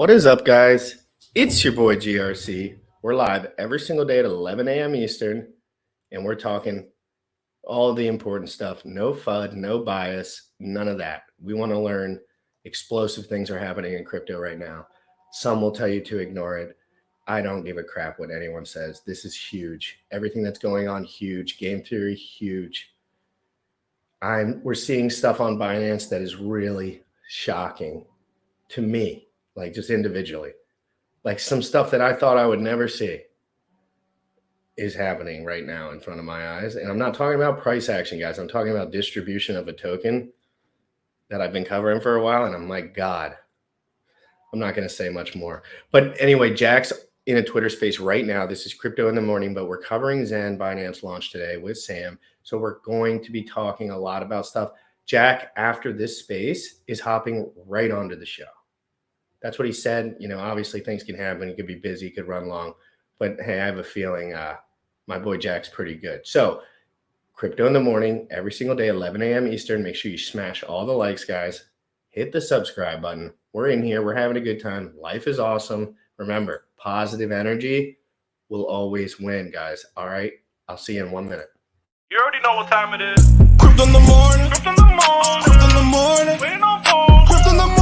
What is up, guys? It's your boy GRC. We're live every single day at 11 a.m. Eastern, and we're talking all of the important stuff. No FUD, no bias, none of that. We want to learn. Explosive things are happening in crypto right now. Some will tell you to ignore it. I don't give a crap what anyone says. This is huge. Everything that's going on, huge. Game theory, huge. We're seeing stuff on Binance that is really shocking to me, like just individually. Like some stuff that I thought I would never see is happening right now in front of my eyes. And I'm not talking about price action, guys. I'm talking about distribution of a token that I've been covering for a while. And I'm like, God, I'm not going to say much more. But anyway, Jack's in a Twitter space right now. This is Crypto in the Morning, but we're covering Zen Binance launch today with Sam. So we're going to be talking a lot about stuff. Jack, after this space, is hopping right onto the show. That's what he said. You know, obviously things can happen. He could be busy, he could run long. But hey, I have a feeling my boy Jack's pretty good. So Crypto in the Morning, every single day, 11 a.m. Eastern. Make sure you smash all the likes, guys. Hit the subscribe button. We're in here. We're having a good time. Life is awesome. Remember, positive energy will always win, guys. All right? I'll see you in 1 minute. You already know what time it is. Crypto in the morning. Crypto in the morning. Crypto in the morning. Waiting on phone. Crypto in the morning.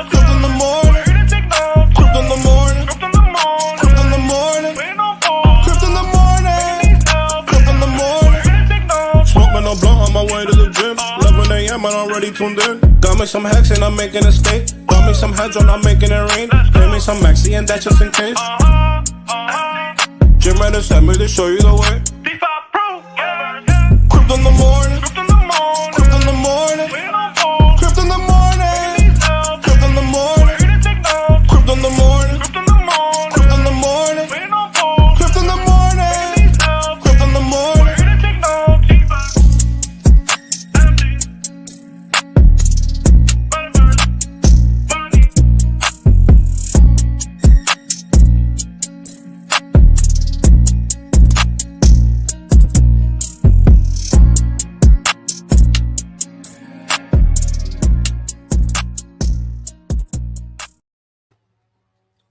Crypto in the morning. Crypto in the morning. Crypto in the morning. Crypto in the morning. Waiting on phone. Crypto in the morning. Crypto in the morning. Smoking a blunt on my way to the gym. 11 a.m. and I'm already tuned in. Got me some hacks and I'm making a stake. Got me some hedge and I'm making it rain. Pay me some maxi and that's just in case. Jim ready sent me to show you the way. Crypto in the morning, crypto in the morning, crypto in the morning, crypto in the morning, crypto in the morning, crypto in the morning, crypto in the morning, crypto in the morning, crypto in the morning, crypto in the morning.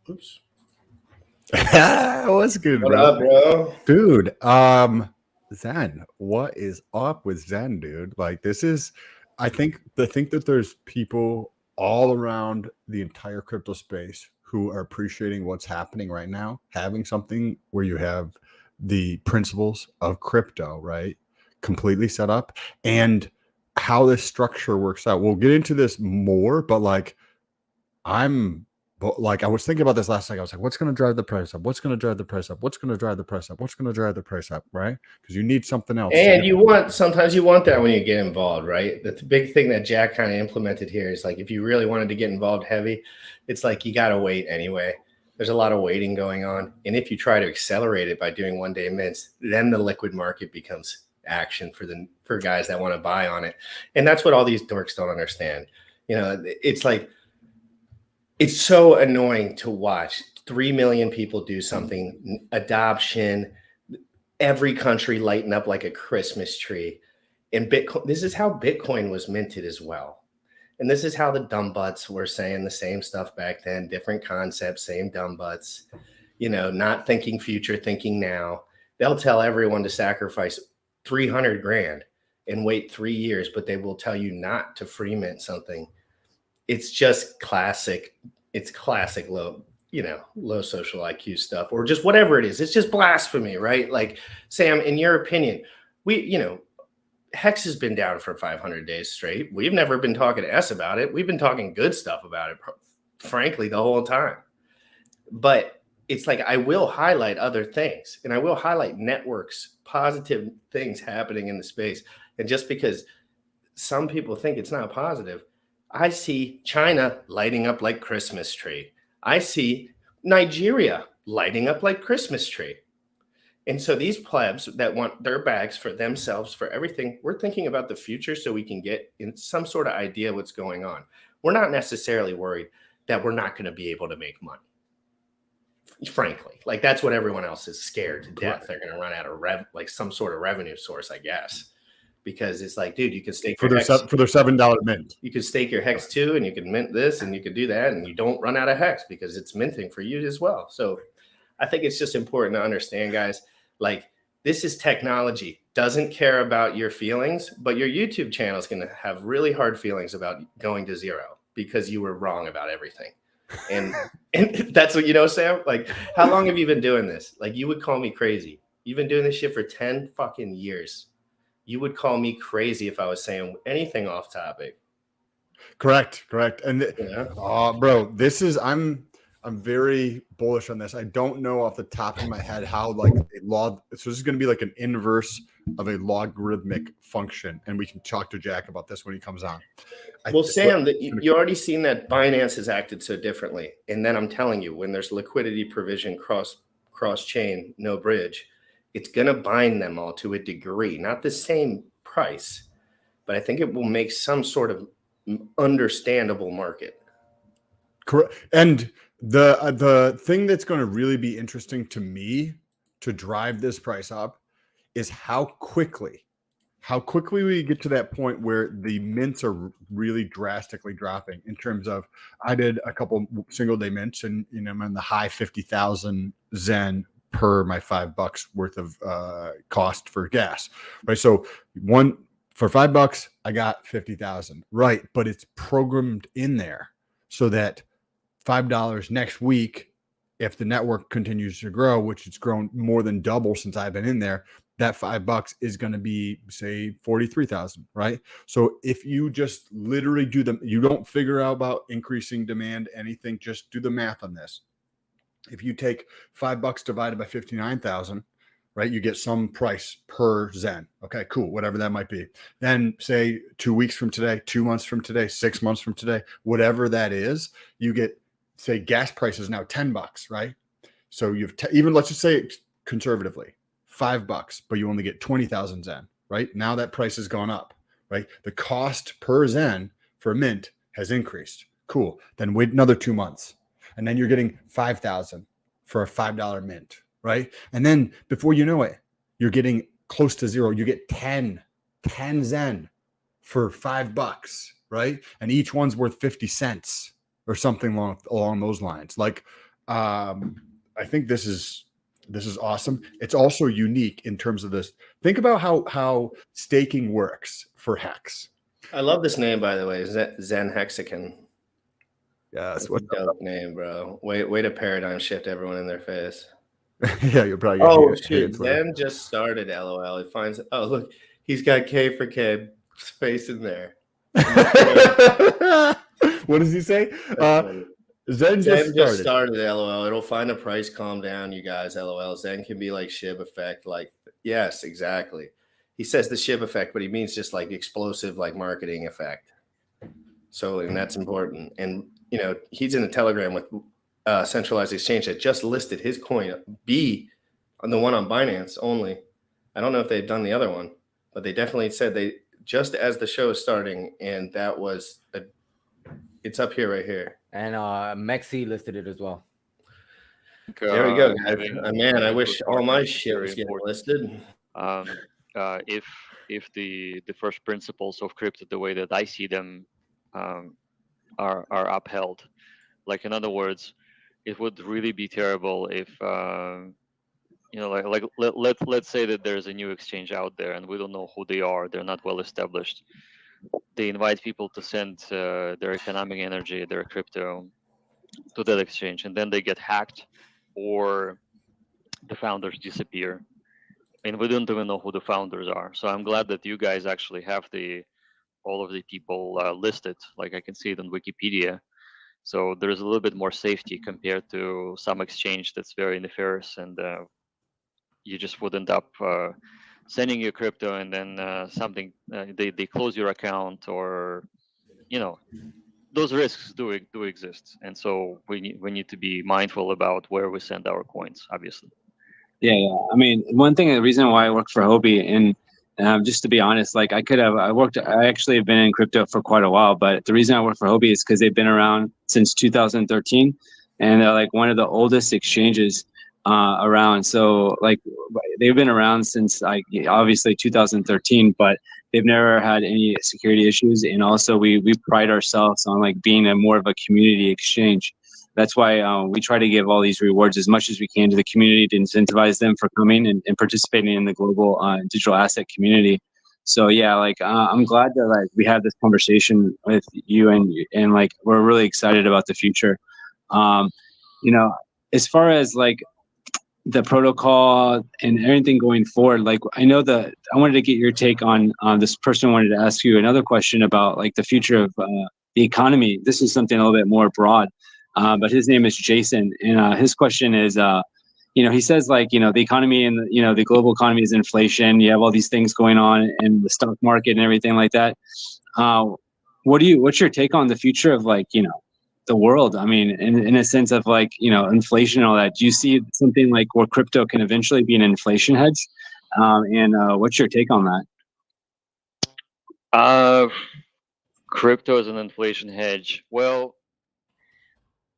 Oops. What's good, What bro? up, bro? Dude, Zen, what is up with Zen, dude? Like, this is, I think that there's people all around the entire crypto space who are appreciating what's happening right now, having something where you have the principles of crypto, right, completely set up, and how this structure works out. We'll get into this more, but like, I was thinking about this last night. I was like, what's going to drive the price up? What's going to drive the price up? What's going to drive the price up? What's going to drive the price up? Right? Because you need something else. And sometimes you want that when you get involved, right? The big thing that Jack kind of implemented here is like, if you really wanted to get involved heavy, it's like you got to wait anyway. There's a lot of waiting going on. And if you try to accelerate it by doing 1 day mints, then the liquid market becomes action for guys that want to buy on it. And that's what all these dorks don't understand. You know, it's like, it's so annoying to watch 3 million people do something, adoption, every country lighten up like a Christmas tree. And Bitcoin, this is how Bitcoin was minted as well. And this is how the dumb butts were saying the same stuff back then, different concepts, same dumb butts, you know, not thinking future, thinking now. They'll tell everyone to sacrifice 300 grand and wait 3 years, but they will tell you not to free mint something. It's just classic. It's classic low social IQ stuff, or just whatever it is. It's just blasphemy, right? Like, Sam, in your opinion, Hex has been down for 500 days straight. We've never been talking to S about it. We've been talking good stuff about it, frankly, the whole time. But it's like, I will highlight other things, and I will highlight networks, positive things happening in the space. And just because some people think it's not positive, I see China lighting up like Christmas tree. I see Nigeria lighting up like Christmas tree. And so these plebs that want their bags for themselves, for everything, we're thinking about the future so we can get in some sort of idea what's going on. We're not necessarily worried that we're not going to be able to make money. Frankly, like, that's what everyone else is scared to death. They're going to run out of some sort of revenue source, I guess. because it's like, dude, you can stake for your their hex. for their $7 mint. You could stake your hex too, and you can mint this, and you could do that, and you don't run out of hex because it's minting for you as well. So I think it's just important to understand, guys, like this is technology, doesn't care about your feelings, but your YouTube channel is going to have really hard feelings about going to zero because you were wrong about everything. And that's what, you know, Sam, like, how long have you been doing this? Like, you would call me crazy. You've been doing this shit for 10 fucking years. You would call me crazy if I was saying anything off topic. Correct. And Yeah. bro, this is I'm very bullish on this. I don't know off the top of my head how like a log. So this is going to be like an inverse of a logarithmic function, and we can talk to Jack about this when he comes on. Well, Sam, you already seen that Binance has acted so differently, and then I'm telling you, when there's liquidity provision cross chain, no bridge, it's going to bind them all to a degree, not the same price, but I think it will make some sort of understandable market. Correct. And the thing that's going to really be interesting to me to drive this price up is how quickly we get to that point where the mints are really drastically dropping in terms of, I did a couple single day mints and, you know, I'm in the high 50,000 Zen per my $5 worth of cost for gas, right? So for $5, I got 50,000, right? But it's programmed in there so that $5 next week, if the network continues to grow, which it's grown more than double since I've been in there, that $5 is going to be, say, 43,000, right? So if you just literally you don't figure out about increasing demand, anything, just do the math on this. If you take $5 divided by 59,000, right, you get some price per Zen. Okay, cool, whatever that might be. Then say 2 weeks from today, 2 months from today, 6 months from today, whatever that is, you get, say, gas price is now $10, right? So you've even, let's just say conservatively, $5, but you only get 20,000 Zen, right? Now that price has gone up, right? The cost per Zen for mint has increased. Cool. Then wait another 2 months, and then you're getting 5,000 for a $5 mint, right? And then before you know it, you're getting close to zero. You get 10 Zen for $5, right? And each one's worth 50 cents or something along those lines. Like, I think this is awesome. It's also unique in terms of this. Think about how staking works for Hex. I love this name, by the way, Zen Hexagon. Yeah, that's what a dope name, bro. Way to paradigm shift everyone in their face. Yeah, you're probably. Oh shit! Zen just started. LOL. It finds. Oh look, he's got K for K face in there. What does he say? Zen just started. LOL. It'll find a price, calm down, you guys. LOL. Zen can be like SHIB effect. Like, yes, exactly. He says the SHIB effect, but he means just like explosive, like marketing effect. So, and that's important. And, you know, he's in a Telegram with centralized exchange that just listed his coin B on the one on Binance only. I don't know if they've done the other one, but they definitely said they just as the show is starting, and that was it's up here right here. And Mexi listed it as well. There we go, guys. Man, I wish all my shit was getting listed. If the first principles of crypto, the way that I see them, are upheld, like in other words, it would really be terrible if you know, like let's say that there's a new exchange out there and we don't know who they are, they're not well established. They invite people to send their economic energy, their crypto, to that exchange, and then they get hacked, or the founders disappear, and we don't even know who the founders are. So I'm glad that you guys actually have all of the people listed, like I can see it on Wikipedia. So there's a little bit more safety compared to some exchange that's very nefarious, and you just would end up sending your crypto, and then something they close your account, or you know, those risks do exist, and so we need to be mindful about where we send our coins, obviously. Yeah. I mean, the reason why I work for Hobie, and just to be honest, like I actually have been in crypto for quite a while, but the reason I work for Hobie is because they've been around since 2013, and they're like one of the oldest exchanges around. So like they've been around since like obviously 2013, but they've never had any security issues. And also we pride ourselves on like being a more of a community exchange. That's why we try to give all these rewards as much as we can to the community to incentivize them for coming and participating in the global digital asset community. So yeah, like I'm glad that like we had this conversation with you, and like we're really excited about the future. Um, you know, as far as like the protocol and everything going forward, like I know that I wanted to get your take on this person wanted to ask you another question about like the future of the economy. This is something a little bit more broad, but his name is Jason, and his question is he says like the economy and the global economy is inflation. You have all these things going on in the stock market and everything like that. What's your take on the future of like the world? I mean, in a sense of like inflation and all that. Do you see something like where crypto can eventually be an inflation hedge? And what's your take on that? Crypto as an inflation hedge. Well,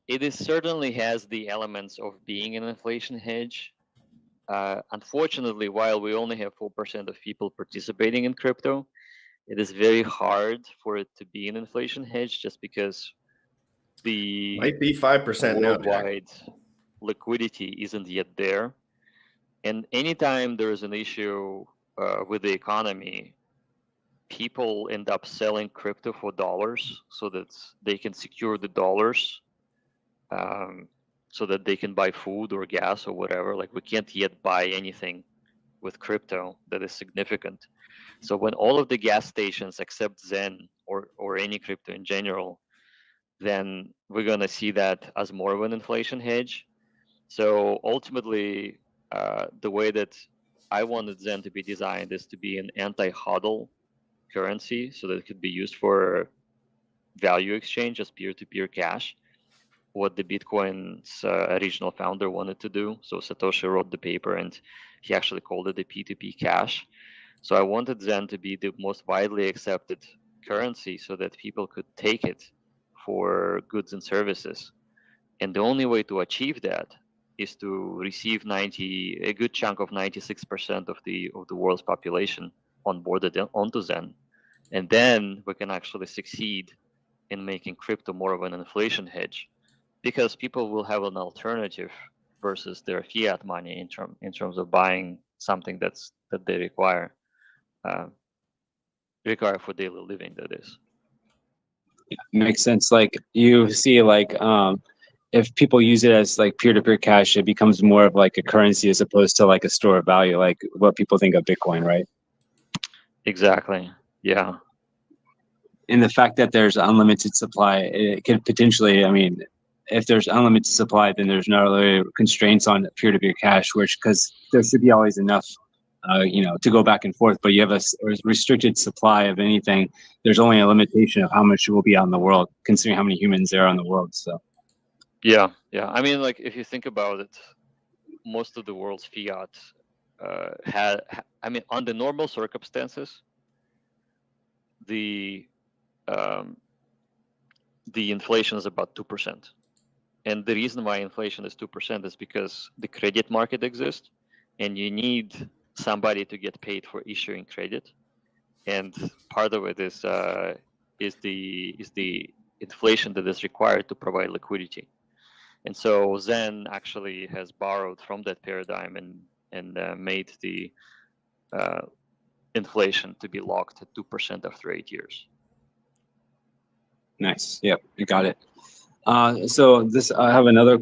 it certainly has the elements of being an inflation hedge. Unfortunately, while we only have 4% of people participating in crypto, it is very hard for it to be an inflation hedge just because the Might be 5% now, Jack. worldwide liquidity isn't yet there. And anytime there is an issue with the economy, people end up selling crypto for dollars so that they can secure the dollars, so that they can buy food or gas or whatever. Like we can't yet buy anything with crypto that is significant. So when all of the gas stations accept Zen or any crypto in general, then we're going to see that as more of an inflation hedge. So ultimately, the way that I wanted Zen to be designed is to be an anti-hodl currency, so that it could be used for value exchange as peer-to-peer cash, what the Bitcoin's original founder wanted to do. So Satoshi wrote the paper and he actually called it the P2P cash. So I wanted Zen to be the most widely accepted currency so that people could take it for goods and services. And the only way to achieve that is to receive a good chunk of 96% of the world's population onboarded onto Zen. And then we can actually succeed in making crypto more of an inflation hedge, because people will have an alternative versus their fiat money in terms of buying something that they require for daily living, that is. Makes sense. Like you see like if people use it as like peer-to-peer cash, it becomes more of like a currency as opposed to like a store of value, like what people think of Bitcoin, right? Exactly. Yeah. And the fact that there's unlimited supply, it could potentially, I mean, if there's unlimited supply, then there's not really constraints on peer-to-peer cash, because there should be always enough, to go back and forth. But you have a restricted supply of anything. There's only a limitation of how much will be out in the world, considering how many humans there are in the world. So. Yeah. I mean, like if you think about it, most of the world's fiat under normal circumstances, the inflation is about 2%. And the reason why inflation is 2% is because the credit market exists and you need somebody to get paid for issuing credit. And part of it is the inflation that is required to provide liquidity. And so Zen actually has borrowed from that paradigm and made the inflation to be locked at 2% after 8 years. Nice. Yep, you got it. So this, I have another.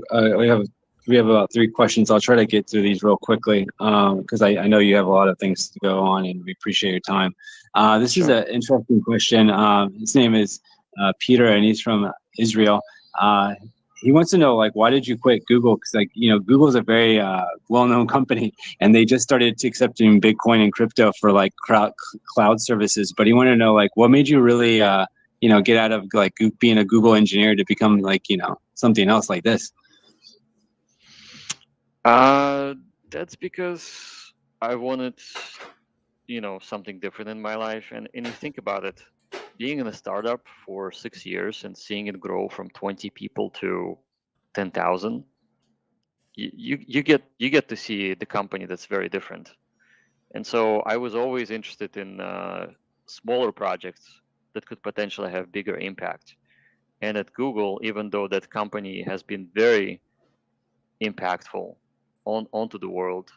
We have about 3 questions. I'll try to get through these real quickly because I know you have a lot of things to go on, and we appreciate your time. This is an interesting question. His name is Peter, and he's from Israel. He wants to know, like, why did you quit Google? Because, like, Google is a very well-known company, and they just started accepting Bitcoin and crypto for like cloud services. But he wanted to know, like, what made you really, get out of like being a Google engineer to become like, something else like this? That's because I wanted, something different in my life. And you think about it, being in a startup for 6 years and seeing it grow from 20 people to 10,000, you get to see the company that's very different. And so I was always interested in smaller projects that could potentially have bigger impact. And at Google, even though that company has been very impactful onto the world,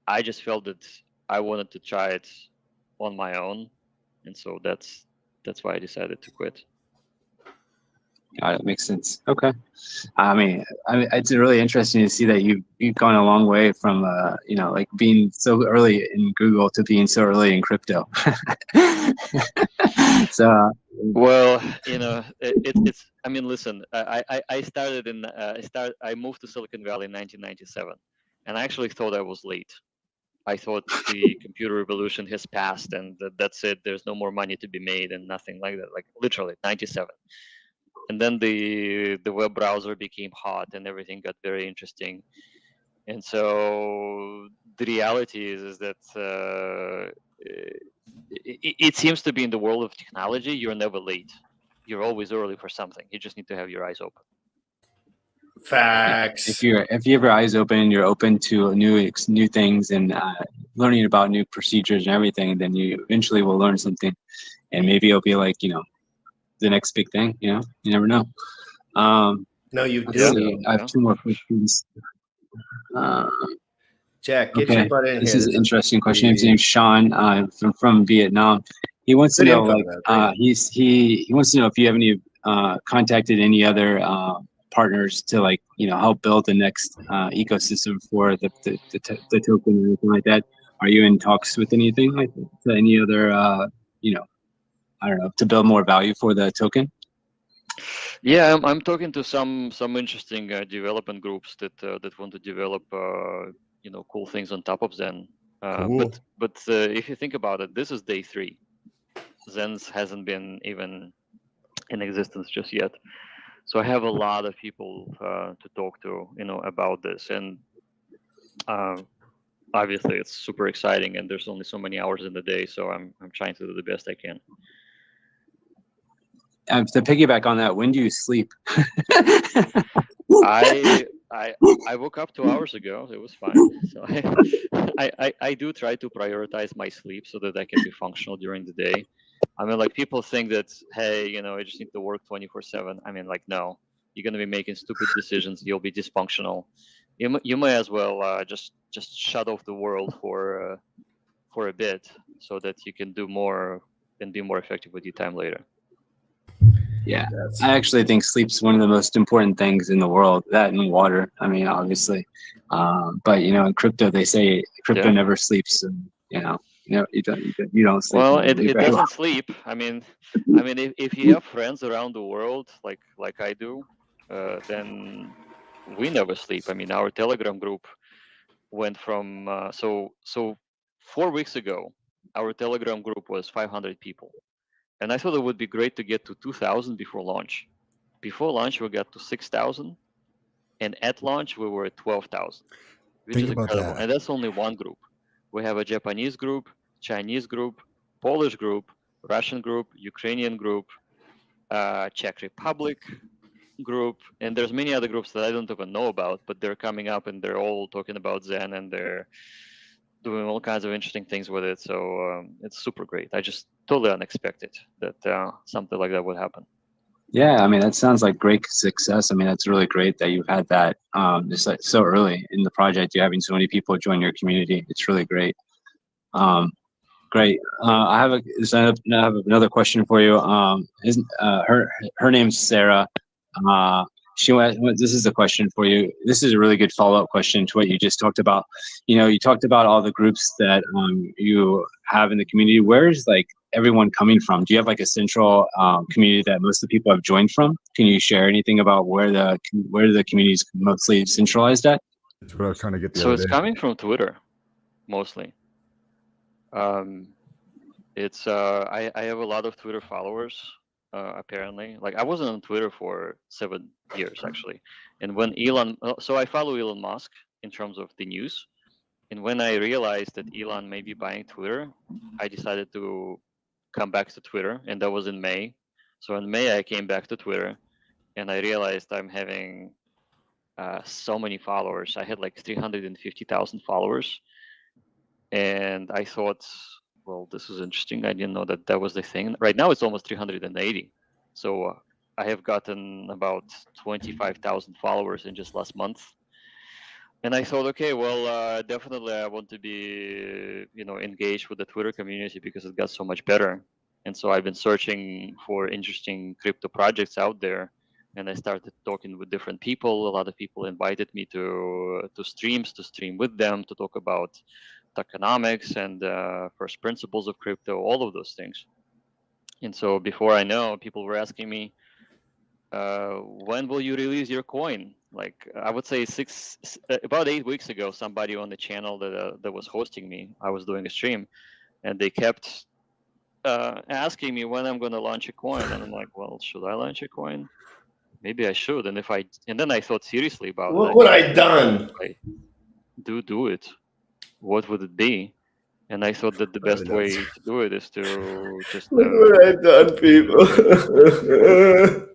I just felt that I wanted to try it on my own, and so that's why I decided to quit. It makes sense. Okay. I mean, it's really interesting to see that you've gone a long way from like being so early in Google to being so early in crypto. So well, it's. I mean, listen. I started in. I moved to Silicon Valley in 1997, and I actually thought I was late. I thought the computer revolution has passed, and that's it. There's no more money to be made, and nothing like that. Like literally 97. And then the web browser became hot and everything got very interesting. And so the reality is that it seems to be in the world of technology, you're never late. You're always early for something. You just need to have your eyes open. Facts. if you have your eyes open, you're open to new things and learning about new procedures and everything, then you eventually will learn something, and maybe it'll be like the next big thing. You never know. No, you Let's do. see. I have two more questions. Jack, get Okay, your butt in this here. is an interesting question. His pretty- name's Sean from Vietnam. He wants to Good know, info, though. he wants to know if you have any contacted any other partners to help build the next ecosystem for the token or anything like that. Are you in talks with anything like that? To any other I don't know, to build more value for the token? Yeah, I'm talking to some interesting development groups that want to develop cool things on top of Zen. Cool. But if you think about it, this is day 3. Zen hasn't been even in existence just yet. So I have a lot of people to talk to, about this, and obviously it's super exciting. And there's only so many hours in the day, so I'm trying to do the best I can. To piggyback on that, when do you sleep? I woke up 2 hours ago. It was fine. So I do try to prioritize my sleep so that I can be functional during the day. I mean, like, people think that, hey, I just need to work 24/7. I mean, like, no, you're gonna be making stupid decisions. You'll be dysfunctional. You may as well just shut off the world for a bit so that you can do more and be more effective with your time later. Yeah, I actually think sleep's one of the most important things in the world. That and water. I mean, obviously, but in crypto they say crypto never sleeps. And, you don't sleep. Well, it doesn't sleep. I mean, if you have friends around the world like I do, then we never sleep. I mean, our Telegram group went from so 4 weeks ago, our Telegram group was 500 people. And I thought it would be great to get to 2,000 before launch. Before launch, we got to 6,000. And at launch, we were at 12,000, which is incredible. And that's only one group. We have a Japanese group, Chinese group, Polish group, Russian group, Ukrainian group, Czech Republic group. And there's many other groups that I don't even know about, but they're coming up and they're all talking about Zen and they're doing all kinds of interesting things with it. So it's super great. I just totally unexpected that something like that would happen. Yeah, I mean, that sounds like great success. I mean, that's really great that you've had that just like so early in the project. You're having so many people join your community. It's really great. Great. I have another question for you. Her name's Sarah. This is a question for you. This is a really good follow-up question to what you just talked about. You talked about all the groups that you have in the community. Where's everyone coming from? Do you have a central community that most of the people have joined from? Can you share anything about where the community is mostly centralized at? That's what I was trying to get the So other it's day. coming from Twitter, mostly. It's I have a lot of Twitter followers. Apparently, I wasn't on Twitter for 7 years actually, and when so I follow Elon Musk in terms of the news, and when I realized that Elon may be buying Twitter, I decided to come back to Twitter, and that was in May. So in May I came back to Twitter, and I realized I'm having so many followers. I had like 350,000 followers, and I thought, well, this is interesting. I didn't know that that was the thing. Right now, it's almost 380. So I have gotten about 25,000 followers in just last month. And I thought, okay, well, definitely I want to be, engaged with the Twitter community because it got so much better. And so I've been searching for interesting crypto projects out there, and I started talking with different people. A lot of people invited me to streams to stream with them to talk about tokenomics and first principles of crypto, all of those things. And so before I know, people were asking me, when will you release your coin? Like I would say about 8 weeks ago, somebody on the channel that was hosting me, I was doing a stream, and they kept asking me when I'm going to launch a coin, and I'm like, well, should I launch a coin? Maybe I should. And then I thought seriously about it. Look what I done. I do it. What would it be? And I thought that the best way to do it is to just Look what I done, people.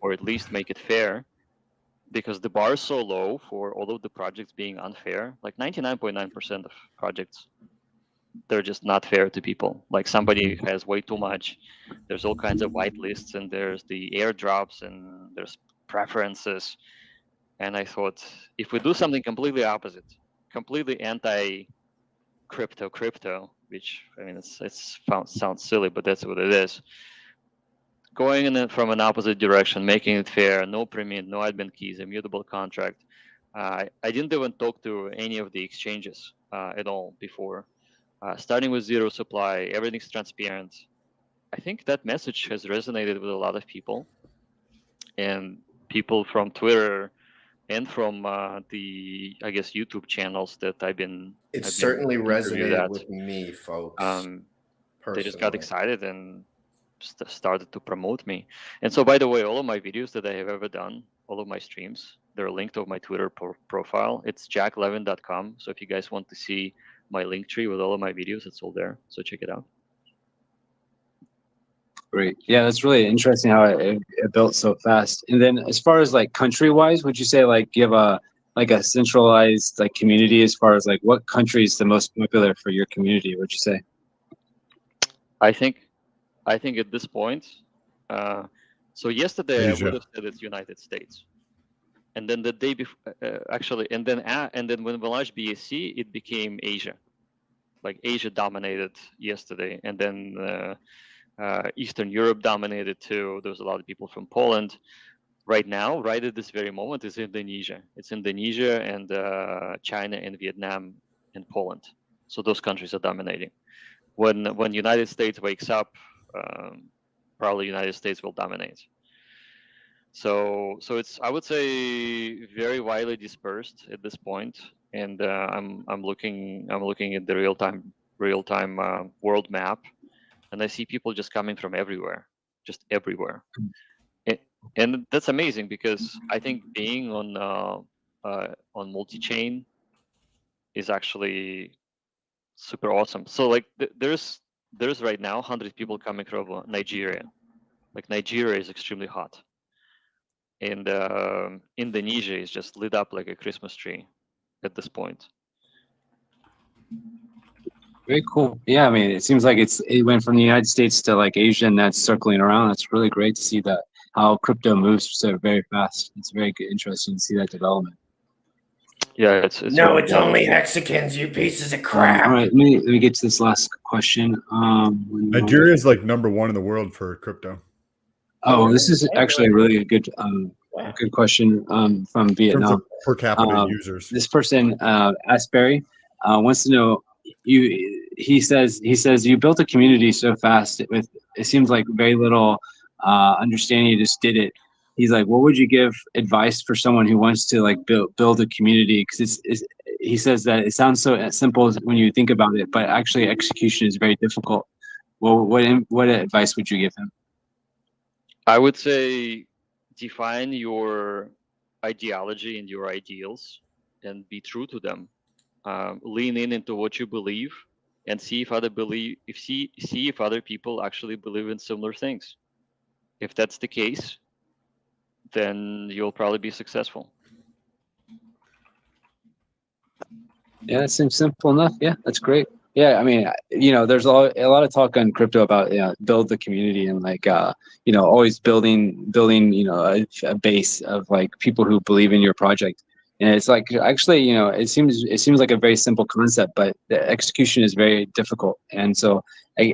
or at least make it fair, because the bar is so low for all of the projects being unfair. Like 99.9% of projects, they're just not fair to people. Like somebody has way too much. There's all kinds of whitelists, and there's the airdrops, and there's preferences. And I thought, if we do something completely opposite, completely anti crypto, which I mean, sounds silly, but that's what it is. Going in from an opposite direction, making it fair, no pre-mint, no admin keys, immutable contract. I didn't even talk to any of the exchanges at all before. Starting with zero supply, everything's transparent. I think that message has resonated with a lot of people, and people from Twitter and from the, I guess, YouTube channels that It certainly resonated with me, folks. They just got excited and started to promote me. And so, by the way, all of my videos that I have ever done, all of my streams, they're linked on my Twitter profile. It's jacklevin.com. So if you guys want to see my link tree with all of my videos, it's all there. So check it out. Great. Yeah, that's really interesting how it built so fast. And then as far as like country-wise, would you say like you have a centralized like community as far as like what country is the most popular for your community, would you say? I think at this point, so yesterday Asia. I would have said it's United States. And then the day before, actually, and then when we launched BSC, it became Asia. Like Asia dominated yesterday, and then Eastern Europe dominated too. There's a lot of people from Poland. Right now, right at this very moment, is Indonesia. It's Indonesia and China and Vietnam and Poland. So those countries are dominating. When United States wakes up, probably United States will dominate. So it's, I would say, very widely dispersed at this point, and I'm looking at the real time world map, and I see people just coming from everywhere, just everywhere, and that's amazing because I think being on multi-chain is actually super awesome. So like there's right now 100 people coming from Nigeria. Like Nigeria is extremely hot. And Indonesia is just lit up like a Christmas tree at this point. Very cool. Yeah, I mean, it seems like it went from the United States to like Asia, and that's circling around. That's really great to see that how crypto moves so very fast. It's very good, interesting to see that development. Yeah, it's no, it's only Mexicans, you pieces of crap. All right, let me get to this last question. Nigeria is like #1 in the world for crypto. Oh, this is actually a really good question from Vietnam. Per capita users. This person, Asbury, wants to know. He says you built a community so fast with it seems like very little understanding. You just did it. He's like, what would you give advice for someone who wants to like build a community? Because he says that it sounds so simple when you think about it, but actually execution is very difficult. Well, what advice would you give him? I would say define your ideology and your ideals and be true to them. Lean into what you believe and see if other people actually believe in similar things. If that's the case, then you'll probably be successful. Yeah, that seems simple enough. Yeah, that's great. Yeah, I mean, there's a lot of talk on crypto about build the community and like always building a base of like people who believe in your project. And it's like actually it seems like a very simple concept, but the execution is very difficult. And so I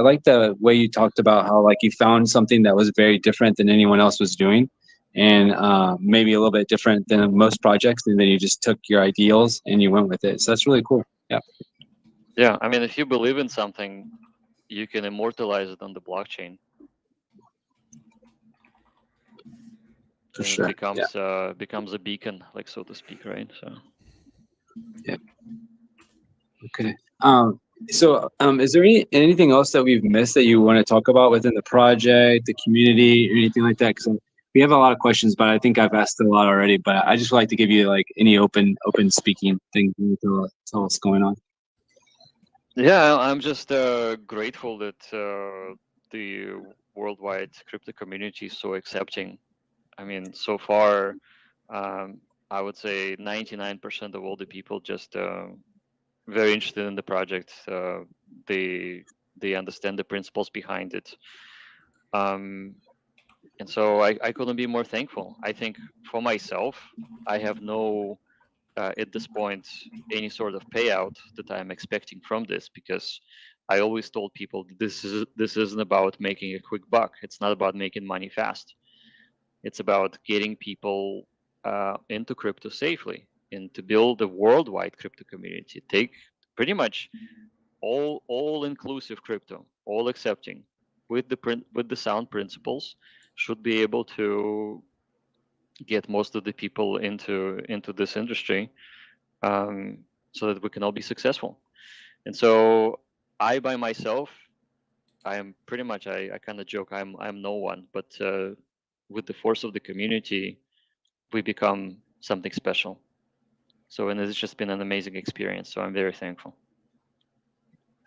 like the way you talked about how like you found something that was very different than anyone else was doing, and maybe a little bit different than most projects, and then you just took your ideals and you went with it. So that's really cool. Yeah. Yeah, I mean, if you believe in something, you can immortalize it on the blockchain. For And sure. it becomes a beacon, like, so to speak, right? So Yeah. Okay. Is there anything else that we've missed that you want to talk about within the project, the community, or anything like that? Because we have a lot of questions, but I think I've asked a lot already. But I just would like to give you like any open speaking thing to tell what's going on. yeah, I'm just grateful that the worldwide crypto community is so accepting. I mean, so far, I would say 99% of all the people just very interested in the project. They understand the principles behind it, and so I couldn't be more thankful. I think for myself, I have no at this point any sort of payout that I'm expecting from this, because I always told people this isn't about making a quick buck. It's not about making money fast. It's about getting people into crypto safely and to build a worldwide crypto community. Take pretty much all inclusive crypto, all accepting, with the sound principles, should be able to get most of the people into this industry, so that we can all be successful. And so I by myself, I am pretty much, I kind of joke, I'm no one, but with the force of the community, we become something special. So, and it's just been an amazing experience. So I'm very thankful.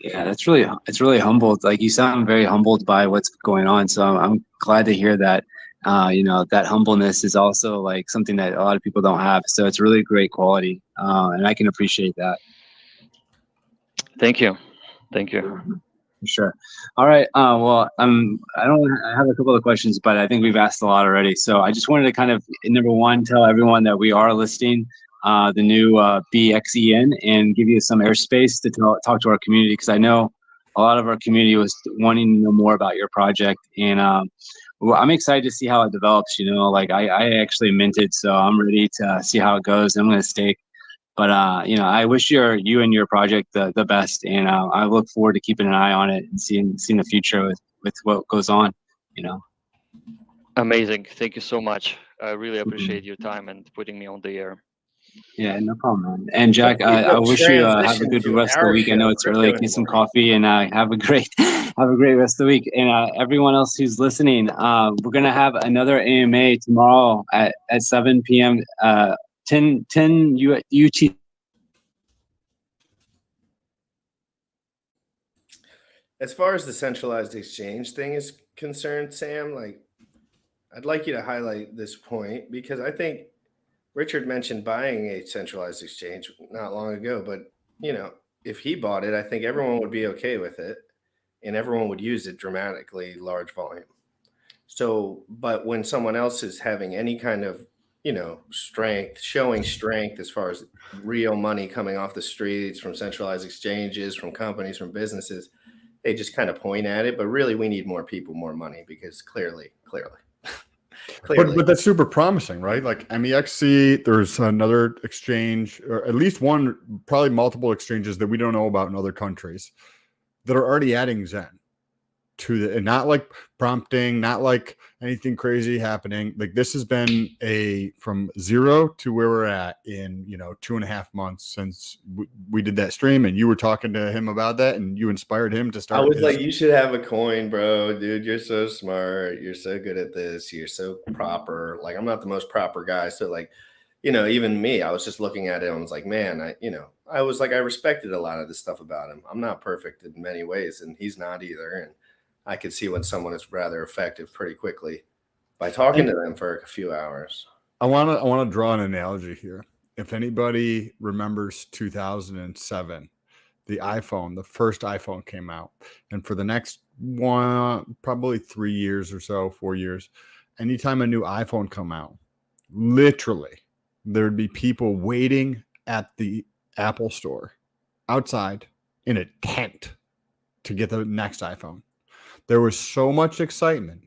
Yeah, it's really humbled. Like you sound very humbled by what's going on. So I'm glad to hear that. That humbleness is also like something that a lot of people don't have. So it's really great quality, and I can appreciate that. Thank you. Thank you. For sure. All right. Well, I have a couple of questions, but I think we've asked a lot already. So I just wanted to kind of, number one, tell everyone that we are listing the new BXEN and give you some airspace to talk to our community, because I know a lot of our community was wanting to know more about your project, and well, I'm excited to see how it develops. Like I actually minted, so I'm ready to see how it goes. I'm going to stake. But I wish you and your project the best, and I look forward to keeping an eye on it and seeing the future with what goes on. Amazing. Thank you so much. I really appreciate your time and putting me on the air. Yeah, no problem, man. And Jack, I wish you have a good rest of the week. I know it's early. Get some coffee and have a great rest of the week. And everyone else who's listening, we're gonna have another AMA tomorrow at 7 p.m. 10 UT. As far as the centralized exchange thing is concerned, Sam, like I'd like you to highlight this point, because I think Richard mentioned buying a centralized exchange not long ago, but if he bought it, I think everyone would be okay with it and everyone would use it dramatically large volume. So, but when someone else is having any kind of, strength, showing strength as far as real money coming off the streets from centralized exchanges, from companies, from businesses, they just kind of point at it. But really, we need more people, more money, because clearly. But that's super promising, right? Like MEXC, there's another exchange, or at least one, probably multiple exchanges that we don't know about in other countries that are already adding Zen to and not like prompting, not like anything crazy happening. Like this has been from zero to where we're at in 2.5 months since we did that stream, and you were talking to him about that, and you inspired him to start. I was like, you should have a coin, bro, dude. You're so smart. You're so good at this. You're so proper. Like I'm not the most proper guy, so like, even me, I was just looking at it and I was like, man, I was like, I respected a lot of this stuff about him. I'm not perfect in many ways, and he's not either. And I could see when someone is rather effective pretty quickly by talking to them for a few hours. I want to draw an analogy here. if anybody remembers 2007, the first iPhone came out. And for the next probably 3 years or so, 4 years, anytime a new iPhone come out, literally there'd be people waiting at the Apple store outside in a tent to get the next iPhone. There was so much excitement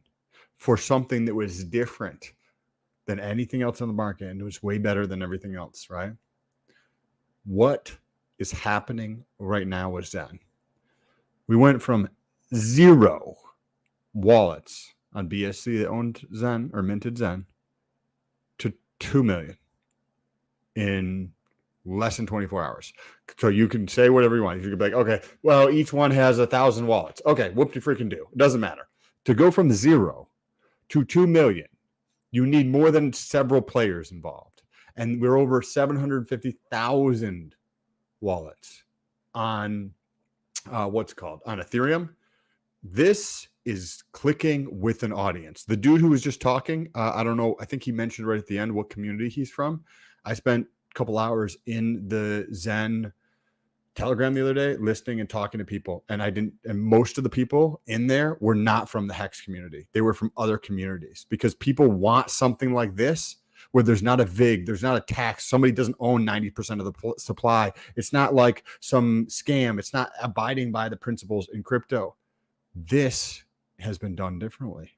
for something that was different than anything else on the market, and it was way better than everything else, right? What is happening right now with Zen? We went from 0 wallets on BSC that owned Zen or minted Zen to 2 million in less than 24 hours. So you can say whatever you want. You can be like, okay, well, each one has 1,000 wallets. Okay, whoop de freaking do. It doesn't matter. To go from 0 to 2 million, you need more than several players involved. And we're over 750,000 wallets on what's called on Ethereum. This is clicking with an audience. The dude who was just talking, I don't know, I think he mentioned right at the end what community he's from. I spent a couple hours in the Zen Telegram the other day listening and talking to people, and most of the people in there were not from the Hex community. They were from other communities, because people want something like this where there's not a VIG, there's not a tax, somebody doesn't own 90% of the supply. It's not like some scam. It's not abiding by the principles in crypto. This has been done differently.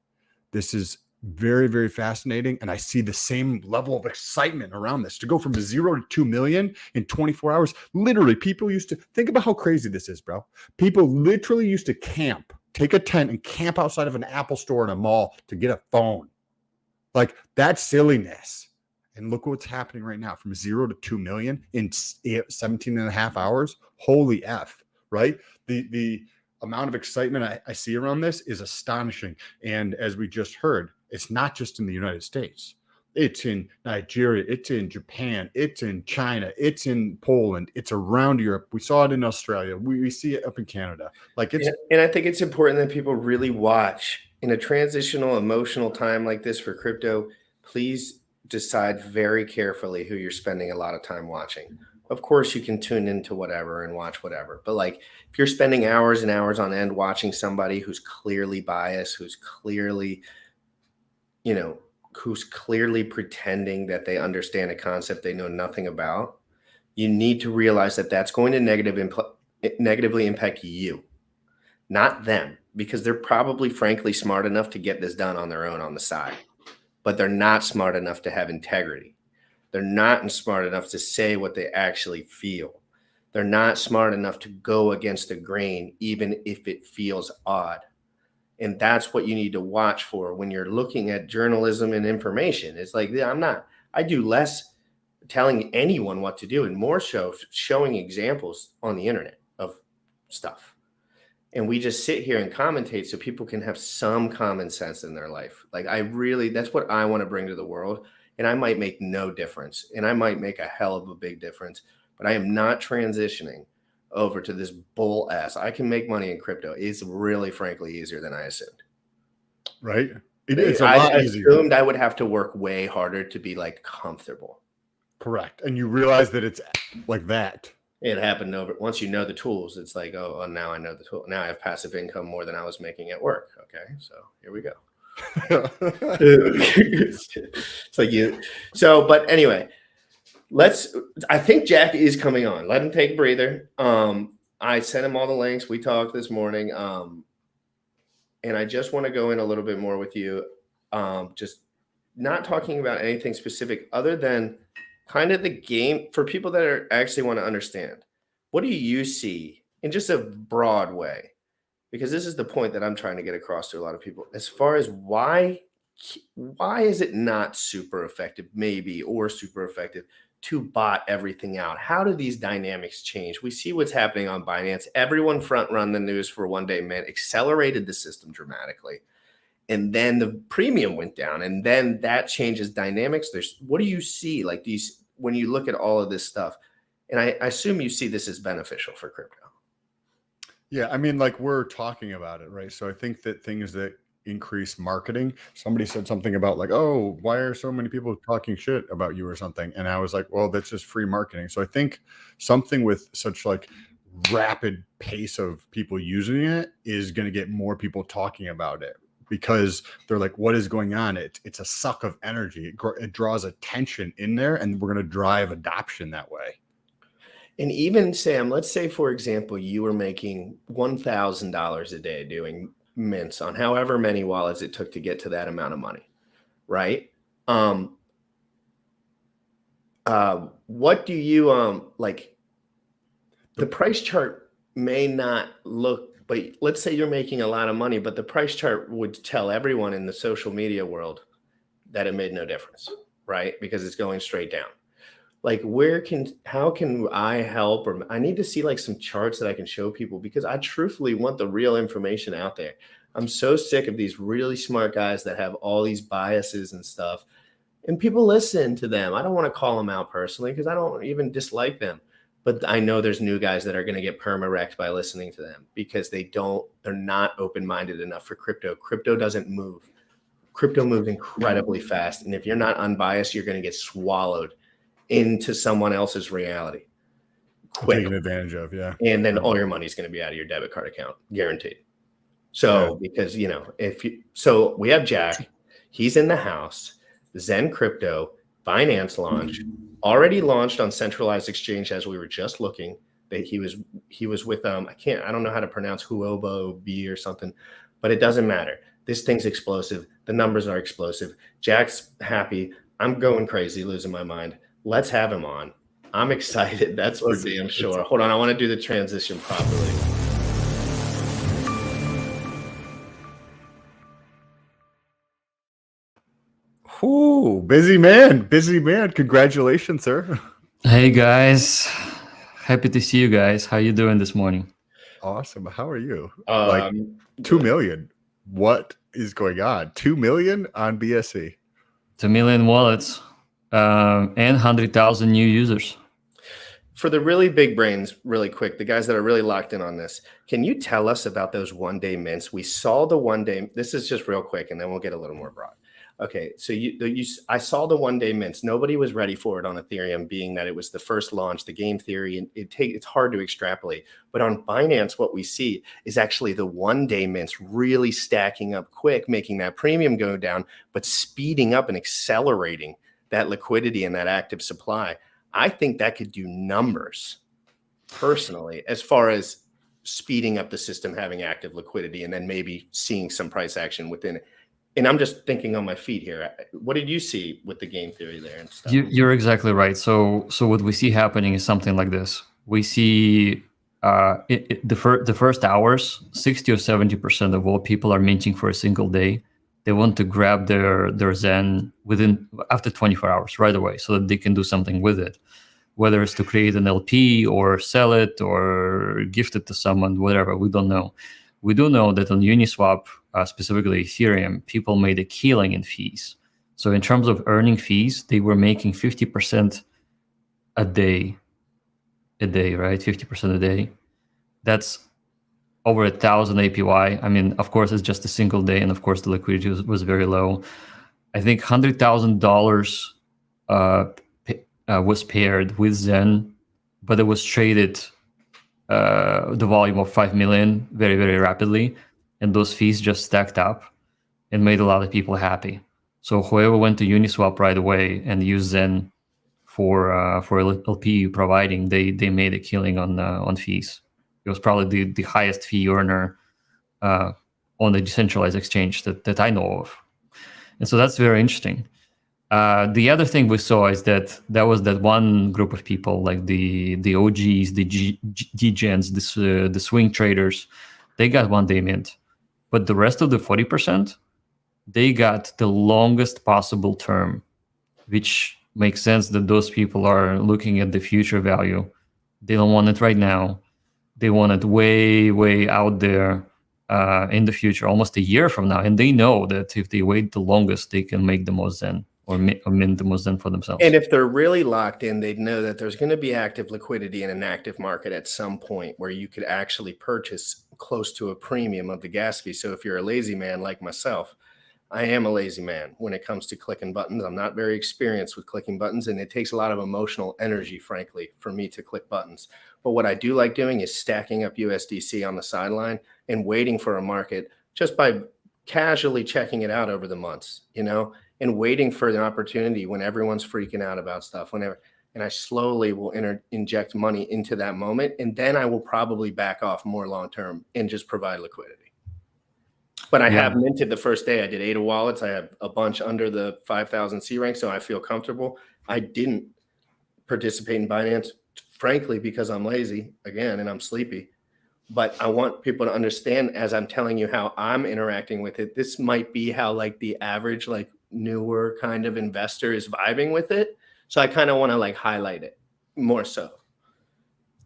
This is very, very fascinating. And I see the same level of excitement around this. To go from 0 to 2 million in 24 hours, literally people used to think about how crazy this is, bro. People literally used to camp, take a tent and camp outside of an Apple store in a mall to get a phone. Like, that's silliness. And look what's happening right now, from 0 to 2 million in 17 and a half hours. Holy F, right? The amount of excitement I see around this is astonishing. And as we just heard, it's not just in the United States. It's in Nigeria. It's in Japan. It's in China. It's in Poland. It's around Europe. We saw it in Australia. We see it up in Canada. Like, it's, and I think it's important that people really watch in a transitional, emotional time like this for crypto. Please decide very carefully who you're spending a lot of time watching. Of course, you can tune into whatever and watch whatever, but like, if you're spending hours and hours on end watching somebody who's clearly biased, who's clearly pretending that they understand a concept they know nothing about, you need to realize that that's going to negatively impact you, not them, because they're probably, frankly, smart enough to get this done on their own on the side, but they're not smart enough to have integrity. They're not smart enough to say what they actually feel. They're not smart enough to go against the grain, even if it feels odd. And that's what you need to watch for when you're looking at journalism and information. It's like, I do less telling anyone what to do and more showing examples on the internet of stuff. And we just sit here and commentate so people can have some common sense in their life. Like, that's what I want to bring to the world. And I might make no difference, and I might make a hell of a big difference, but I am not transitioning over to this bull ass. I can make money in crypto. It's really, frankly, easier than I assumed. right. It is a lot easier. I assumed I would have to work way harder to be like comfortable. Correct. And you realize that it's like that. It happened once you know the tools. It's like, oh, now I know the tool. Now I have passive income more than I was making at work. Okay, so here we go. But anyway, I think Jack is coming on. Let him take a breather. I sent him all the links. We talked this morning. And I just want to go in a little bit more with you. Just not talking about anything specific other than kind of the game for people that actually want to understand. What do you see in just a broad way? Because this is the point that I'm trying to get across to a lot of people, as far as why is it not super effective, maybe, or super effective to bot everything out? How do these dynamics change? We see what's happening on Binance. Everyone front run the news for one day, man, accelerated the system dramatically. And then the premium went down, and then that changes dynamics. What do you see like these when you look at all of this stuff? And I assume you see this as beneficial for crypto. Yeah, I mean, like, we're talking about it, right? So I think that things that increased marketing. Somebody said something about like, oh, why are so many people talking shit about you or something? And I was like, well, that's just free marketing. So I think something with such like rapid pace of people using it is going to get more people talking about it, because they're like, what is going on? It's a suck of energy. It draws attention in there, and we're going to drive adoption that way. And even Sam, let's say, for example, you were making $1,000 a day doing mints on however many wallets it took to get to that amount of money, right? What do you like? The price chart may not look, but let's say you're making a lot of money, but the price chart would tell everyone in the social media world that it made no difference, right? Because it's going straight down. Like, how can I help? Or I need to see like some charts that I can show people, because I truthfully want the real information out there. I'm so sick of these really smart guys that have all these biases and stuff, and people listen to them. I don't want to call them out personally because I don't even dislike them, but I know there's new guys that are going to get perma-wrecked by listening to them because they're not open-minded enough for crypto. Crypto doesn't move. Crypto moves incredibly fast, and if you're not unbiased, you're going to get swallowed into someone else's reality quick. Taken advantage of, yeah. And then all your money's going to be out of your debit card account, guaranteed. So, because, so we have Jack, he's in the house, Zen Crypto, Binance already launched on centralized exchange, as we were just looking. That he was with, I don't know how to pronounce Huobo B or something, but it doesn't matter. This thing's explosive. The numbers are explosive. Jack's happy. I'm going crazy, losing my mind. Let's have him on. I'm excited. That's for damn sure. Hold on. I want to do the transition properly. Ooh, busy man. Congratulations, sir. Hey guys, happy to see you guys. How you doing this morning? Awesome. How are you? Like 2 million. What is going on? 2 million on BSC. 2 million wallets and 100,000 new users. For the really big brains, really quick, the guys that are really locked in on this, can you tell us about those one-day mints? We saw the one-day. This is just real quick, and then we'll get a little more broad. Okay, so I saw the one-day mints. Nobody was ready for it on Ethereum, being that it was the first launch, the game theory, and it's hard to extrapolate. But on Binance, what we see is actually the one-day mints really stacking up quick, making that premium go down, but speeding up and accelerating that liquidity and that active supply. I think that could do numbers, personally, as far as speeding up the system, having active liquidity, and then maybe seeing some price action within it. And I'm just thinking on my feet here. What did you see with the game theory there and stuff? You're exactly right. So what we see happening is something like this. We see the first hours, 60 or 70% of all people are minting for a single day. They want to grab their Zen after 24 hours right away, so that they can do something with it, whether it's to create an LP or sell it or gift it to someone, whatever. We don't know. We do know that on Uniswap, specifically Ethereum, people made a killing in fees. So in terms of earning fees, they were making 50% a day, right? 50% a day. That's over 1,000 APY. I mean, of course, it's just a single day, and of course, the liquidity was very low. I think $100,000 was paired with Zen, but it was traded the volume of 5 million very, very rapidly, and those fees just stacked up and made a lot of people happy. So whoever went to Uniswap right away and used Zen for LP providing, they made a killing on fees. It was probably the highest fee earner on the decentralized exchange that I know of. And so that's very interesting. The other thing we saw is that was that one group of people, like the OGs, the Dgens, the swing traders, they got one day mint. But the rest of the 40%, they got the longest possible term, which makes sense that those people are looking at the future value. They don't want it right now. They want it way, way out there in the future, almost a year from now. And they know that if they wait the longest, they can make the most Zen or mint the most Zen for themselves. And if they're really locked in, they'd know that there's going to be active liquidity in an active market at some point where you could actually purchase close to a premium of the gas fee. So if you're a lazy man like myself, I am a lazy man when it comes to clicking buttons. I'm not very experienced with clicking buttons, and it takes a lot of emotional energy, frankly, for me to click buttons. But what I do like doing is stacking up USDC on the sideline and waiting for a market just by casually checking it out over the months, you know, and waiting for the opportunity when everyone's freaking out about stuff, whenever. And I slowly will inject money into that moment, and then I will probably back off more long-term and just provide liquidity. But I have minted the first day. I did 8 wallets. I have a bunch under the 5,000 C rank, so I feel comfortable. I didn't participate in Binance, frankly, because I'm lazy, again, and I'm sleepy. But I want people to understand, as I'm telling you how I'm interacting with it, this might be how like the average, like newer kind of investor is vibing with it. So I kind of want to like highlight it more so.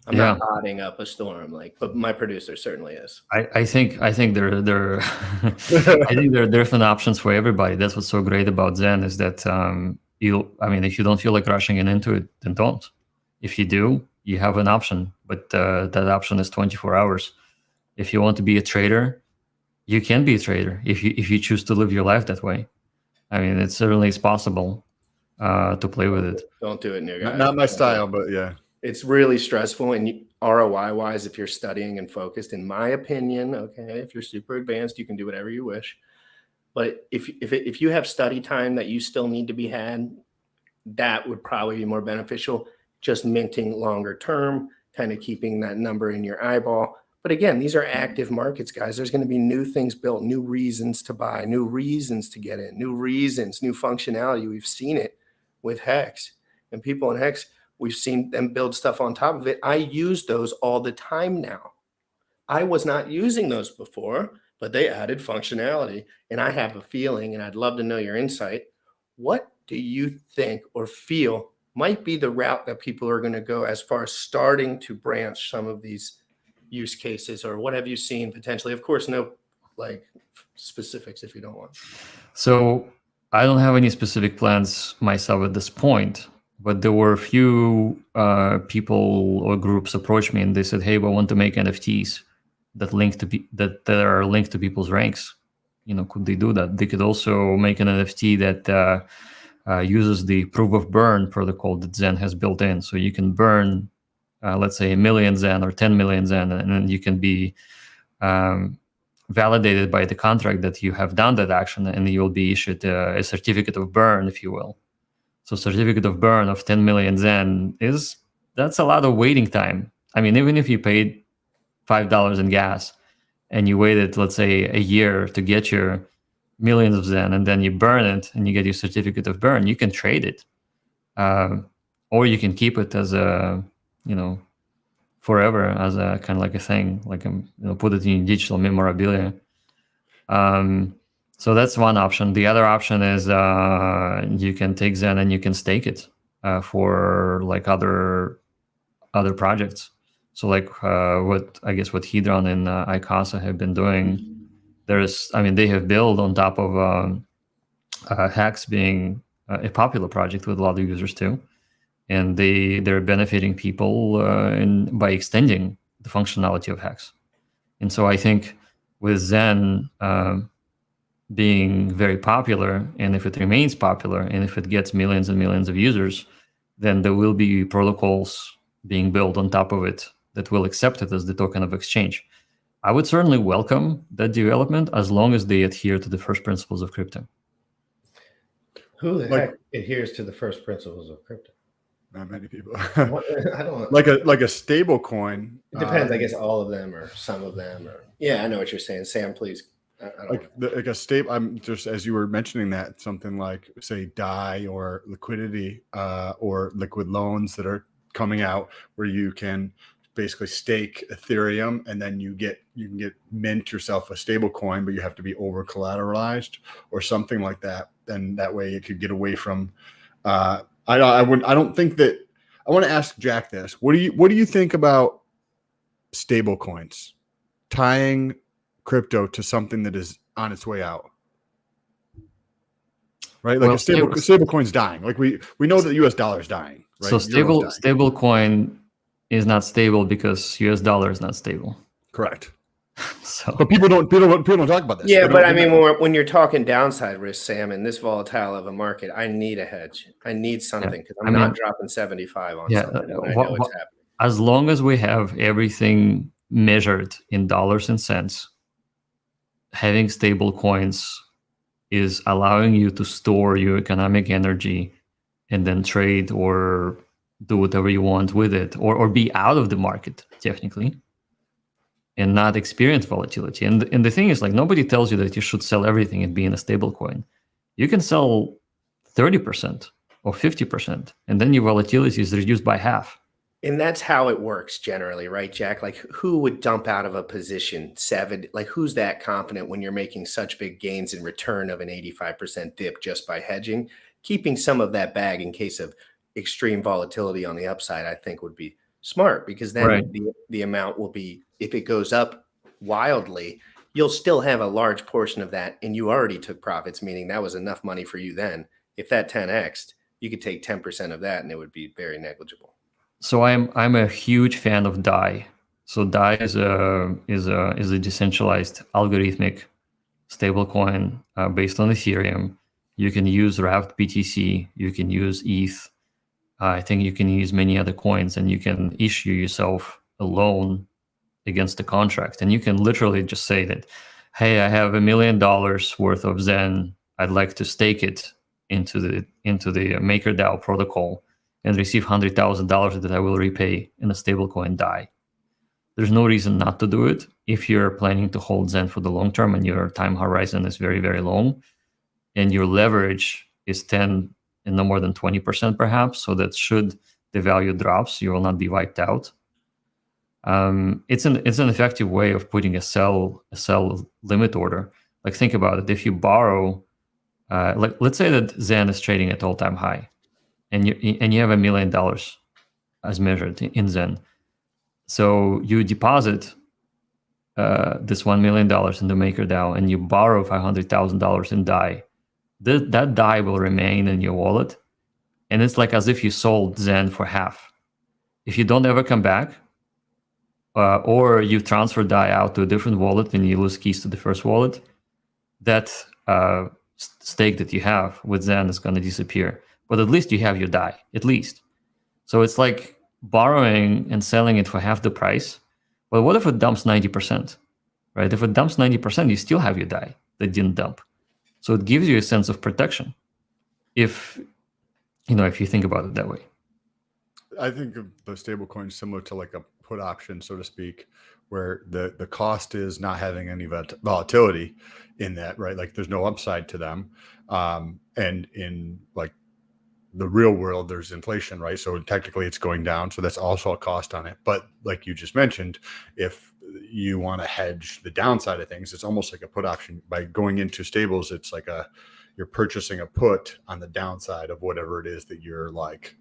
I'm not nodding up a storm, like, but my producer certainly is. I think there I think there are different options for everybody. That's what's so great about Zen is that if you don't feel like rushing into it, then don't. If you do, you have an option, but that option is 24 hours. If you want to be a trader, you can be a trader if you choose to live your life that way. I mean, it certainly is possible to play with it. Don't do it, new guy. Not my style, but yeah. It's really stressful, and ROI wise, if you're studying and focused, in my opinion, okay, if you're super advanced, you can do whatever you wish. But if you have study time that you still need to be had, that would probably be more beneficial. Just minting longer term, kind of keeping that number in your eyeball. But again, these are active markets, guys. There's going to be new things built, new reasons to buy, new reasons to get in, new reasons, new functionality. We've seen it with Hex, and people in Hex, we've seen them build stuff on top of it. I use those all the time now. I was not using those before, but they added functionality, and I have a feeling, and I'd love to know your insight. What do you think or feel might be the route that people are going to go as far as starting to branch some of these use cases, or what have you seen potentially? Of course, no like specifics if you don't want. So I don't have any specific plans myself at this point, but there were a few people or groups approached me and they said, "Hey, I want to make NFTs that are linked to people's ranks. You know, could they do that? They could also make an NFT that uses the proof of burn protocol that Zen has built in. So you can burn, let's say, 1 million Zen or 10 million Zen, and then you can be validated by the contract that you have done that action, and you'll be issued a certificate of burn, if you will. So certificate of burn of 10 million Zen that's a lot of waiting time. I mean, even if you paid $5 in gas and you waited, let's say, a year to get your millions of Zen, and then you burn it and you get your certificate of burn, you can trade it. Or you can keep it as a, forever, as a kind of like a thing, like, put it in digital memorabilia. So that's one option. The other option is you can take Zen and you can stake it for like other projects. So like what Hedron and Icasa have been doing. They have built on top of Hex being a popular project with a lot of users too, and they're benefiting people by extending the functionality of Hex. And so I think with Zen being very popular, and if it remains popular, and if it gets millions and millions of users, then there will be protocols being built on top of it that will accept it as the token of exchange. I would certainly welcome that development as long as they adhere to the first principles of crypto. Who the heck adheres to the first principles of crypto? Not many people. I don't like a stable coin. It depends, I guess, all of them or some of them. Or yeah, I know what you're saying. Sam, please. Like a stable. I'm just, as you were mentioning that, something like, say, DAI or liquidity or liquid loans that are coming out, where you can basically stake Ethereum, and then you can mint yourself a stable coin, but you have to be over collateralized or something like that. Then that way it could get away from. I don't think that. I want to ask Jack this. What do you think about stable coins tying crypto to something that is on its way out? Right, like a stable coin's dying. Like we know that the US dollar is dying. Right? So stable coin is not stable because US dollar is not stable. Correct. So But people don't talk about this. Yeah, They but don't- I mean, when you're talking downside risk, Sam, in this volatile of a market, I need a hedge. I need something because I'm not dropping 75 on something when I know it's happening. as long as we have everything measured in dollars and cents, having stable coins is allowing you to store your economic energy and then trade or do whatever you want with it, or be out of the market technically and not experience volatility. And the thing is, like, nobody tells you that you should sell everything and be in a stable coin. You can sell 30% or 50%, and then your volatility is reduced by half. And that's how it works generally, right, Jack? Like, who would dump out of a position 7? Like, who's that confident when you're making such big gains in return of an 85% dip just by hedging? Keeping some of that bag in case of extreme volatility on the upside, I think would be smart, because then the amount will be, if it goes up wildly, you'll still have a large portion of that, and you already took profits, meaning that was enough money for you then. If that 10x'd, you could take 10% of that and it would be very negligible. So I'm a huge fan of DAI. So DAI is a decentralized algorithmic stablecoin based on Ethereum. You can use wrapped BTC. You can use ETH. I think you can use many other coins, and you can issue yourself a loan against the contract. And you can literally just say that, hey, I have $1 million worth of Zen. I'd like to stake it into the MakerDAO protocol and receive $100,000 that I will repay in a stablecoin DAI. There's no reason not to do it if you're planning to hold Zen for the long term and your time horizon is very, very long, and your leverage is 10 and no more than 20% perhaps, so that should the value drops, you will not be wiped out. It's an effective way of putting a sell limit order. Like, think about it. If you borrow, like, let's say that Zen is trading at all-time high, and you have $1 million as measured in Zen. So you deposit this $1 million in the MakerDAO, and you borrow $500,000 in DAI. That DAI will remain in your wallet, and it's like as if you sold Zen for half. If you don't ever come back, or you transfer DAI out to a different wallet and you lose keys to the first wallet, that stake that you have with Zen is going to disappear. But at least you have your DAI, at least. So it's like borrowing and selling it for half the price. But what if it dumps 90%, right? If it dumps 90%, you still have your DAI that didn't dump. So it gives you a sense of protection, if you think about it that way. I think of the stable coin similar to like a put option, so to speak, where the cost is not having any volatility in that, right? Like, there's no upside to them. And in like the real world, there's inflation, right? So technically it's going down. So that's also a cost on it. But like you just mentioned, if you want to hedge the downside of things, it's almost like a put option. By going into stables, it's like you're purchasing a put on the downside of whatever it is that you're like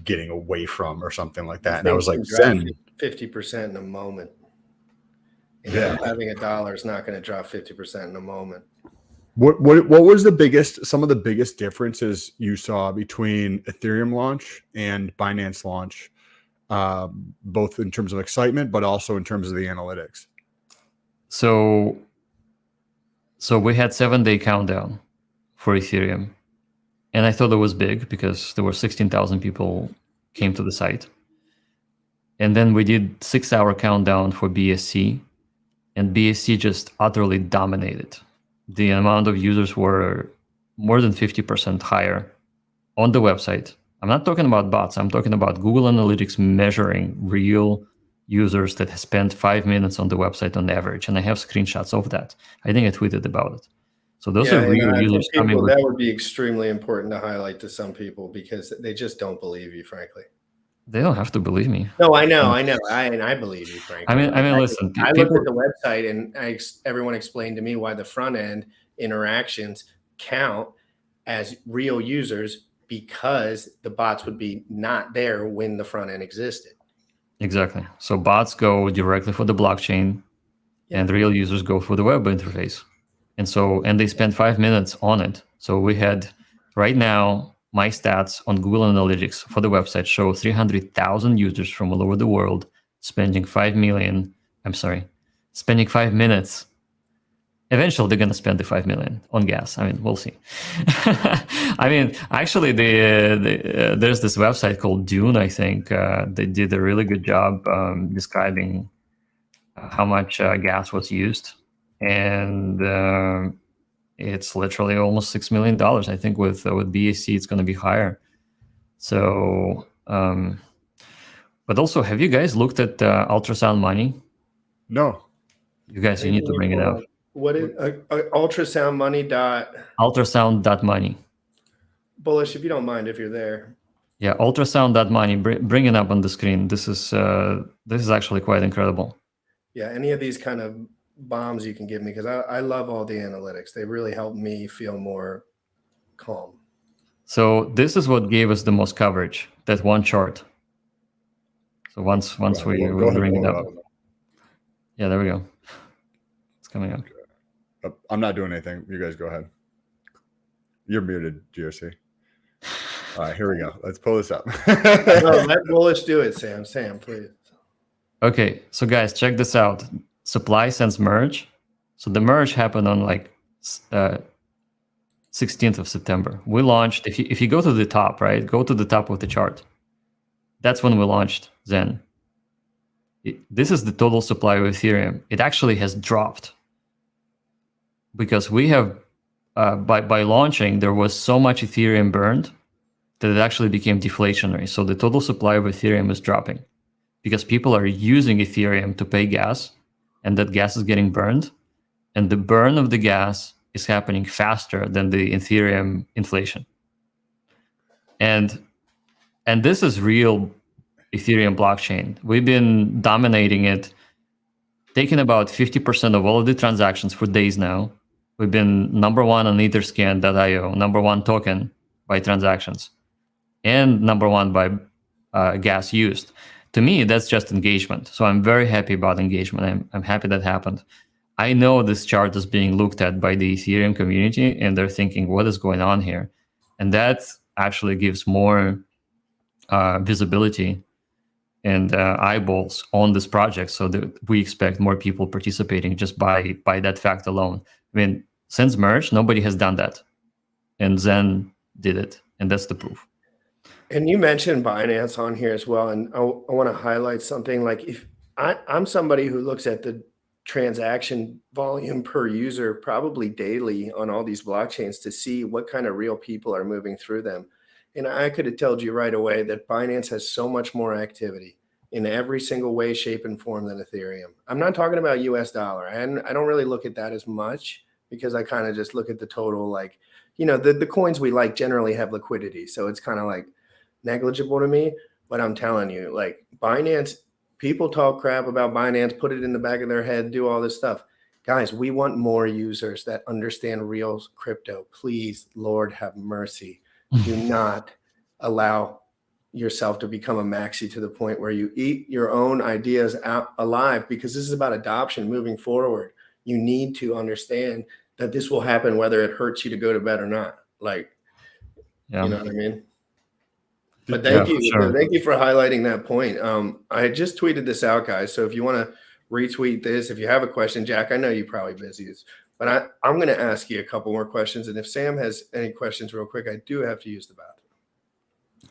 getting away from or something like that. And I was like, Zen 50% in a moment. And having $1 is not going to drop 50% in a moment. What was some of the biggest differences you saw between Ethereum launch and Binance launch, both in terms of excitement, but also in terms of the analytics? So we had 7-day countdown for Ethereum. And I thought it was big because there were 16,000 people came to the site. And then we did 6-hour countdown for BSC, and BSC just utterly dominated. The amount of users were more than 50% higher on the website. I'm not talking about bots. I'm talking about Google Analytics measuring real users that have spent 5 minutes on the website on average. And I have screenshots of that. I think I tweeted about it. So those are real users coming. That would be extremely important to highlight to some people, because they just don't believe you, frankly. They don't have to believe me. No, I know. I believe you, frankly. I mean, listen. I looked at the website, and everyone explained to me why the front end interactions count as real users, because the bots would be not there when the front end existed. Exactly. So bots go directly for the blockchain, and real users go for the web interface. And they spend 5 minutes on it. So we had, right now, my stats on Google Analytics for the website show 300,000 users from all over the world spending 5 spending 5 minutes. Eventually, they're going to spend the 5 million on gas. I mean, we'll see. I mean, actually, there's this website called Dune, I think. They did a really good job describing how much gas was used. And it's literally almost $6 million. I think with BAC, it's going to be higher. So, but also, have you guys looked at ultrasound money? No. You guys, you need to bring it up. What is ultrasound money dot Ultrasound.money. Bullish, if you don't mind, if you're there. Yeah, ultrasound.money. Bring it up on the screen. This is actually quite incredible. Yeah, any of these kind of bombs you can give me, because I love all the analytics. They really help me feel more calm. So this is what gave us the most coverage, that one chart. So once we bring it up. Yeah, there we go. It's coming up. I'm not doing anything. You guys go ahead. You're muted, GRC. All right, here we go. Let's pull this up. No, let Bullish do it, Sam. Sam, please. Okay, so guys, check this out. Supply since merge. So the merge happened on like 16th of September. We launched, if you go to the top, right? Go to the top of the chart. That's when we launched Zen. This is the total supply of Ethereum. It actually has dropped because we have, by launching, there was so much Ethereum burned that it actually became deflationary. So the total supply of Ethereum is dropping because people are using Ethereum to pay gas, and that gas is getting burned. And the burn of the gas is happening faster than the Ethereum inflation. And this is real Ethereum blockchain. We've been dominating it, taking about 50% of all of the transactions for days now. We've been number one on Etherscan.io, number one token by transactions, and number one by gas used. To me, that's just engagement. So I'm very happy about engagement. I'm happy that happened. I know this chart is being looked at by the Ethereum community, and they're thinking, what is going on here? And that actually gives more visibility and eyeballs on this project, so that we expect more people participating just by that fact alone. I mean, since merge, nobody has done that, and Zen did it, and that's the proof. And you mentioned Binance on here as well, and I want to highlight something. Like, if I'm somebody who looks at the transaction volume per user probably daily on all these blockchains to see what kind of real people are moving through them. And I could have told you right away that Binance has so much more activity in every single way, shape, and form than Ethereum. I'm not talking about US dollar. And I don't really look at that as much because I kind of just look at the total, like, you know, the coins we like generally have liquidity. So it's kind of like negligible to me. But I'm telling you, like, Binance, people talk crap about Binance, put it in the back of their head, do all this stuff. Guys, we want more users that understand real crypto. Please, Lord, have mercy. Do not allow yourself to become a maxi to the point where you eat your own ideas out alive, because this is about adoption moving forward. You need to understand that this will happen whether it hurts you to go to bed or not. Like, Yeah. you know what I mean? But thank you. Sure. Thank you for highlighting that point. I just tweeted this out, guys. So if you want to retweet this, if you have a question, Jack, I know you're probably busy, but I'm going to ask you a couple more questions. And if Sam has any questions real quick, I do have to use the bathroom.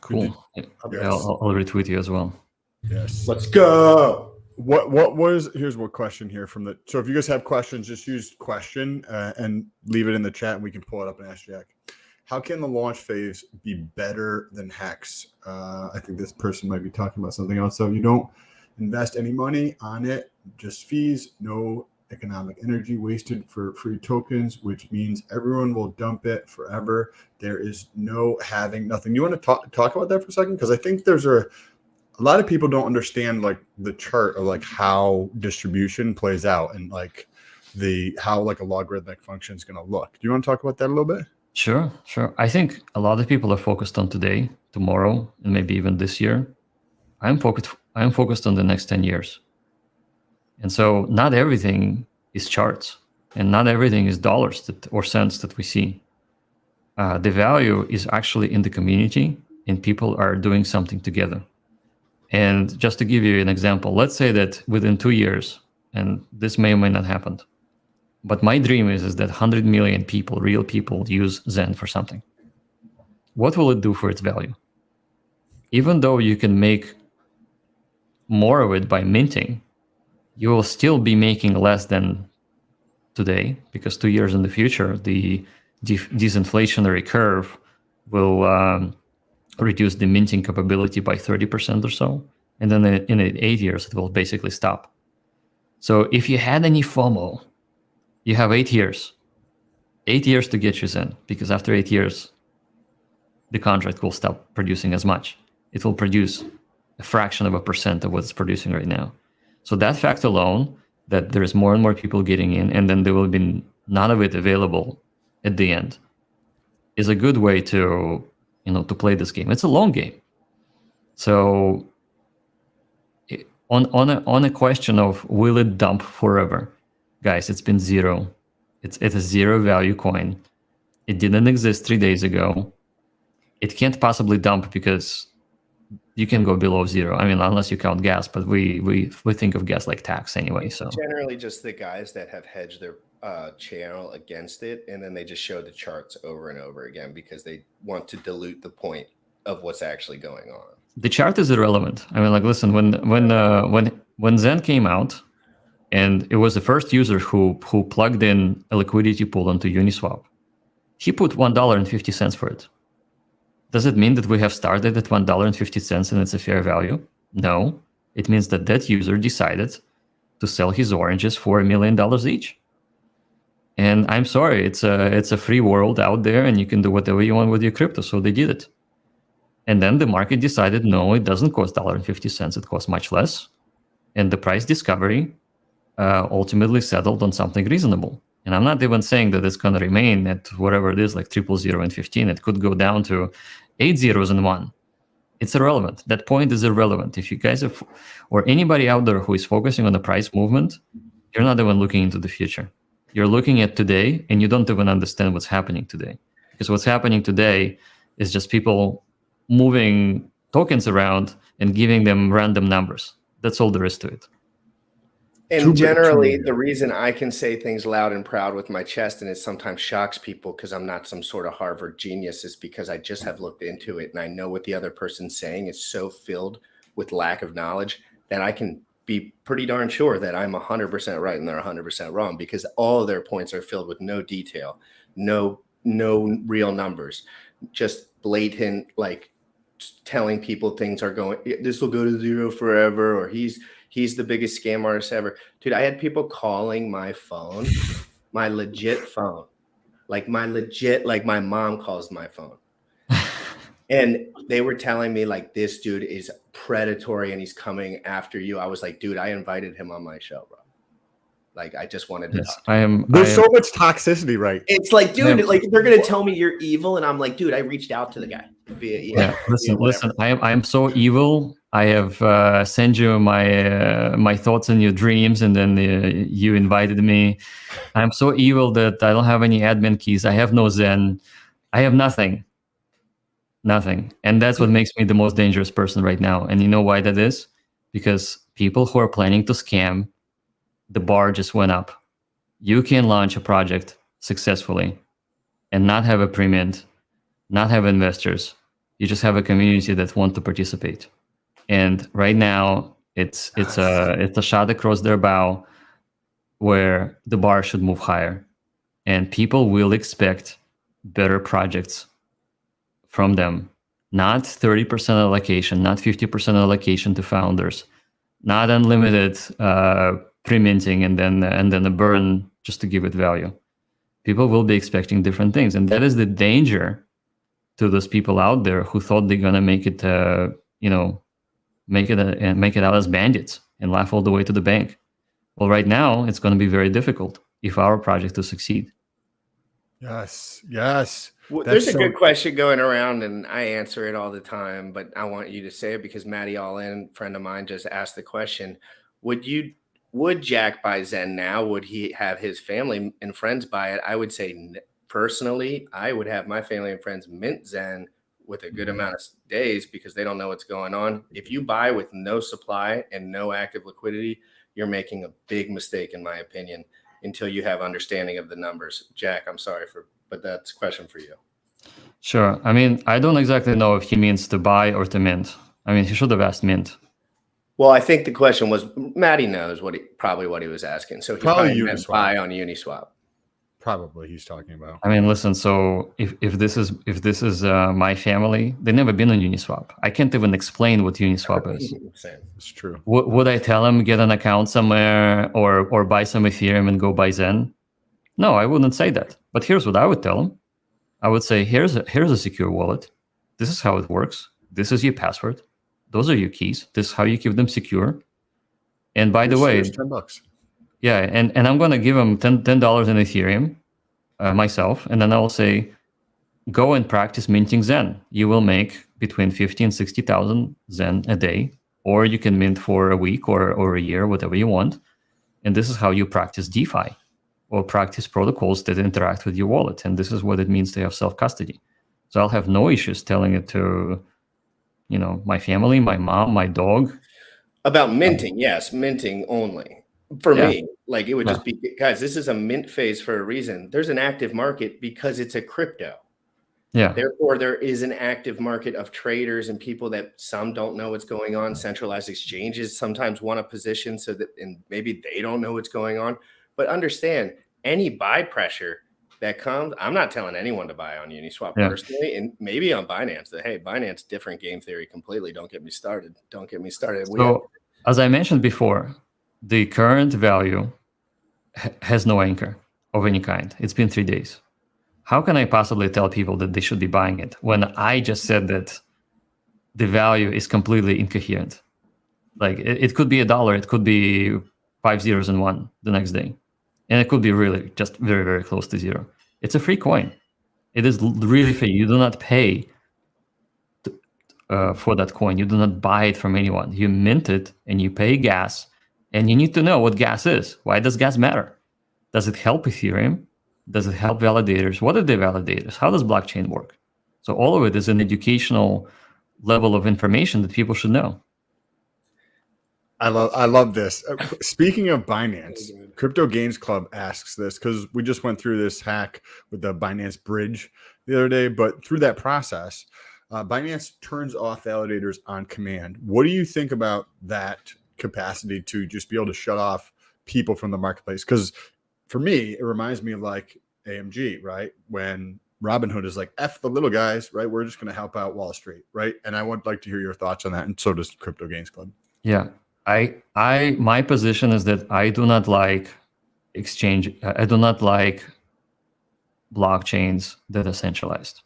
Cool. Yes. I'll retweet you as well. Yes. Let's go. What was, here's one question here from the, so if you guys have questions, just use question and leave it in the chat and we can pull it up and ask Jack. How can the launch phase be better than Hex? I think this person might be talking about something else. So you don't invest any money on it, just fees, no economic energy wasted for free tokens, which means everyone will dump it forever. There is no having nothing. You want to talk about that for a second? Because I think there's a lot of people don't understand like the chart of like how distribution plays out and like how like a logarithmic function is going to look. Do you want to talk about that a little bit? Sure. I think a lot of people are focused on today, tomorrow, and maybe even this year. I'm focused on the next 10 years. And so not everything is charts and not everything is dollars or cents that we see. The value is actually in the community and people are doing something together. And just to give you an example, let's say that within 2 years, and this may or may not happen. But my dream is that 100 million people, real people, use Zen for something. What will it do for its value? Even though you can make more of it by minting, you will still be making less than today, because 2 years in the future, the disinflationary curve will reduce the minting capability by 30% or so. And then in 8 years, it will basically stop. So if you had any FOMO, you have 8 years. 8 years to get you Zen, because after 8 years, the contract will stop producing as much. It will produce a fraction of a percent of what it's producing right now. So that fact alone, that there's more and more people getting in, and then there will be none of it available at the end, is a good way to, to play this game. It's a long game. So on a question of will it dump forever, guys, it's been zero. It's a zero value coin. It didn't exist 3 days ago. It can't possibly dump because you can go below zero. I mean, unless you count gas, but we think of gas like tax anyway. So generally, just the guys that have hedged their channel against it, and then they just show the charts over and over again because they want to dilute the point of what's actually going on. The chart is irrelevant. I mean, like, listen, when Zen came out, and it was the first user who plugged in a liquidity pool onto Uniswap, he put $1.50 for it. Does it mean that we have started at $1.50 and it's a fair value? No. It means that user decided to sell his oranges for $1 million each. And I'm sorry, it's a free world out there, and you can do whatever you want with your crypto. So they did it. And then the market decided, no, it doesn't cost $1.50. It costs much less. And the price discovery ultimately settled on something reasonable. And I'm not even saying that it's going to remain at whatever it is, like 000 and 15. It could go down to 8 zeros and 1. It's irrelevant. That point is irrelevant. If you guys have, or anybody out there who is focusing on the price movement, you're not even looking into the future. You're looking at today, and you don't even understand what's happening today. Because what's happening today is just people moving tokens around and giving them random numbers. That's all there is to it. And generally, the reason I can say things loud and proud with my chest, and it sometimes shocks people because I'm not some sort of Harvard genius, is because I just have looked into it and I know what the other person's saying is so filled with lack of knowledge that I can be pretty darn sure that I'm 100% right and they're 100% wrong, because all of their points are filled with no detail, no real numbers, just blatant, like, telling people things are going, this will go to zero forever, or he's the biggest scam artist ever. Dude, I had people calling my phone, my legit phone, like my mom calls my phone. And they were telling me, like, this dude is predatory and he's coming after you. I was like, dude, I invited him on my show, bro. Like, I just wanted to talk to him. There's so much toxicity, right? It's like, dude, like, they're going to tell me you're evil. And I'm like, dude, I reached out to the guy via email. Yeah, listen, I am so evil. I have sent you my thoughts and your dreams, and then you invited me. I'm so evil that I don't have any admin keys. I have no Zen. I have nothing. And that's what makes me the most dangerous person right now. And you know why that is? Because people who are planning to scam, the bar just went up. You can launch a project successfully and not have a pre-mint, not have investors. You just have a community that want to participate. And right now, it's a shot across their bow where the bar should move higher. And people will expect better projects from them. Not 30% allocation, not 50% allocation to founders, not unlimited pre-minting and then a burn just to give it value. People will be expecting different things. And that is the danger to those people out there who thought they're going to make it, make it out as bandits and laugh all the way to the bank. Well, right now, it's going to be very difficult if our project to succeed. Yes. Well, there's a good question going around, and I answer it all the time, but I want you to say it because Matty All-In, friend of mine, just asked the question. Would Jack buy Zen now? Would he have his family and friends buy it? I would say, personally, I would have my family and friends mint Zen with a good amount of days because they don't know what's going on. If you buy with no supply and no active liquidity, you're making a big mistake, in my opinion, until you have understanding of the numbers. Jack, I'm sorry but that's a question for you. Sure. I mean, I don't exactly know if he means to buy or to mint. I mean, he should have asked mint. Well, I think the question was, Maddie knows probably what he was asking. So he Probably probably meant buy on Uniswap. Probably he's talking about. I mean, listen. So if this is my family, they've never been on Uniswap. I can't even explain what Uniswap is. It's true. Would I tell them get an account somewhere or buy some Ethereum and go buy Zen? No, I wouldn't say that. But here's what I would tell them. I would say, here's a secure wallet. This is how it works. This is your password. Those are your keys. This is how you keep them secure. And by the way, $10. yeah, and I'm going to give them $10 in Ethereum myself. And then I will say, go and practice minting Zen. You will make between 50 and 60,000 Zen a day, or you can mint for a week or a year, whatever you want. And this is how you practice DeFi or practice protocols that interact with your wallet. And this is what it means to have self-custody. So I'll have no issues telling it to, my family, my mom, my dog. About minting, yes, minting only. For me, like it would just be, guys, this is a mint phase for a reason. There's an active market because it's a crypto. Yeah. Therefore, there is an active market of traders and people that some don't know what's going on. Centralized exchanges sometimes want a position and maybe they don't know what's going on. But understand, any buy pressure that comes, I'm not telling anyone to buy on Uniswap personally, and maybe on Binance. Hey, Binance, different game theory completely. Don't get me started. So, as I mentioned before, the current value has no anchor of any kind. It's been 3 days. How can I possibly tell people that they should be buying it when I just said that the value is completely incoherent? Like it could be $1, it could be 5 zeros and 1 the next day. And it could be really just very, very close to zero. It's a free coin. It is really free. You do not pay for that coin. You do not buy it from anyone. You mint it and you pay gas. And you need to know what gas is. Why does gas matter? Does it help Ethereum? Does it help validators? What are the validators? How does blockchain work? So all of it is an educational level of information that people should know. I love this. Speaking of Binance, Crypto Gains Club asks this because we just went through this hack with the Binance bridge the other day. But through that process, Binance turns off validators on command. What do you think about that capacity to just be able to shut off people from the marketplace? Because for me, it reminds me of like AMG, right? When Robinhood is like, F the little guys, right? We're just going to help out Wall Street, right? And I would like to hear your thoughts on that. And so does Crypto Gains Club. Yeah. My position is that I do not like exchange. I do not like blockchains that are centralized.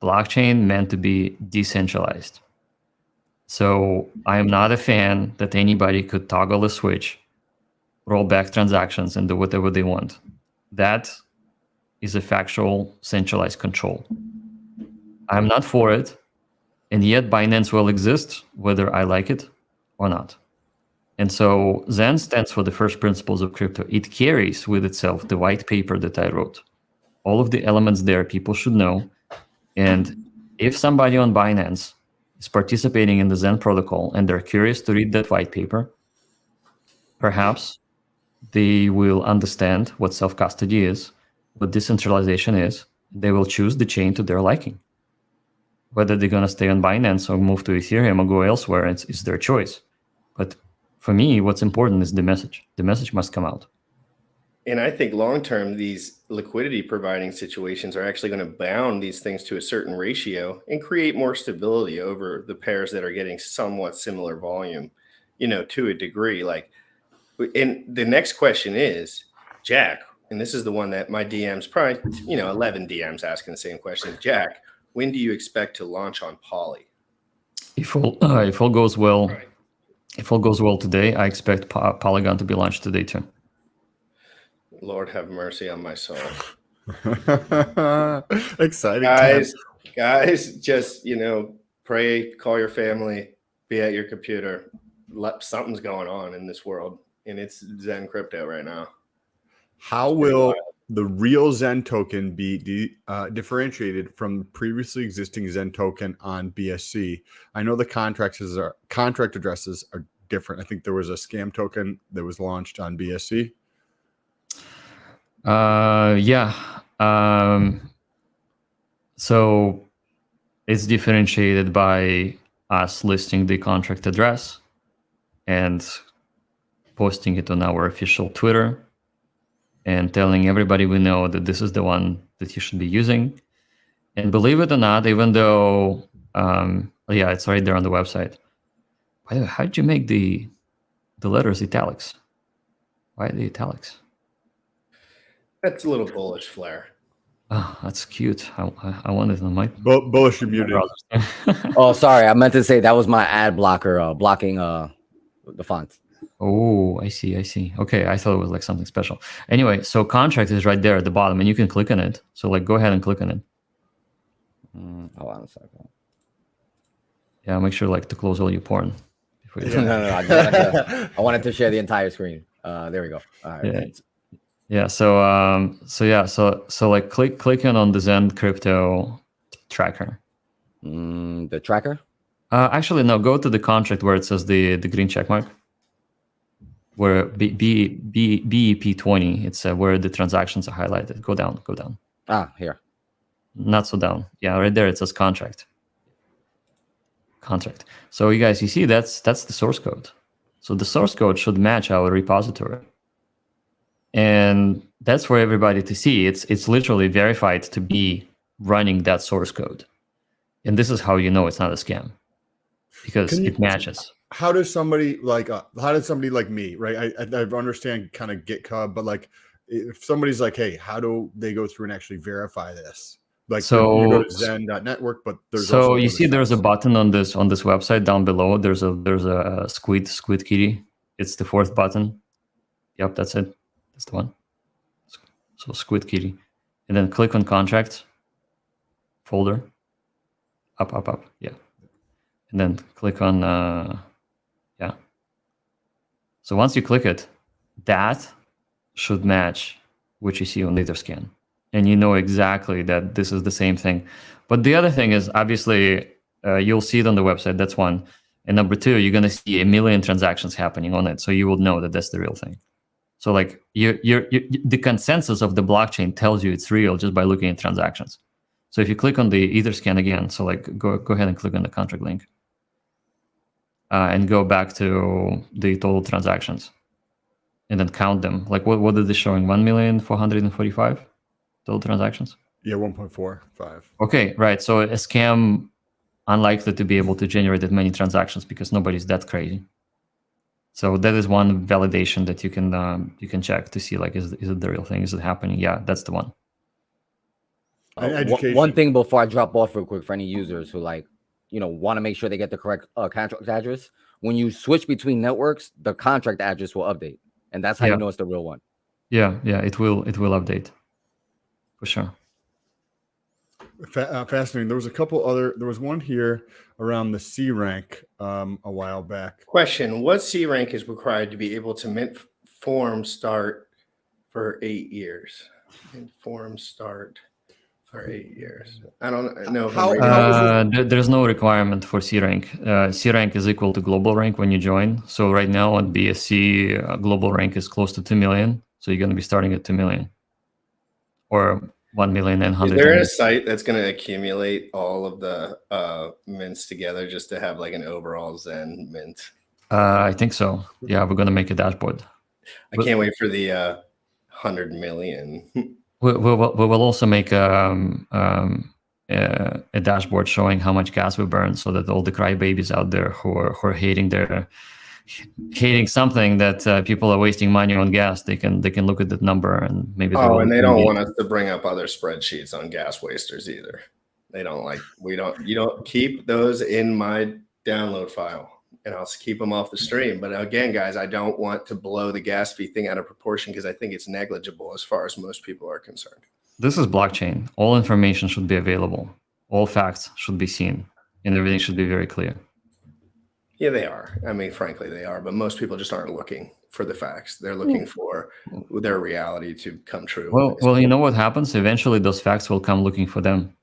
Blockchain meant to be decentralized. So I am not a fan that anybody could toggle a switch, roll back transactions, and do whatever they want. That is a factual centralized control. I'm not for it, and yet Binance will exist whether I like it or not. And so Zen stands for the first principles of crypto. It carries with itself the white paper that I wrote. All of the elements there people should know. And if somebody on Binance is participating in the Zen protocol and they're curious to read that white paper, perhaps they will understand what self-custody is, what decentralization is. They will choose the chain to their liking. Whether they're going to stay on Binance or move to Ethereum or go elsewhere, it's their choice. But for me, what's important is the message. The message must come out. And I think long-term, these liquidity providing situations are actually going to bound these things to a certain ratio and create more stability over the pairs that are getting somewhat similar volume, to a degree. And the next question is, Jack, and this is the one that my DMs probably, 11 DMs asking the same question. Jack, when do you expect to launch on Poly? If all goes well, right. If all goes well today, I expect Polygon to be launched today too. Lord have mercy on my soul. Exciting guys, just, pray, call your family, be at your computer. Something's going on in this world, and it's Zen crypto right now. How will the real Zen token be differentiated from previously existing Zen token on BSC? I know the contract addresses are different? I think there was a scam token that was launched on BSC. Yeah. So it's differentiated by us listing the contract address and posting it on our official Twitter and telling everybody we know that this is the one that you should be using. And believe it or not, even though, yeah, it's right there on the website. By the way, how did you make the letters italics? Why the italics? That's a little bullish flair. Oh, that's cute. I wanted on my Bullish, you muted. Oh, sorry. I meant to say that was my ad blocker blocking the font. Oh, I see. Okay, I thought it was like something special. Anyway, so contract is right there at the bottom, and you can click on it. So like, go ahead and click on it. Hold on a second. Yeah, make sure like to close all your porn. Before you No. I wanted to share the entire screen. There we go. All right. Yeah. So like clicking on the Zen crypto tracker. The tracker. Actually, no. Go to the contract where it says the green check mark. Where BEP20, it's where the transactions are highlighted. Go down. Here. Not so down. Yeah, right there it says contract. So you guys, you see that's the source code. So the source code should match our repository. And that's for everybody to see. It's literally verified to be running that source code. And this is how you know it's not a scam. Because it matches. How does somebody like me, right? I understand kind of GitHub, but like if somebody's like, hey, how do they go through and actually verify this? Like, so you go to zen.network, but there's so you see there's a button on this website down below. There's a squid kitty. It's the fourth button. Yep, that's it. That's the one. So squid kitty, and then click on contract folder. Up. Yeah, and then click on yeah. So once you click it, that should match what you see on Etherscan. And you know exactly that this is the same thing. But the other thing is, obviously, you'll see it on the website. That's one. And number two, you're going to see a million transactions happening on it. So you will know that that's the real thing. So like the consensus of the blockchain tells you it's real just by looking at transactions. So if you click on the Etherscan again, so like go ahead and click on the contract link. And go back to the total transactions. And then count them. Like what is this showing? 1,445,000? Total transactions? Yeah, 1.45. Okay, right. So a scam unlikely to be able to generate that many transactions because nobody's that crazy. So that is one validation that you can check to see like is it the real thing? Is it happening? Yeah, that's the one. One thing before I drop off real quick for any users who like want to make sure they get the correct contract address. When you switch between networks, the contract address will update, and that's how you know it's the real one. Yeah, it will update. For sure. Fascinating. There was one here around the C rank a while back. Question: what C rank is required to be able to mint form start for 8 years? Mint form start for 8 years. I don't know. There's no requirement for C rank. C rank is equal to global rank when you join. So right now on BSC, global rank is close to 2 million. So you're going to be starting at 2 million. Or 1,100,000. Is there a site that's going to accumulate all of the mints together just to have like an overall Zen mint? I think so. Yeah, we're going to make a dashboard. I can't wait for the 100 million. We will also make a dashboard showing how much gas we burn, so that all the crybabies out there who are hating something that people are wasting money on gas, they can look at that number and maybe. And they don't want us to bring up other spreadsheets on gas wasters either. They don't like you don't keep those in my download file, and I'll keep them off the stream. But again, guys, I don't want to blow the gas fee thing out of proportion because I think it's negligible as far as most people are concerned. This is blockchain. All information should be available. All facts should be seen, and everything should be very clear. Yeah, they are. I mean, frankly, they are. But most people just aren't looking for the facts. They're looking for their reality to come true. Well, you know what happens? Eventually, those facts will come looking for them.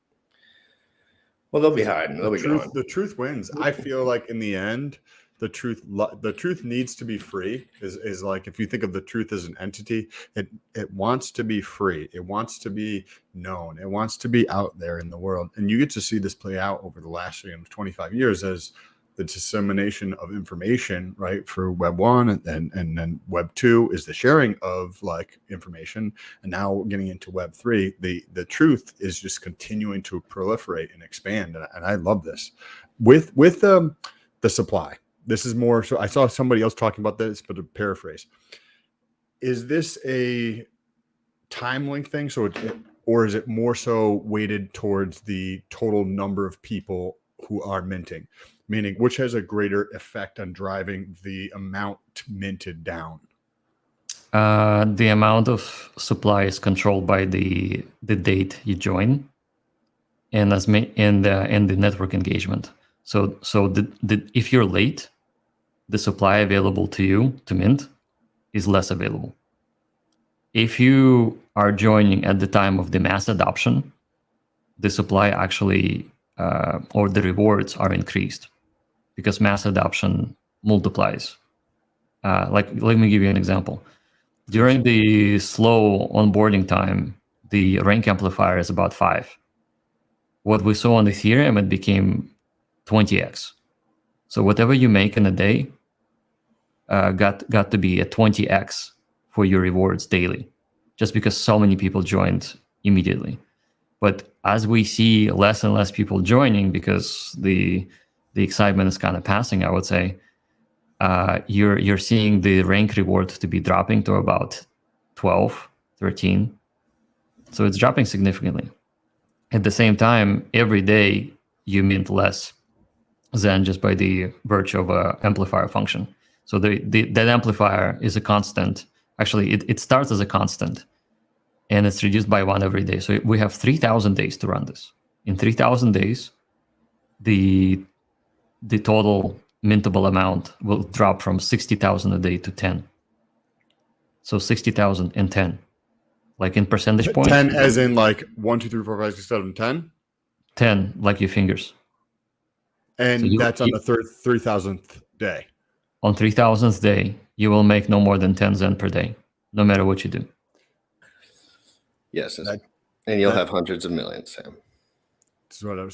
Well, they'll be hiding. They'll be gone. The truth wins. I feel like in the end, the truth needs to be free. Is like, if you think of the truth as an entity, it wants to be free. It wants to be known. It wants to be out there in the world. And you get to see this play out over the last 25 years as the dissemination of information, right? For Web 1 and then Web 2 is the sharing of like information. And now we're getting into Web 3. The truth is just continuing to proliferate and expand. And I love this. With the supply, this is more so. I saw somebody else talking about this, but to paraphrase, is this a time link thing? So or is it more so weighted towards the total number of people who are minting? Meaning, which has a greater effect on driving the amount minted down? The amount of supply is controlled by the date you join, and the network engagement. So if you're late, the supply available to you to mint is less available. If you are joining at the time of the mass adoption, the supply actually or the rewards are increased, because mass adoption multiplies. Let me give you an example. During the slow onboarding time, the rank amplifier is about 5. What we saw on Ethereum, it became 20x. So whatever you make in a day got to be a 20x for your rewards daily, just because so many people joined immediately. But as we see less and less people joining, because the excitement is kind of passing, I would say, you're seeing the rank reward to be dropping to about 12, 13. So it's dropping significantly. At the same time, every day you mint less than just by the virtue of an amplifier function. So that amplifier is a constant. Actually, it starts as a constant, and it's reduced by 1 every day. So we have 3,000 days to run this. In 3,000 days, the total mintable amount will drop from 60,000 a day to 10. So 60,000 and 10, like in percentage points. 10 as in like 1, 2, 3, 4, 5, 6, 7, 10? 10, like your fingers. And so that's on the 3,000th day. On 3,000th day, you will make no more than 10 Zen per day, no matter what you do. Yes, and you'll have hundreds of millions, Sam. This is what I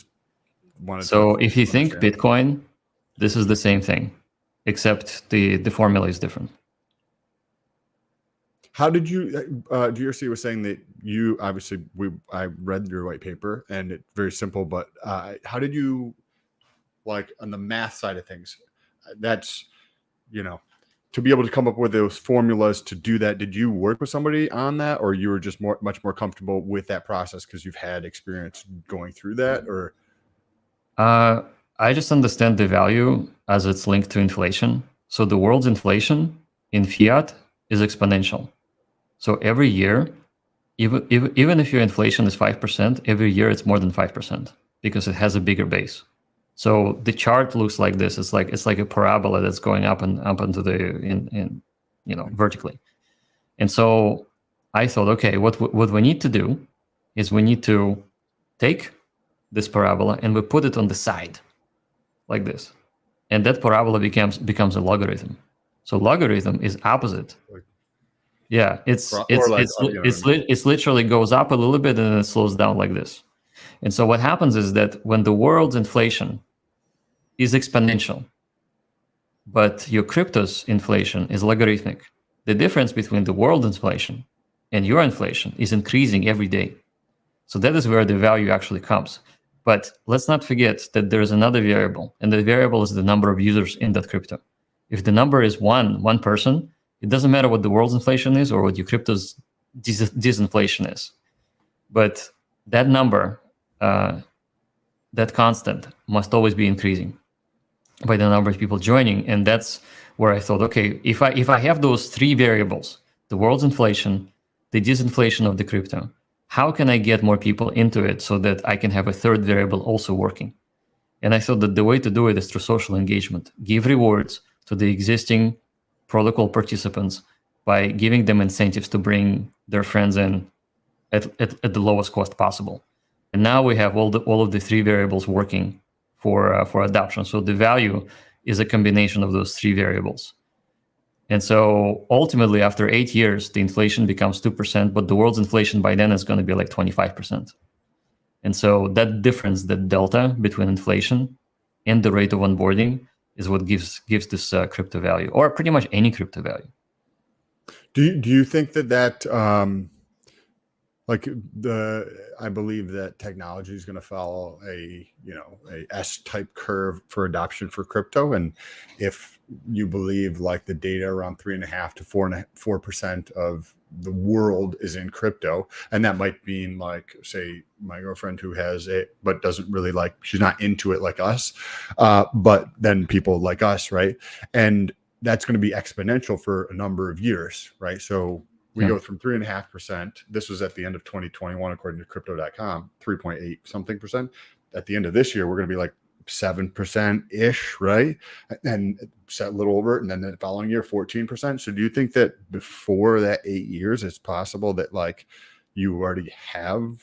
wanted. So if you think Bitcoin, this is the same thing, except the formula is different. How did you? DRC was saying that you obviously I read your white paper and it's very simple, but how did you, like on the math side of things? That's, to be able to come up with those formulas to do that. Did you work with somebody on that, or you were just much more comfortable with that process because you've had experience going through that? Or I just understand the value as it's linked to inflation. So the world's inflation in fiat is exponential. So every year, even if your inflation is 5%, every year it's more than 5% because it has a bigger base. So the chart looks like this. It's like a parabola that's going up and up into the vertically. And so I thought, okay, what we need to do is we need to take this parabola and we put it on the side like this, and that parabola becomes a logarithm. So logarithm is opposite. Yeah, it's literally goes up a little bit and then it slows down like this. And so what happens is that when the world's inflation is exponential, but your crypto's inflation is logarithmic, the difference between the world inflation and your inflation is increasing every day. So that is where the value actually comes. But let's not forget that there is another variable, and the variable is the number of users in that crypto. If the number is one person, it doesn't matter what the world's inflation is or what your crypto's disinflation is. But that number, that constant, must always be increasing by the number of people joining. And that's where I thought, okay, if I have those 3 variables, the world's inflation, the disinflation of the crypto, how can I get more people into it so that I can have a 3rd variable also working? And I thought that the way to do it is through social engagement. Give rewards to the existing protocol participants by giving them incentives to bring their friends in at the lowest cost possible. And now we have all of the 3 variables working for adoption. So the value is a combination of those three variables. And so ultimately, after 8 years, the inflation becomes 2%, but the world's inflation by then is going to be like 25%. And so that difference, that delta between inflation and the rate of onboarding is what gives this crypto value, or pretty much any crypto value. Do you think that I believe that technology is going to follow a S-type curve for adoption for crypto, and if you believe like the data around 3.5 to 4% of the world is in crypto, and that might mean like, say, my girlfriend who has it but doesn't really she's not into it like us, but then people like us, right? And that's going to be exponential for a number of years, right? So we go from 3.5%. This was at the end of 2021, according to crypto.com, 3.8 something percent. At the end of this year, we're going to be like 7% ish, right? And set a little over it. And then the following year, 14%. So do you think that before that 8 years, it's possible that like you already have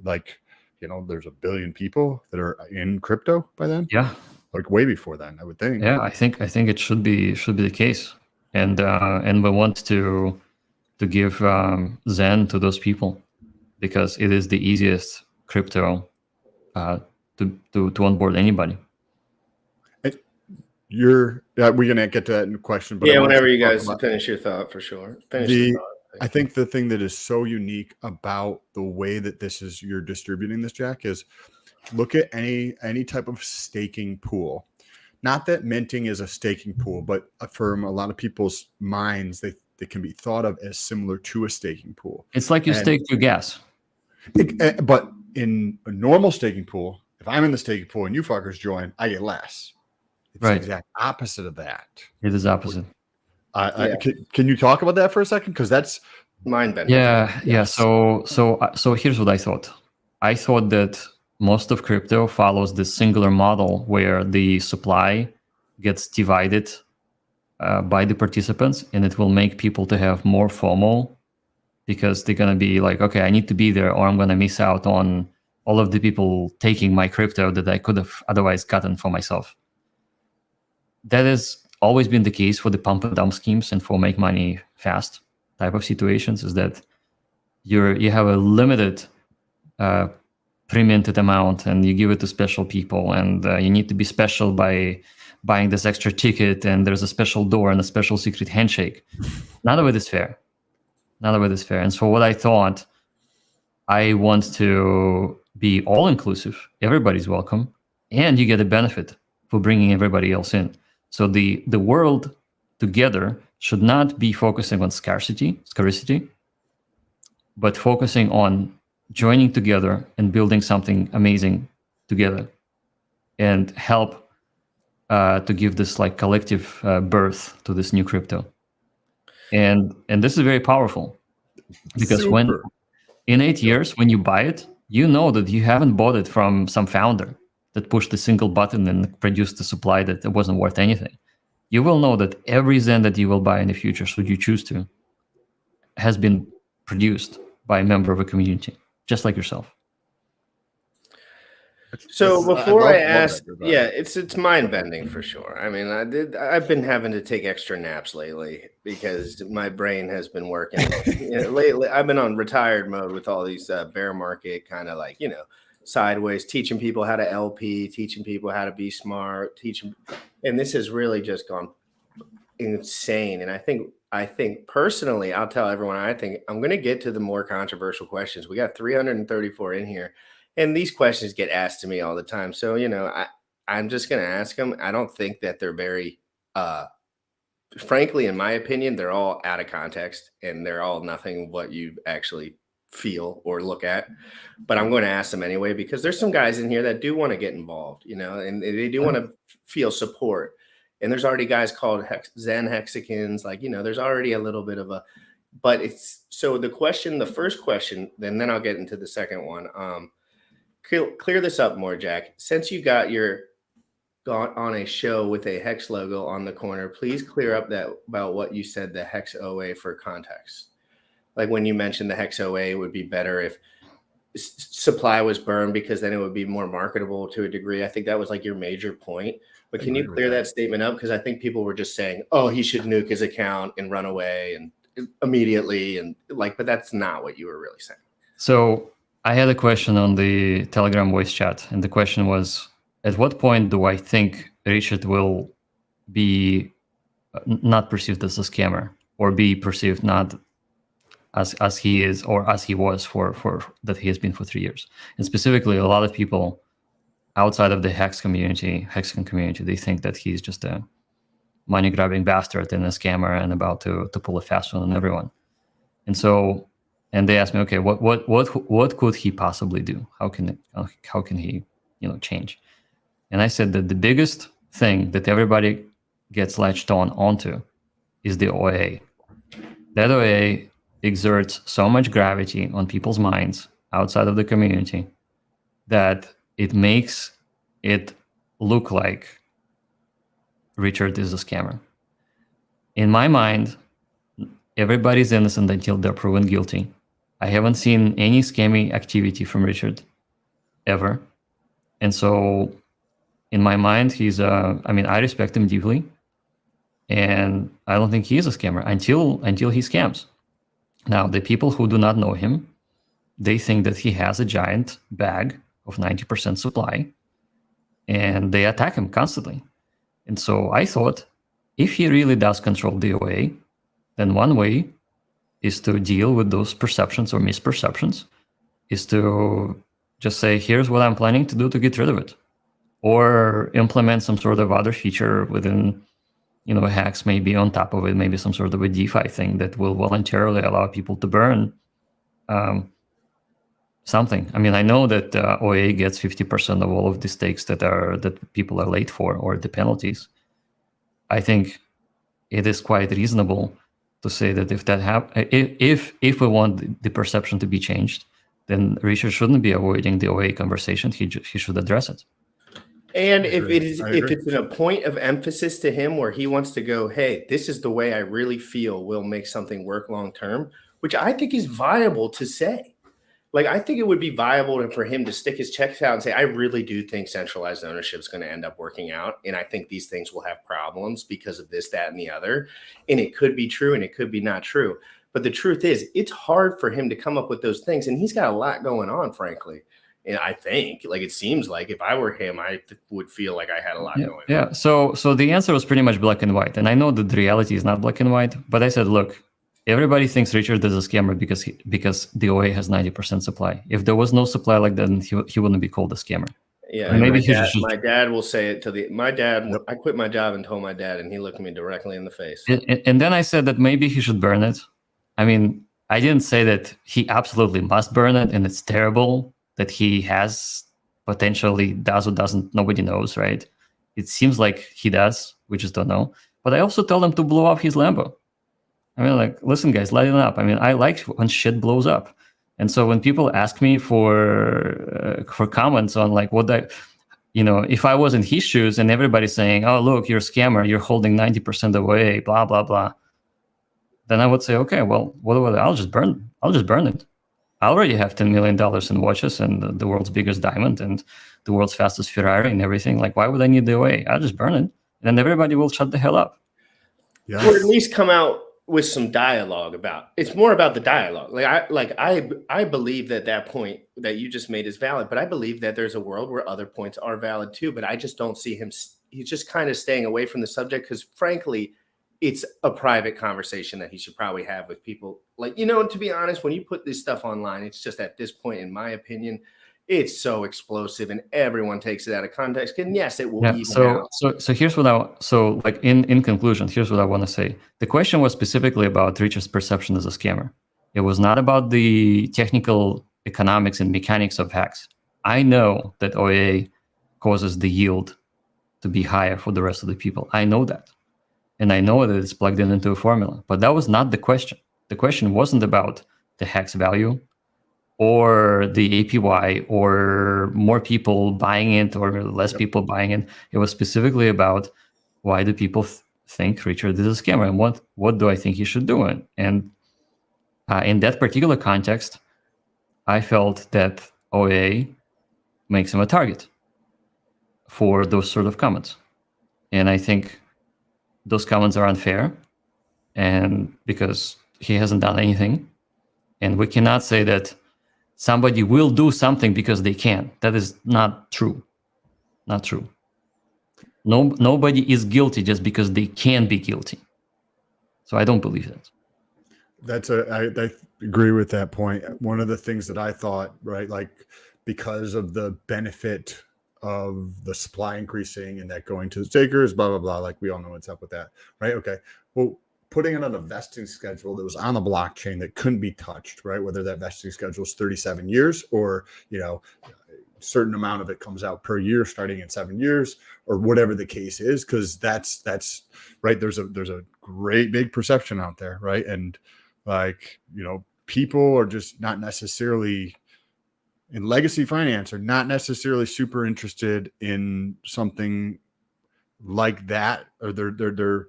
there's 1 billion people that are in crypto by then? Yeah. Like way before then, I would think. Yeah, I think it should be the case. And we want to give Zen to those people because it is the easiest crypto to onboard anybody. We're gonna get to that in a question, but yeah, whenever you guys finish your thought, for sure. I think the thing that is so unique about the way that you're distributing this, Jack, is look at any type of staking pool. Not that minting is a staking pool, but from a lot of people's minds, they can be thought of as similar to a staking pool. It's like you stake your gas. But in a normal staking pool, if I'm in the staking pool and you fuckers join, I get less. It's the exact opposite of that. It is opposite. Can you talk about that for a second? Because that's mind-bending. Yeah. So here's what I thought. I thought that most of crypto follows this singular model where the supply gets divided by the participants, and it will make people to have more FOMO because they're going to be like, okay, I need to be there or I'm going to miss out on all of the people taking my crypto that I could have otherwise gotten for myself. That has always been the case for the pump and dump schemes and for make money fast type of situations, is that you have a limited pre-minted amount and you give it to special people, and you need to be special by buying this extra ticket, and there's a special door and a special secret handshake. None of it is fair. And so what I thought, I want to be all-inclusive. Everybody's welcome, and you get a benefit for bringing everybody else in. So the world together should not be focusing on scarcity, but focusing on joining together and building something amazing together, and help to give this like collective birth to this new crypto. And this is very powerful because when in 8 years, when you buy it, you know that you haven't bought it from some founder that pushed a single button and produced a supply that wasn't worth anything. You will know that every Zen that you will buy in the future, should you choose to, has been produced by a member of a community, just like yourself. So before I ask, it's mind bending for sure. I mean, I've been having to take extra naps lately because my brain has been working. Lately, I've been on retired mode with all these bear market kind of like, sideways, teaching people how to LP, teaching people how to be smart, and this has really just gone insane. And I think personally, I'll tell everyone, I think I'm going to get to the more controversial questions. We got 334 in here. And these questions get asked to me all the time. So, I'm just going to ask them. I don't think that they're very, frankly, in my opinion, they're all out of context and they're all nothing what you actually feel or look at. But I'm going to ask them anyway, because there's some guys in here that do want to get involved, and they do want to feel support. And there's already guys called Zen Hexicans. There's already a little bit of but it's, so the first question, then I'll get into the second one. Clear this up more, Jack. Since you got on a show with a hex logo on the corner, please clear up about what you said, the hex OA, for context. Like when you mentioned the hex OA would be better if supply was burned because then it would be more marketable to a degree. I think that was like your major point. But can you clear that statement up? Because I think people were just saying, oh, he should nuke his account and run away and immediately. And like, but that's not what you were really saying. So I had a question on the Telegram voice chat. And the question was, at what point do I think Richard will be not perceived as a scammer, or be perceived not as he is or as he was for that he has been for 3 years? And specifically, a lot of people outside of the hexagon community, they think that he's just a money grabbing bastard and a scammer and about to pull a fast one on everyone. And so, and they asked me, okay, what could he possibly do? How can he change? And I said that the biggest thing that everybody gets latched onto is the OA. That OA exerts so much gravity on people's minds outside of the community that it makes it look like Richard is a scammer. In my mind, everybody's innocent until they're proven guilty. I haven't seen any scammy activity from Richard ever. And so in my mind, I respect him deeply. And I don't think he is a scammer until he scams. Now, the people who do not know him, they think that he has a giant bag of 90% supply, and they attack him constantly. And so I thought, if he really does control the OA, then one way is to deal with those perceptions or misperceptions, is to just say, here's what I'm planning to do to get rid of it. Or implement some sort of other feature within, hacks, maybe on top of it, maybe some sort of a DeFi thing that will voluntarily allow people to burn something. I mean, I know that OA gets 50% of all of the stakes that people are late for, or the penalties. I think it is quite reasonable to say that if we want the perception to be changed, then Richard shouldn't be avoiding the OA conversation. He should address it. And if it's a point of emphasis to him where he wants to go, hey, this is the way I really feel will make something work long term, which I think is viable to say. Like, I think it would be viable for him to stick his checks out and say, I really do think centralized ownership is going to end up working out. And I think these things will have problems because of this, that, and the other. And it could be true and it could be not true. But the truth is, it's hard for him to come up with those things. And he's got a lot going on, frankly. And I think, like, it seems like if I were him, I would feel like I had a lot going on. Yeah. So the answer was pretty much black and white. And I know that the reality is not black and white, but I said, look, everybody thinks Richard is a scammer because the OA has 90% supply. If there was no supply like that, then he wouldn't be called a scammer. Yeah, and maybe my dad will say it to my dad. Yep. I quit my job and told my dad, and he looked me directly in the face. And then I said that maybe he should burn it. I mean, I didn't say that he absolutely must burn it, and it's terrible that he has potentially does or doesn't. Nobody knows, right? It seems like he does. We just don't know. But I also told him to blow up his Lambo. I mean, like, listen, guys, light it up. I mean, I like when shit blows up. And so when people ask me for comments on like if I was in his shoes and everybody's saying, oh, look, you're a scammer, you're holding 90% away, blah, blah, blah, then I would say, okay, well, I'll just burn it. I already have $10 million in watches and the world's biggest diamond and the world's fastest Ferrari and everything. Like, why would I need the OA? I'll just burn it. And then everybody will shut the hell up. Yes. Or at least come out with some dialogue about it's more about the dialogue. I believe that point that you just made is valid, but I believe that there's a world where other points are valid too. But I just don't see him. He's just kind of staying away from the subject because, frankly, it's a private conversation that he should probably have with people. Like, to be honest, when you put this stuff online, it's just at this point, in my opinion, it's so explosive and everyone takes it out of context. And yes, it will even out. So here's what in conclusion, here's what I want to say. The question was specifically about Richard's perception as a scammer. It was not about the technical economics and mechanics of hacks. I know that OA causes the yield to be higher for the rest of the people. I know that. And I know that it's plugged into a formula. But that was not the question. The question wasn't about the hack's value or the APY or more people buying it or less people buying it. It was specifically about why do people think Richard is a scammer and what do I think he should do? And in that particular context, I felt that OA makes him a target for those sort of comments. And I think those comments are unfair, and because he hasn't done anything. And we cannot say that somebody will do something because they can. That is not true. Not true. Nobody is guilty just because they can be guilty. So I don't believe that. I agree with that point. One of the things that I thought, right, like because of the benefit of the supply increasing and that going to the takers, blah, blah, blah, like we all know what's up with that, right? Okay. Well, putting it on a vesting schedule that was on the blockchain that couldn't be touched, right? Whether that vesting schedule is 37 years or, a certain amount of it comes out per year starting in 7 years or whatever the case is, because that's right. There's a great big perception out there, right? And like, people are just not necessarily in legacy finance are not necessarily super interested in something like that, or they're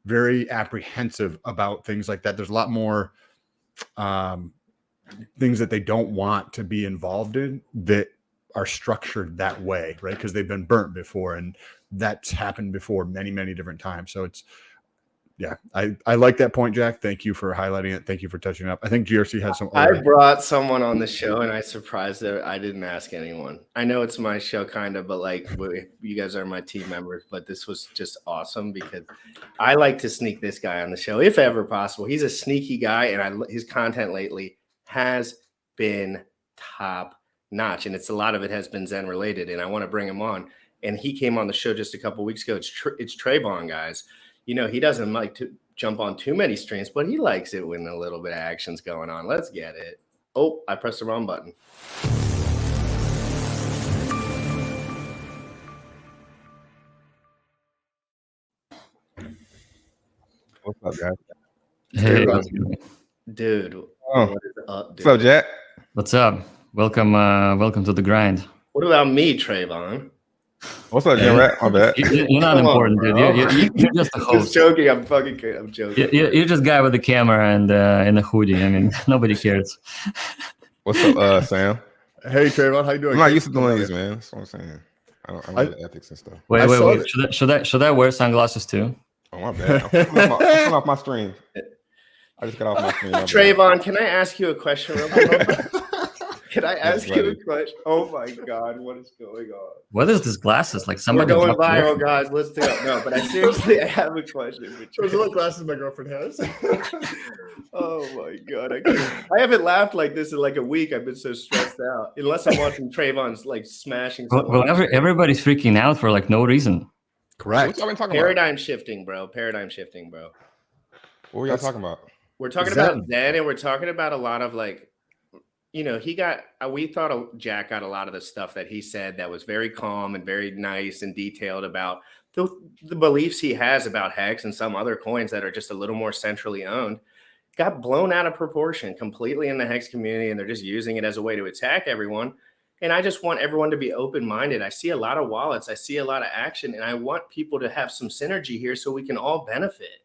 very apprehensive about things like that. There's a lot more things that they don't want to be involved in that are structured that way, right? Because they've been burnt before, and that's happened before many, many different times. So it's, yeah, I like that point, Jack. Thank you for highlighting it. Thank you for touching it up. I think GRC had some. I brought someone on the show, and I surprised that I didn't ask anyone. I know it's my show, kind of, but like you guys are my team members. But this was just awesome because I like to sneak this guy on the show if ever possible. He's a sneaky guy, and his content lately has been top notch, and a lot of it has been Zen related. And I want to bring him on. And he came on the show just a couple weeks ago. It's Trayvon, guys. He doesn't like to jump on too many streams, but he likes it when a little bit of action's going on. Let's get it. Oh, I pressed the wrong button. What's up, guys? Hey, dude. Oh. What is up, dude? What's up, Jack? what's up? Welcome to the grind. What about me, Trayvon? What's up, Jim Rat? My bad. You're not Come on, important, bro. dude. You're just a Just host. joking. I'm joking. You're just a guy with a camera and in a hoodie. I mean, nobody cares. What's up, Sam? Hey, Trayvon, how you doing? I'm not used to doing these, man. That's what I'm saying. I don't know the ethics and stuff. Wait. Should I wear sunglasses too? Oh, my bad. I'm coming off my stream. I just got off my stream. Trayvon, can I ask you a question real quick? Can I ask you a question? Oh my God, what is going on? What is this glasses? Like We're somebody going dropped viral, it? guys. Let's do it. No, but I seriously have a question. Those are the glasses my girlfriend has. Oh my God, I haven't laughed like this in like a week. I've been so stressed out. Unless I'm watching Trayvon's like smashing. Well, everybody's freaking out for like no reason. Correct. What y'all been talking about? Paradigm shifting, bro. What were y'all talking about? We're talking about Zen, and we're talking about a lot of like, we thought Jack got a lot of the stuff that he said that was very calm and very nice and detailed about the beliefs he has about Hex and some other coins that are just a little more centrally owned, got blown out of proportion completely in the Hex community, and they're just using it as a way to attack everyone. And I just want everyone to be open-minded. I see a lot of wallets. I see a lot of action, and I want people to have some synergy here so we can all benefit.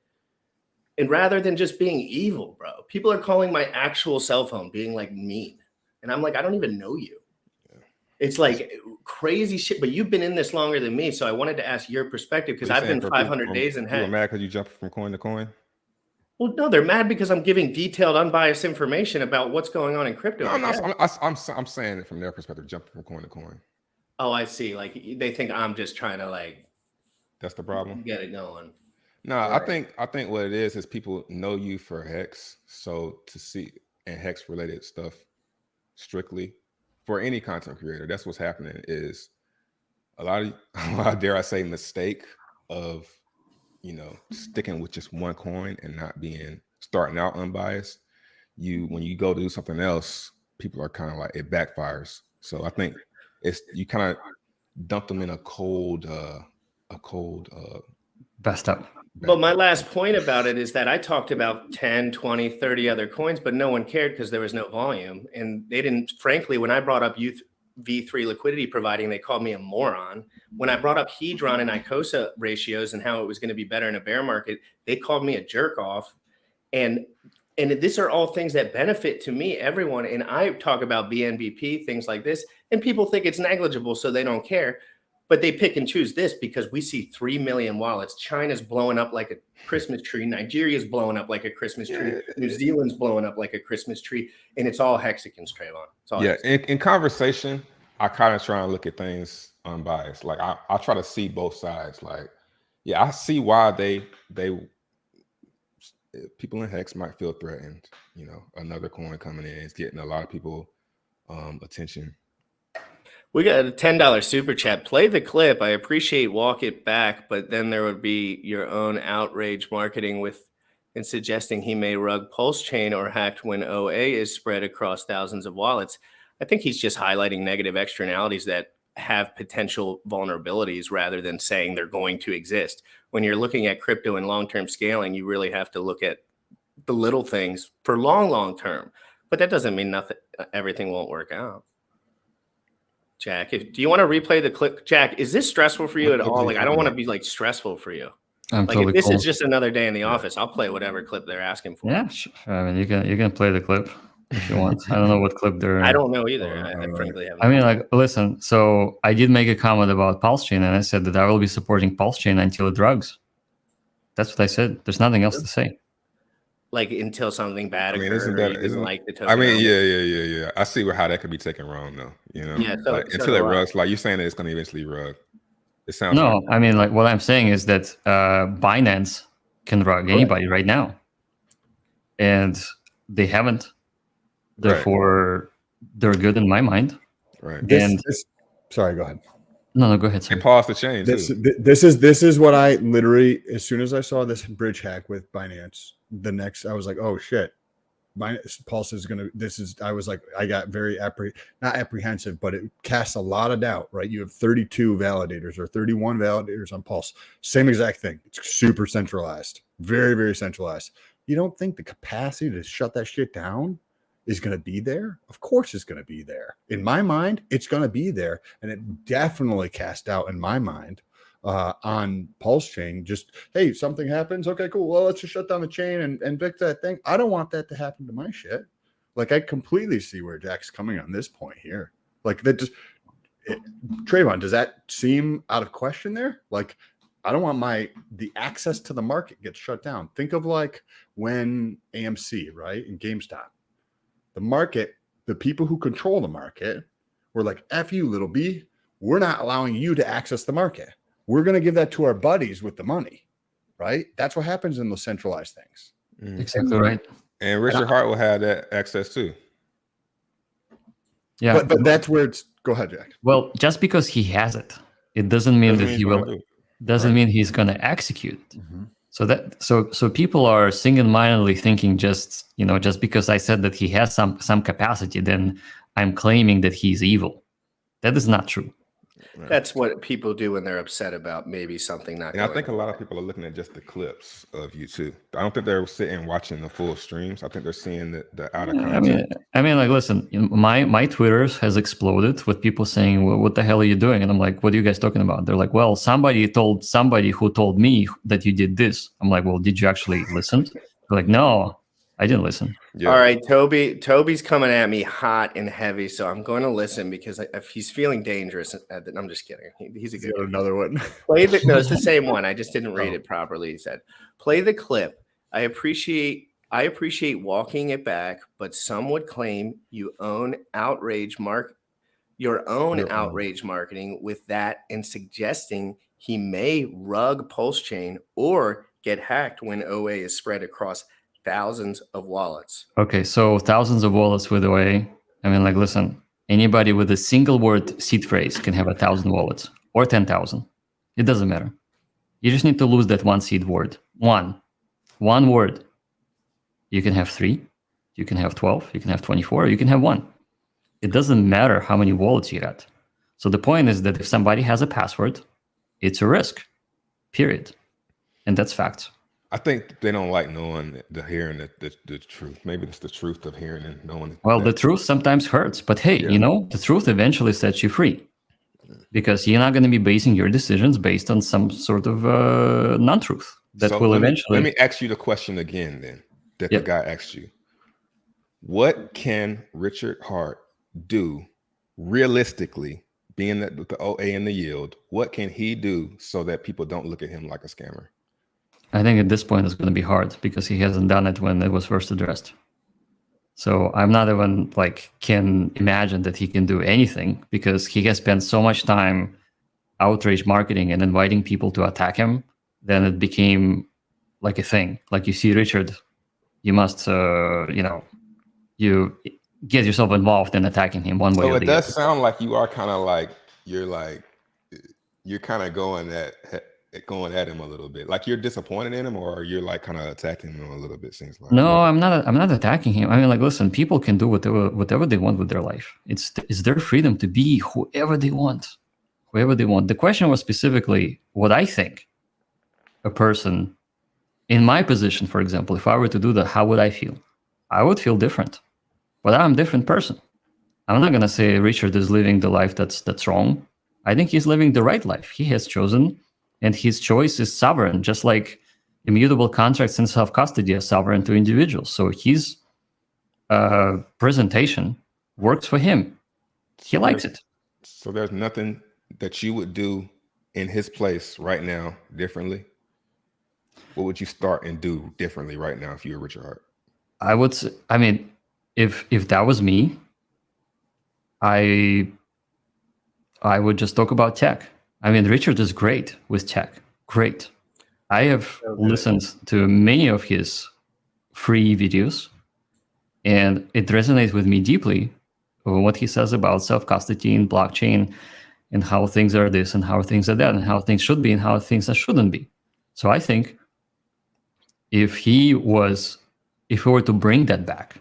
And rather than just being evil, bro, people are calling my actual cell phone being like mean. And I'm like, I don't even know you. Yeah. It's like crazy shit, but you've been in this longer than me. So I wanted to ask your perspective because I've been 500 days in Hex. You're mad because you jumped from coin to coin? Well, no, they're mad because I'm giving detailed, unbiased information about what's going on in crypto. No, I'm saying it from their perspective, jumping from coin to coin. Oh, I see. Like they think I'm just trying to like. That's the problem. Get it going. No, right. I think what it is people know you for Hex, so to see and Hex related stuff strictly for any content creator, that's what's happening is a lot of dare I say mistake of sticking with just one coin and not starting out unbiased. When you go to do something else, people are kind of like it backfires. So I think you kind of dump them in a cold Best up. But my last point about it is that I talked about 10, 20, 30 other coins, but no one cared because there was no volume. And they didn't, frankly, when I brought up V3 liquidity providing, they called me a moron. When I brought up Hedron and ICOSA ratios and how it was going to be better in a bear market, they called me a jerk off. And these are all things that benefit to me, everyone. And I talk about BNBP, things like this, and people think it's negligible, so they don't care. But they pick and choose this because we see 3 million wallets. China's blowing up like a Christmas tree. Nigeria's blowing up like a Christmas tree. New Zealand's blowing up like a Christmas tree. And it's all hexagons, Trayvon. It's all in conversation, I kind of try and look at things unbiased. Like I try to see both sides. Like, yeah, I see why they people in Hex might feel threatened. You know, another coin coming in is getting a lot of people attention. We got a $10 super chat. Play the clip. I appreciate walk it back, but then there would be your own outrage marketing in suggesting he may rug Pulse Chain or hacked when OA is spread across thousands of wallets. I think he's just highlighting negative externalities that have potential vulnerabilities rather than saying they're going to exist. When you're looking at crypto and long-term scaling, you really have to look at the little things for long term. But that doesn't mean everything won't work out. Jack, do you want to replay the clip? Jack, is this stressful for you at all? Like, I don't want to be like stressful for you. I'm like, totally if this cool. is just another day in the office, I'll play whatever clip they're asking for. Yeah, sure. I mean, you can play the clip if you want. I don't know what clip they're. I don't know either. I frankly haven't. I mean, like, listen. So I did make a comment about Pulse Chain, and I said that I will be supporting Pulse Chain until it rugs. That's what I said. There's nothing else to say. Like until something bad occurs. Isn't like the token. I mean, yeah. I see how that could be taken wrong, though. You know, until it rugs. Like you're saying that it's going to eventually rug. It sounds. No, I mean, like what I'm saying is that Binance can rug anybody right now, and they haven't. Therefore, they're good in my mind. Right. Sorry, go ahead. No, go ahead. And pause the chain. This is what I literally, as soon as I saw this bridge hack with Binance, I was like, oh shit, Pulse is gonna. I was like, I got very not apprehensive, but it casts a lot of doubt. Right? You have 32 validators or 31 validators on Pulse. Same exact thing. It's super centralized, very very centralized. You don't think the capacity to shut that shit down is going to be there? Of course it's going to be there. In my mind, it's going to be there. And it definitely cast doubt in my mind on Pulse Chain. Just, hey, something happens. Okay, cool. Well, let's just shut down the chain and fix that thing. I don't want that to happen to my shit. Like, I completely see where Jack's coming on this point here. Like, that just, Trayvon, does that seem out of question there? Like, I don't want the access to the market gets shut down. Think of like when AMC, right, and GameStop. The market, the people who control the market were like, F you, little B, we're not allowing you to access the market. We're going to give that to our buddies with the money, right? That's what happens in those centralized things. Exactly right. And Richard Hart will have that access too. Yeah. But that's where it's, go ahead, Jack. Well, just because he has it, it doesn't mean that he will, doesn't mean he's going to execute it. Mm-hmm. So people are single-mindedly thinking just because I said that he has some capacity, then I'm claiming that he's evil. That is not true. Right. That's what people do when they're upset about maybe something not. And I think a lot of people are looking at just the clips of you too. I don't think they're sitting watching the full streams. I think they're seeing the out of context. I mean, like, listen, my Twitter has exploded with people saying, well, "What the hell are you doing?" And I'm like, "What are you guys talking about?" They're like, "Well, somebody told somebody who told me that you did this." I'm like, "Well, did you actually listen?" They're like, "No, I didn't listen." Yeah. All right, Toby's coming at me hot and heavy, so I'm going to listen because if he's feeling dangerous, I'm just kidding. He's a good guy. Another one. No, it's the same one. I just didn't read it properly. He said, "Play the clip. I appreciate walking it back, but some would claim you own your own outrage marketing with that and suggesting he may rug Pulse Chain or get hacked when OA is spread across thousands of wallets." Okay, so thousands of wallets with OA. I mean, like, listen, anybody with a single word seed phrase can have 1,000 wallets or 10,000. It doesn't matter. You just need to lose that one seed word. One word. You can have 3, you can have 12, you can have 24, or you can have 1. It doesn't matter how many wallets you got. So the point is that if somebody has a password, it's a risk, period. And that's facts. I think they don't like hearing the truth. Maybe it's the truth of hearing and knowing. Well, the truth sometimes hurts, but hey, the truth eventually sets you free because you're not going to be basing your decisions based on some sort of non-truth that will eventually. Let me ask you the question again then that the guy asked you. What can Richard Hart do realistically being that with the OA and the yield, what can he do so that people don't look at him like a scammer? I think at this point it's going to be hard because he hasn't done it when it was first addressed. So I'm not even like can imagine that he can do anything because he has spent so much time outrage marketing and inviting people to attack him. Then it became like a thing. Like you see Richard, you must, you get yourself involved in attacking him one way So or it the does other. sound like you are kind of like you're kind of going at him a little bit. Like you're disappointed in him, or you're like kind of attacking him a little bit. Seems like. No, I'm not attacking him. I mean, like, listen, people can do whatever they want with their life. It's their freedom to be whoever they want. The question was specifically what I think a person in my position, for example, if I were to do that, how would I feel? I would feel different, but I'm a different person. I'm not gonna say Richard is living the life that's wrong. I think he's living the right life. He has chosen, and his choice is sovereign, just like immutable contracts and self-custody are sovereign to individuals. So his presentation works for him. He likes it. So there's nothing that you would do in his place right now differently? What would you start and do differently right now if you were Richard Hart? I would say, I mean, if that was me, I would just talk about tech. I mean, Richard is great with tech. Great. I have listened to many of his free videos, and it resonates with me deeply what he says about self-custody and blockchain and how things are this and how things are that and how things should be and how things shouldn't be. So I think if we were to bring that back,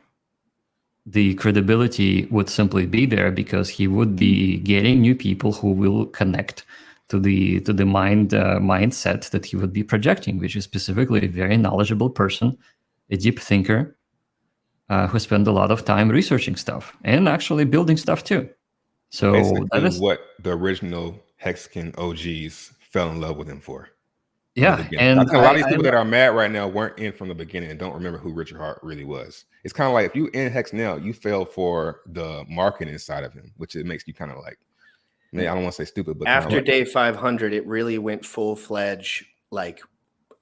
the credibility would simply be there because he would be getting new people who will connect to the mindset that he would be projecting, which is specifically a very knowledgeable person, a deep thinker, who spent a lot of time researching stuff and actually building stuff too. So basically that is what the original Hexagon OGs fell in love with him for. Yeah, and I think a lot of these people that are mad right now weren't in from the beginning and don't remember who Richard Hart really was. It's kind of like if you in Hex now, you fell for the marketing side of him, which it makes you kind of like, I don't want to say stupid, but after like, day 500, it really went full-fledged like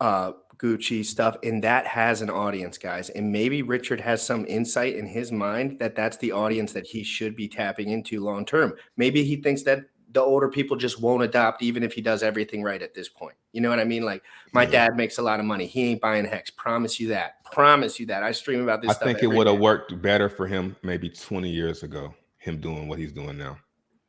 Gucci stuff, and that has an audience, guys. And maybe Richard has some insight in his mind that that's the audience that he should be tapping into long term. Maybe he thinks that the older people just won't adopt even if he does everything right at this point. You know what I mean? Like my dad makes a lot of money. He ain't buying Hex. Promise you that. I stream about this I stuff. think it would have worked better for him maybe 20 years ago, him doing what he's doing now.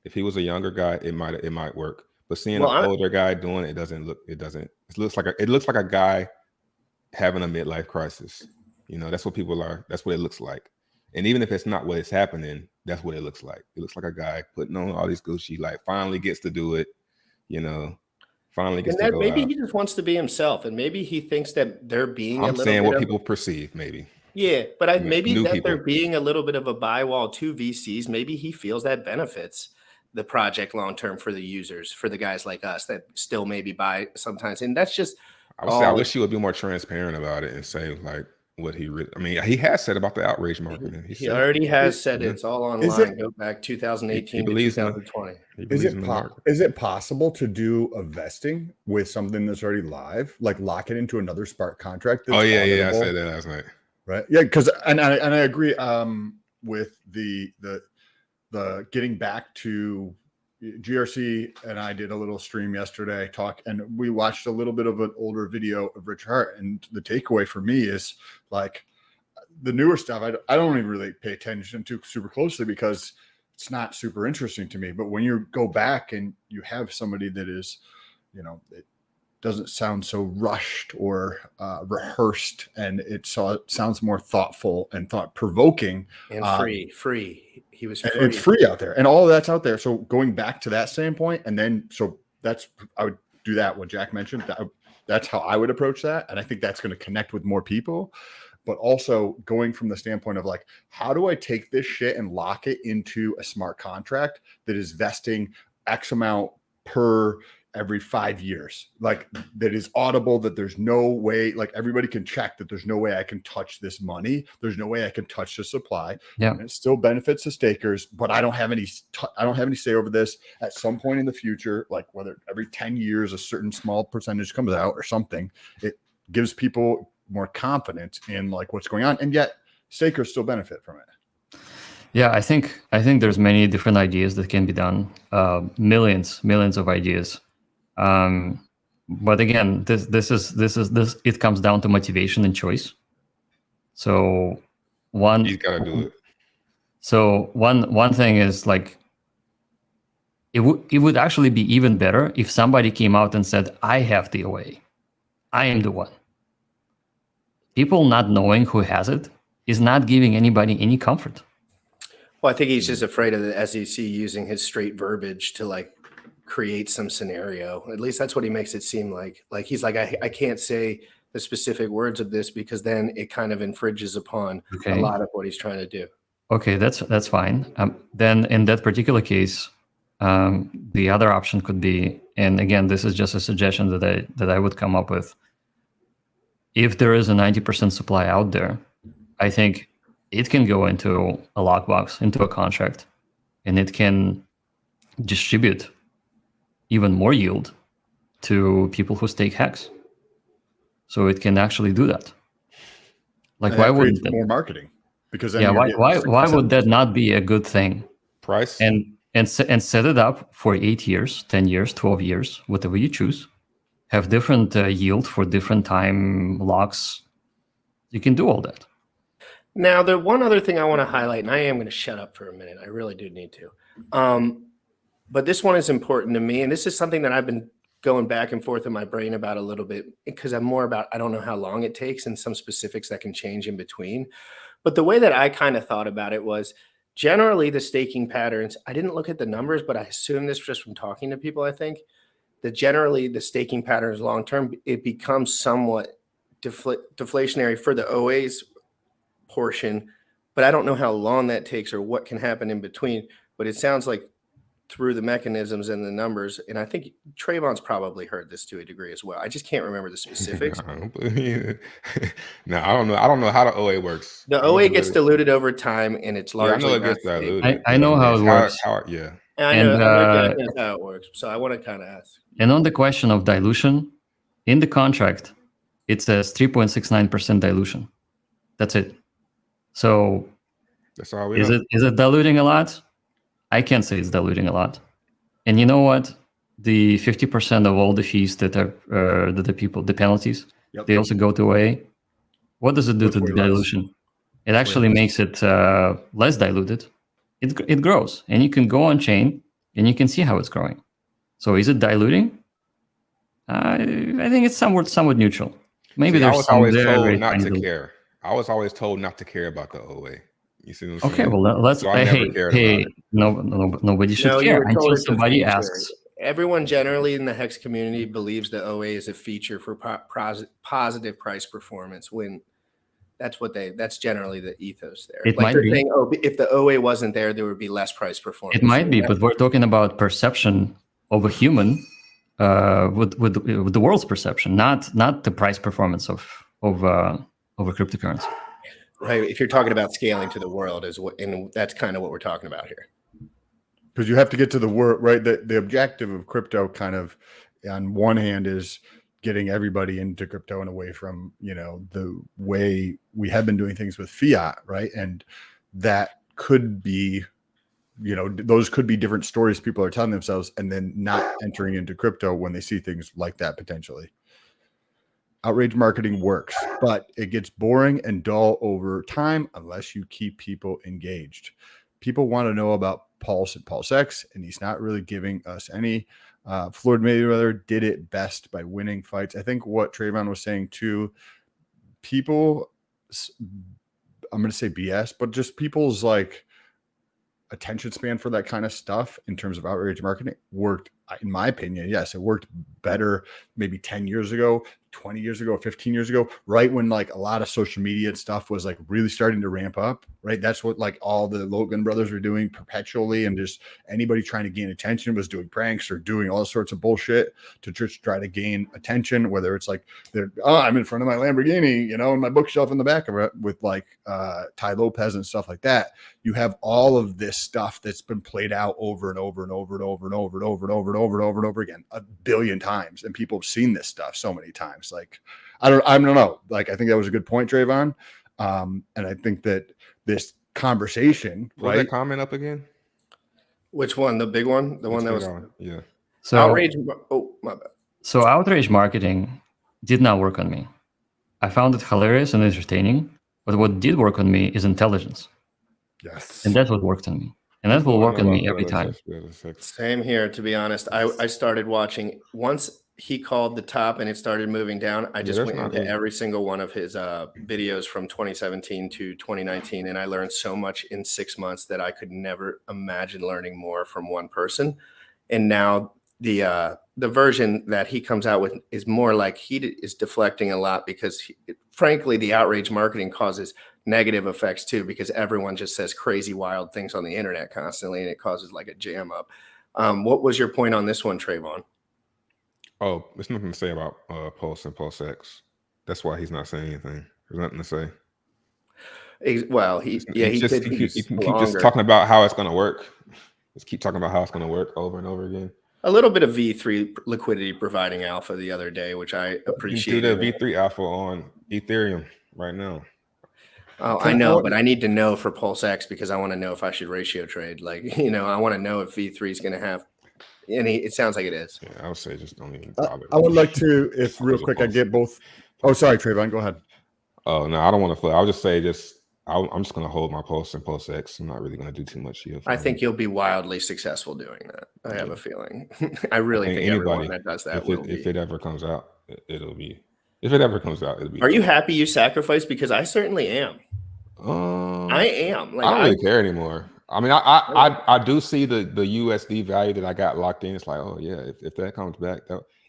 If he was a younger guy, it might work. But seeing an older guy doing it, it looks like a guy having a midlife crisis. You know, that's what people are. That's what it looks like. And even if it's not what is happening, that's what it looks like. It looks like a guy putting on all these Gucci, like finally gets to do it, you know, finally gets to go maybe out. he just wants to be himself, and maybe he thinks that they're being I'm saying what people perceive, maybe. Yeah, but maybe that people. they're being a little bit of a buy wall to VCs. Maybe he feels that benefits the project long term for the users, for the guys like us that still maybe buy sometimes. And that's just I wish he would be more transparent about it and say like what he really, I mean, he has said about the outrage marketing. He already has said it's all online. Go back 2018 to 2020. Is it possible to do a vesting with something that's already live, like lock it into another smart contract? That's I said that last night. Right. Yeah, because and I agree with the getting back to GRC, and I did a little stream yesterday and we watched a little bit of an older video of Richard Hart, and the takeaway for me is like the newer stuff I don't even really pay attention to super closely because it's not super interesting to me. But when you go back and you have somebody that is, you know, it doesn't sound so rushed or rehearsed, and it sounds more thoughtful and thought-provoking and free. He was free. It's free out there, and all of that's out there. So going back to that standpoint, and then I would do that. What Jack mentioned, that's how I would approach that, and I think that's going to connect with more people. But also going from the standpoint of like, how do I take this shit and lock it into a smart contract that is vesting X amount per every 5 years, like that is audible, that there's no way, like everybody can check that there's no way I can touch this money. There's no way I can touch the supply. Yeah. And it still benefits the stakers, but I don't have any say over this at some point in the future, like whether every 10 years, a certain small percentage comes out or something. It gives people more confidence in like what's going on. And yet stakers still benefit from it. Yeah, I think there's many different ideas that can be done. Millions of ideas. But again, this it comes down to motivation and choice. So You gotta do it. So one thing is like it would actually be even better if somebody came out and said, I have the OA. I am the one. People not knowing who has it is not giving anybody any comfort. Well, I think he's just afraid of the SEC using his straight verbiage to like create some scenario. At least that's what he makes it seem like. Like he's like, I can't say the specific words of this because then it kind of infringes upon a lot of what he's trying to do. Okay, that's fine. Then in that particular case, the other option could be, and again, this is just a suggestion that I would come up with. If there is a 90% supply out there, I think it can go into a lockbox, into a contract, and it can distribute even more yield to people who stake hex. So it can actually do that. Like, and why that wouldn't creates more marketing? Because then why would that not be a good thing? Price And set it up for 8 years, 10 years, 12 years, whatever you choose. Have different yield for different time locks. You can do all that. Now, the one other thing I want to highlight, and I am going to shut up for a minute. I really do need to. But this one is important to me. And this is something that I've been going back and forth in my brain about a little bit because I'm more about, I don't know how long it takes and some specifics that can change in between. But the way that I kind of thought about it was generally the staking patterns. I didn't look at the numbers, but I assume this just from talking to people, I think that generally the staking patterns long-term, it becomes somewhat deflationary for the OAs portion, but I don't know how long that takes or what can happen in between. But it sounds like through the mechanisms and the numbers, and I think Trayvon's probably heard this to a degree as well. I just can't remember the specifics. No, I don't know. I don't know how the OA works. The OA gets diluted over time, and it's largely. I know it gets diluted. I know how it works. Yeah. And I know that's how it works. So I want to kind of ask. And on the question of dilution, in the contract, it says 3.69% dilution. That's it. So that's all we is know. Is it diluting a lot? I can't say it's diluting a lot. And you know what? The 50% of all the fees that are the penalties, they also go to away. What does it do to the dilution? It actually makes it less diluted. It grows, and you can go on chain and you can see how it's growing. So is it diluting? I think it's somewhat neutral. Maybe I was always told not to dilution. care. I was always told not to care about the OA. You see what I'm Okay, saying? well let's. So I never cared about it. Nobody should care until somebody asks. Everyone generally in the Hex community believes the OA is a feature for positive price performance. When that's generally the ethos there. It like might they're be. Saying, oh, if the OA wasn't there, there would be less price performance. It might be, but we're talking about perception of a human with the world's perception, not the price performance of a cryptocurrency. Right. If you're talking about scaling to the world, and that's kind of what we're talking about here. Because you have to get to the world, right? The objective of crypto kind of on one hand is getting everybody into crypto and away from, the way we have been doing things with fiat, right? And that could be, those could be different stories people are telling themselves and then not entering into crypto when they see things like that potentially. Outrage marketing works, but it gets boring and dull over time unless you keep people engaged. People want to know about Pulse and Pulse X, and he's not really giving us any. Floyd Mayweather did it best by winning fights. I think what Trayvon was saying too, people, I'm going to say BS, but just people's like attention span for that kind of stuff in terms of outrage marketing worked, in my opinion. Yes, it worked better maybe 10 years ago, 20 years ago, 15 years ago, right when like a lot of social media and stuff was like really starting to ramp up, right? That's what like all the Logan brothers were doing perpetually, and just anybody trying to gain attention was doing pranks or doing all sorts of bullshit to just try to gain attention, whether it's like I'm in front of my Lamborghini, you know, and my bookshelf in the back of it with like Ty Lopez and stuff like that. You have all of this stuff that's been played out over and over and over and over and over and over and over and over and over and over again a billion times, and people have seen this stuff so many times. Like I don't know. Like I think that was a good point, Trayvon. And I think that this conversation, Was that comment up again? Which one? The big one? The one that was yeah. So outrage. Oh, my bad. So outrage marketing did not work on me. I found it hilarious and entertaining, but what did work on me is intelligence. Yes. And that's what worked on me. And that will work on me every time. Same here, to be honest. I started watching once he called the top and it started moving down. I just went into every single one of his videos from 2017 to 2019, and I learned so much in 6 months that I could never imagine learning more from one person. And now the version that he comes out with is more like he is deflecting a lot because, frankly, the outrage marketing causes negative effects too, because everyone just says crazy, wild things on the internet constantly, and it causes like a jam up. What was your point on this one, Trayvon? Oh, there's nothing to say about Pulse and Pulse X. That's why he's not saying anything. There's nothing to say. Well, he keep just talking about how it's going to work. Just keep talking about how it's going to work over and over again. A little bit of V3 liquidity providing alpha the other day, which I appreciate. You do the V3 alpha on Ethereum right now. Oh, I know, but I need to know for Pulse X because I want to know if I should ratio trade. Like, you know, I want to know if V3 is going to have any. It sounds like it is. Yeah, I would say just don't even. I would like to, if real quick, I get both. Oh, sorry, Trayvon, go ahead. Oh no, I don't want to flip. I'll just say I'm just going to hold my Pulse and Pulse X. I'm not really going to do too much here. I think you'll be wildly successful doing that. I have a feeling. I really think everyone that does that will be. If it ever comes out, it'll be. If it ever comes out, it'll be. Are you happy you sacrificed? Because I certainly am. I am. Like, I don't really care anymore. I mean, I do see the USD value that I got locked in. It's like, oh yeah, if that comes back,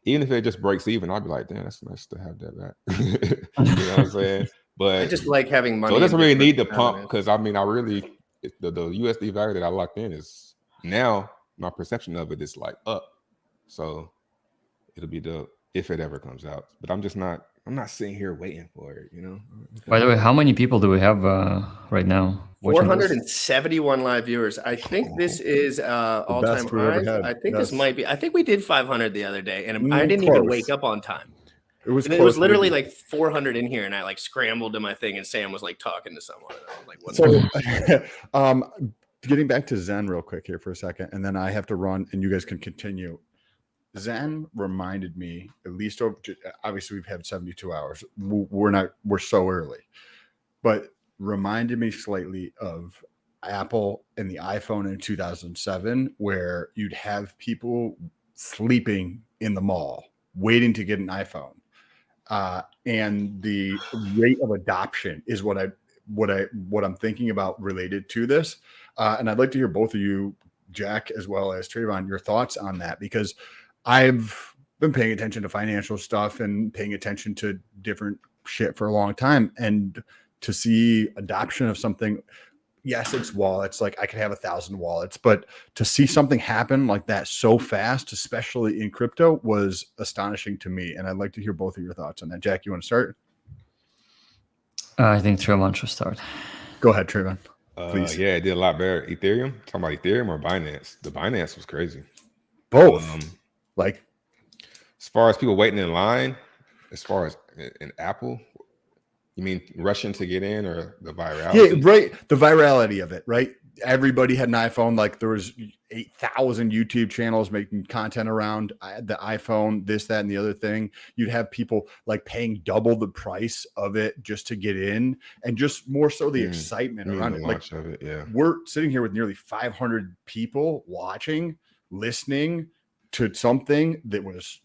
even if it just breaks even, I'll be like, damn, that's nice to have that back. You know what I'm saying? But I just like having money. So it doesn't really need the pump because I mean, I really the USD value that I locked in is now my perception of it is like up. So it'll be dope if it ever comes out. But I'm not sitting here waiting for it, you know. By the way, how many people do we have right now? 471 live viewers. I think this is all-time highs. I think this might be. I think we did 500 the other day, and I didn't even wake up on time. It was literally like 400 in here, and I like scrambled to my thing, and Sam was like talking to someone. And I was like, "What's so, getting back to Zen real quick here for a second, and then I have to run, and you guys can continue. Zen reminded me, at least obviously we've had 72 hours. We're so early, but reminded me slightly of Apple and the iPhone in 2007, where you'd have people sleeping in the mall waiting to get an iPhone. And the rate of adoption is what I'm thinking about related to this. And I'd like to hear both of you, Jack, as well as Trayvon, your thoughts on that, because I've been paying attention to financial stuff and paying attention to different shit for a long time. And to see adoption of something, yes, it's wallets. Like I could have 1,000 wallets, but to see something happen like that so fast, especially in crypto, was astonishing to me. And I'd like to hear both of your thoughts on that. Jack, you want to start? I think Trayvon should start. Go ahead, Trayvon. Please. Yeah, it did a lot better. Ethereum? Talking about Ethereum or Binance? The Binance was crazy. Both. Like, as far as people waiting in line, as far as in Apple, you mean rushing to get in, or the virality? Yeah, right. The virality of it, right? Everybody had an iPhone. Like there was 8,000 YouTube channels making content around the iPhone, this, that, and the other thing. You'd have people like paying double the price of it just to get in, and just more so the excitement around it. Like of it, yeah. We're sitting here with nearly 500 people watching, listening to something that was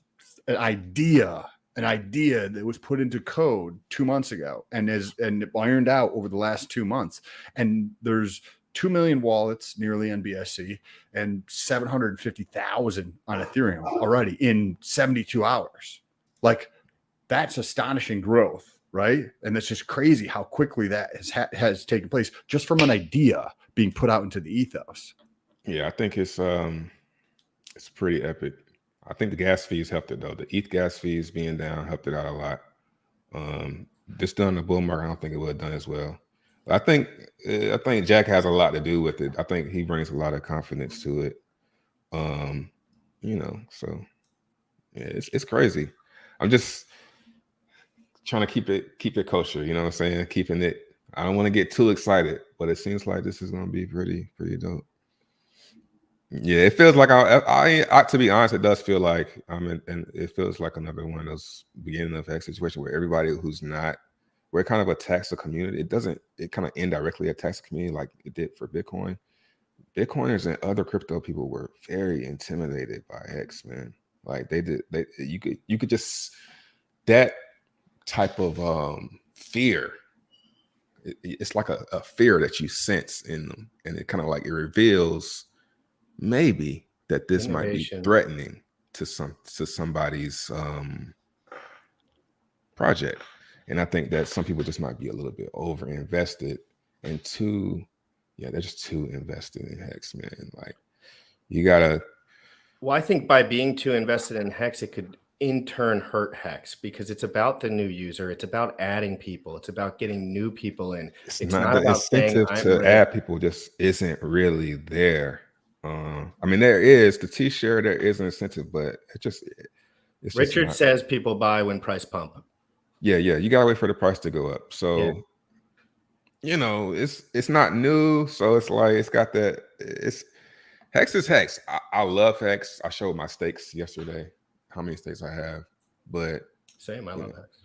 an idea that was put into code 2 months ago and ironed out over the last 2 months. And there's 2 million wallets nearly on BSC and 750,000 on Ethereum already in 72 hours. Like that's astonishing growth, right? And it's just crazy how quickly that has taken place just from an idea being put out into the ethos. Yeah, I think it's pretty epic. I think the gas fees helped it though. The ETH gas fees being down helped it out a lot. This done the bull market, I don't think it would have done as well. But I think Jack has a lot to do with it. I think he brings a lot of confidence to it. So yeah, it's crazy. I'm just trying to keep it kosher, you know what I'm saying? Keeping it. I don't want to get too excited, but it seems like this is gonna be pretty dope. Yeah, it feels like I to be honest, it does feel like and it feels like another one of those beginning of X situation where everybody who's not, where it kind of attacks the community. It kind of indirectly attacks the community like it did for Bitcoin. Bitcoiners and other crypto people were very intimidated by X, man. Like you could just, that type of fear. It's like a fear that you sense in them, and it kind of like it reveals maybe that this might be threatening to somebody's project. And I think that some people just might be a little bit over invested and they're just too invested in Hex, man. Like you gotta. Well, I think by being too invested in Hex, it could in turn hurt Hex because it's about the new user. It's about adding people. It's about getting new people in. It's not the about incentive to add people just isn't really there. I mean, there is the T-shirt, there is an incentive, but it's Richard just says people buy when price pump. Yeah. You gotta wait for the price to go up. So it's not new. So it's like it's got that. Hex is Hex. I love Hex. I showed my stakes yesterday, how many stakes I have. But same, I love Hex.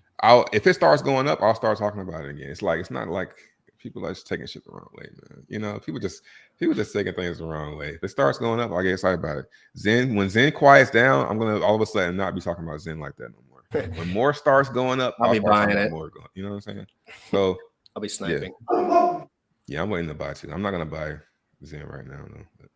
If it starts going up, I'll start talking about it again. It's not like people are just taking shit the wrong way, man. People just taking things the wrong way. If it starts going up, I get excited about it. When Zen quiets down, I'm gonna all of a sudden not be talking about Zen like that no more. When more starts going up, I'll be buying it. More going, you know what I'm saying? So I'll be sniping. Yeah, I'm waiting to buy too. I'm not gonna buy Zen right now, though.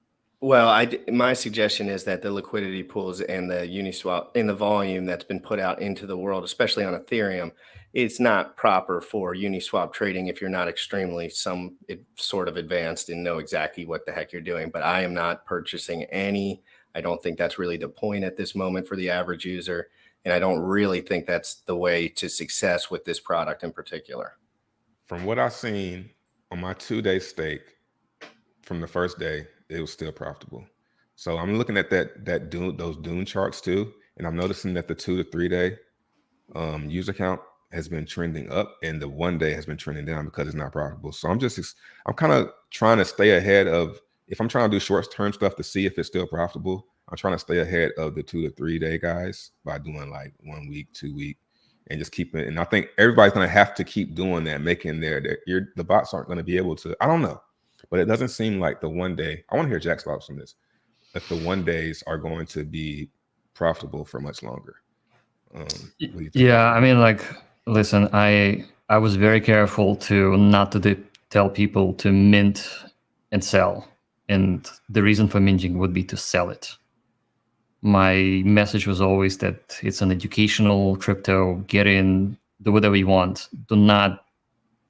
Well, my suggestion is that the liquidity pools and the Uniswap in the volume that's been put out into the world, especially on Ethereum, it's not proper for Uniswap trading if you're not extremely sort of advanced and know exactly what the heck you're doing. But I am not purchasing any. I don't think that's really the point at this moment for the average user. And I don't really think that's the way to success with this product in particular. From what I've seen on my 2-day stake from the first day, it was still profitable. So I'm looking at those Dune charts too, and I'm noticing that the 2 to 3 day user count has been trending up, and the 1 day has been trending down because it's not profitable. So I'm kind of trying to stay ahead of, if I'm trying to do short-term stuff to see if it's still profitable, I'm trying to stay ahead of the 2 to 3 day guys by doing like 1 week, 2 week, and just keep it. And I think everybody's going to have to keep doing that, making the bots aren't going to be able to. I don't know. But it doesn't seem like the 1 day. I want to hear Jack's thoughts on this. If the 1 days are going to be profitable for much longer. Yeah, I mean, like, listen, I was very careful not to tell people to mint and sell, and the reason for minting would be to sell it. My message was always that it's an educational crypto. Get in, do whatever you want. Do not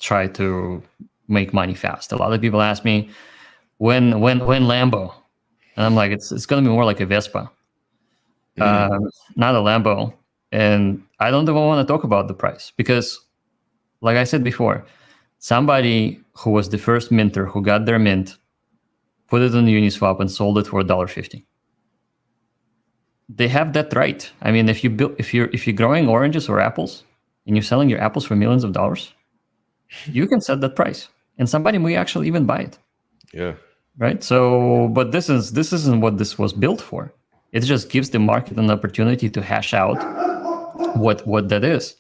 try to make money fast. A lot of people ask me when Lambo, and I'm like, it's going to be more like a Vespa, not a Lambo. And I don't even want to talk about the price because, like I said before, somebody who was the first minter who got their mint, put it on Uniswap and sold it for $1.50. They have that right. I mean, if you're growing oranges or apples and you're selling your apples for millions of dollars, you can set that price. And somebody may actually even buy it. Yeah. Right. So, but this isn't what this was built for. It just gives the market an opportunity to hash out what that is.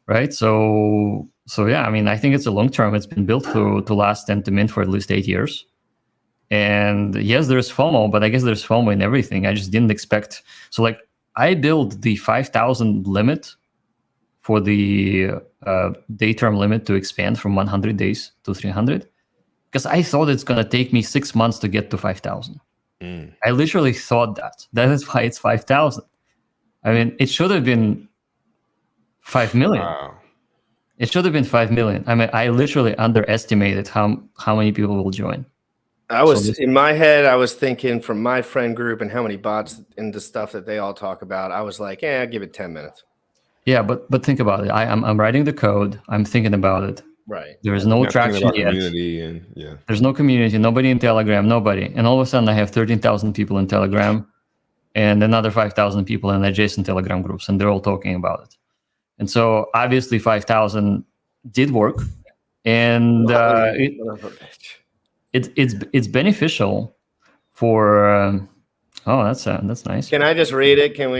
Right. So yeah, I mean, I think it's a long term. It's been built to last and to mint for at least 8 years. And yes, there's FOMO, but I guess there's FOMO in everything. I just didn't expect. So like I built the 5,000 limit for the day term limit to expand from 100 days to 300, because I thought it's going to take me 6 months to get to 5,000. I literally thought that. That is why it's 5,000. I mean, it should have been 5 million. Wow. It should have been 5 million. I mean, I literally underestimated how many people will join. In my head, I was thinking from my friend group and how many bots and the stuff that they all talk about. I was like, I'll give it 10 minutes. Yeah, but think about it. I'm writing the code. I'm thinking about it. Right. There is no Not thinking traction about yet. community and yeah. There's no community. Nobody in Telegram. Nobody. And all of a sudden, I have 13,000 people in Telegram, and another 5,000 people in adjacent Telegram groups, and they're all talking about it. And so obviously, 5,000 did work, and it's beneficial for. That's nice. Can I just read it? Can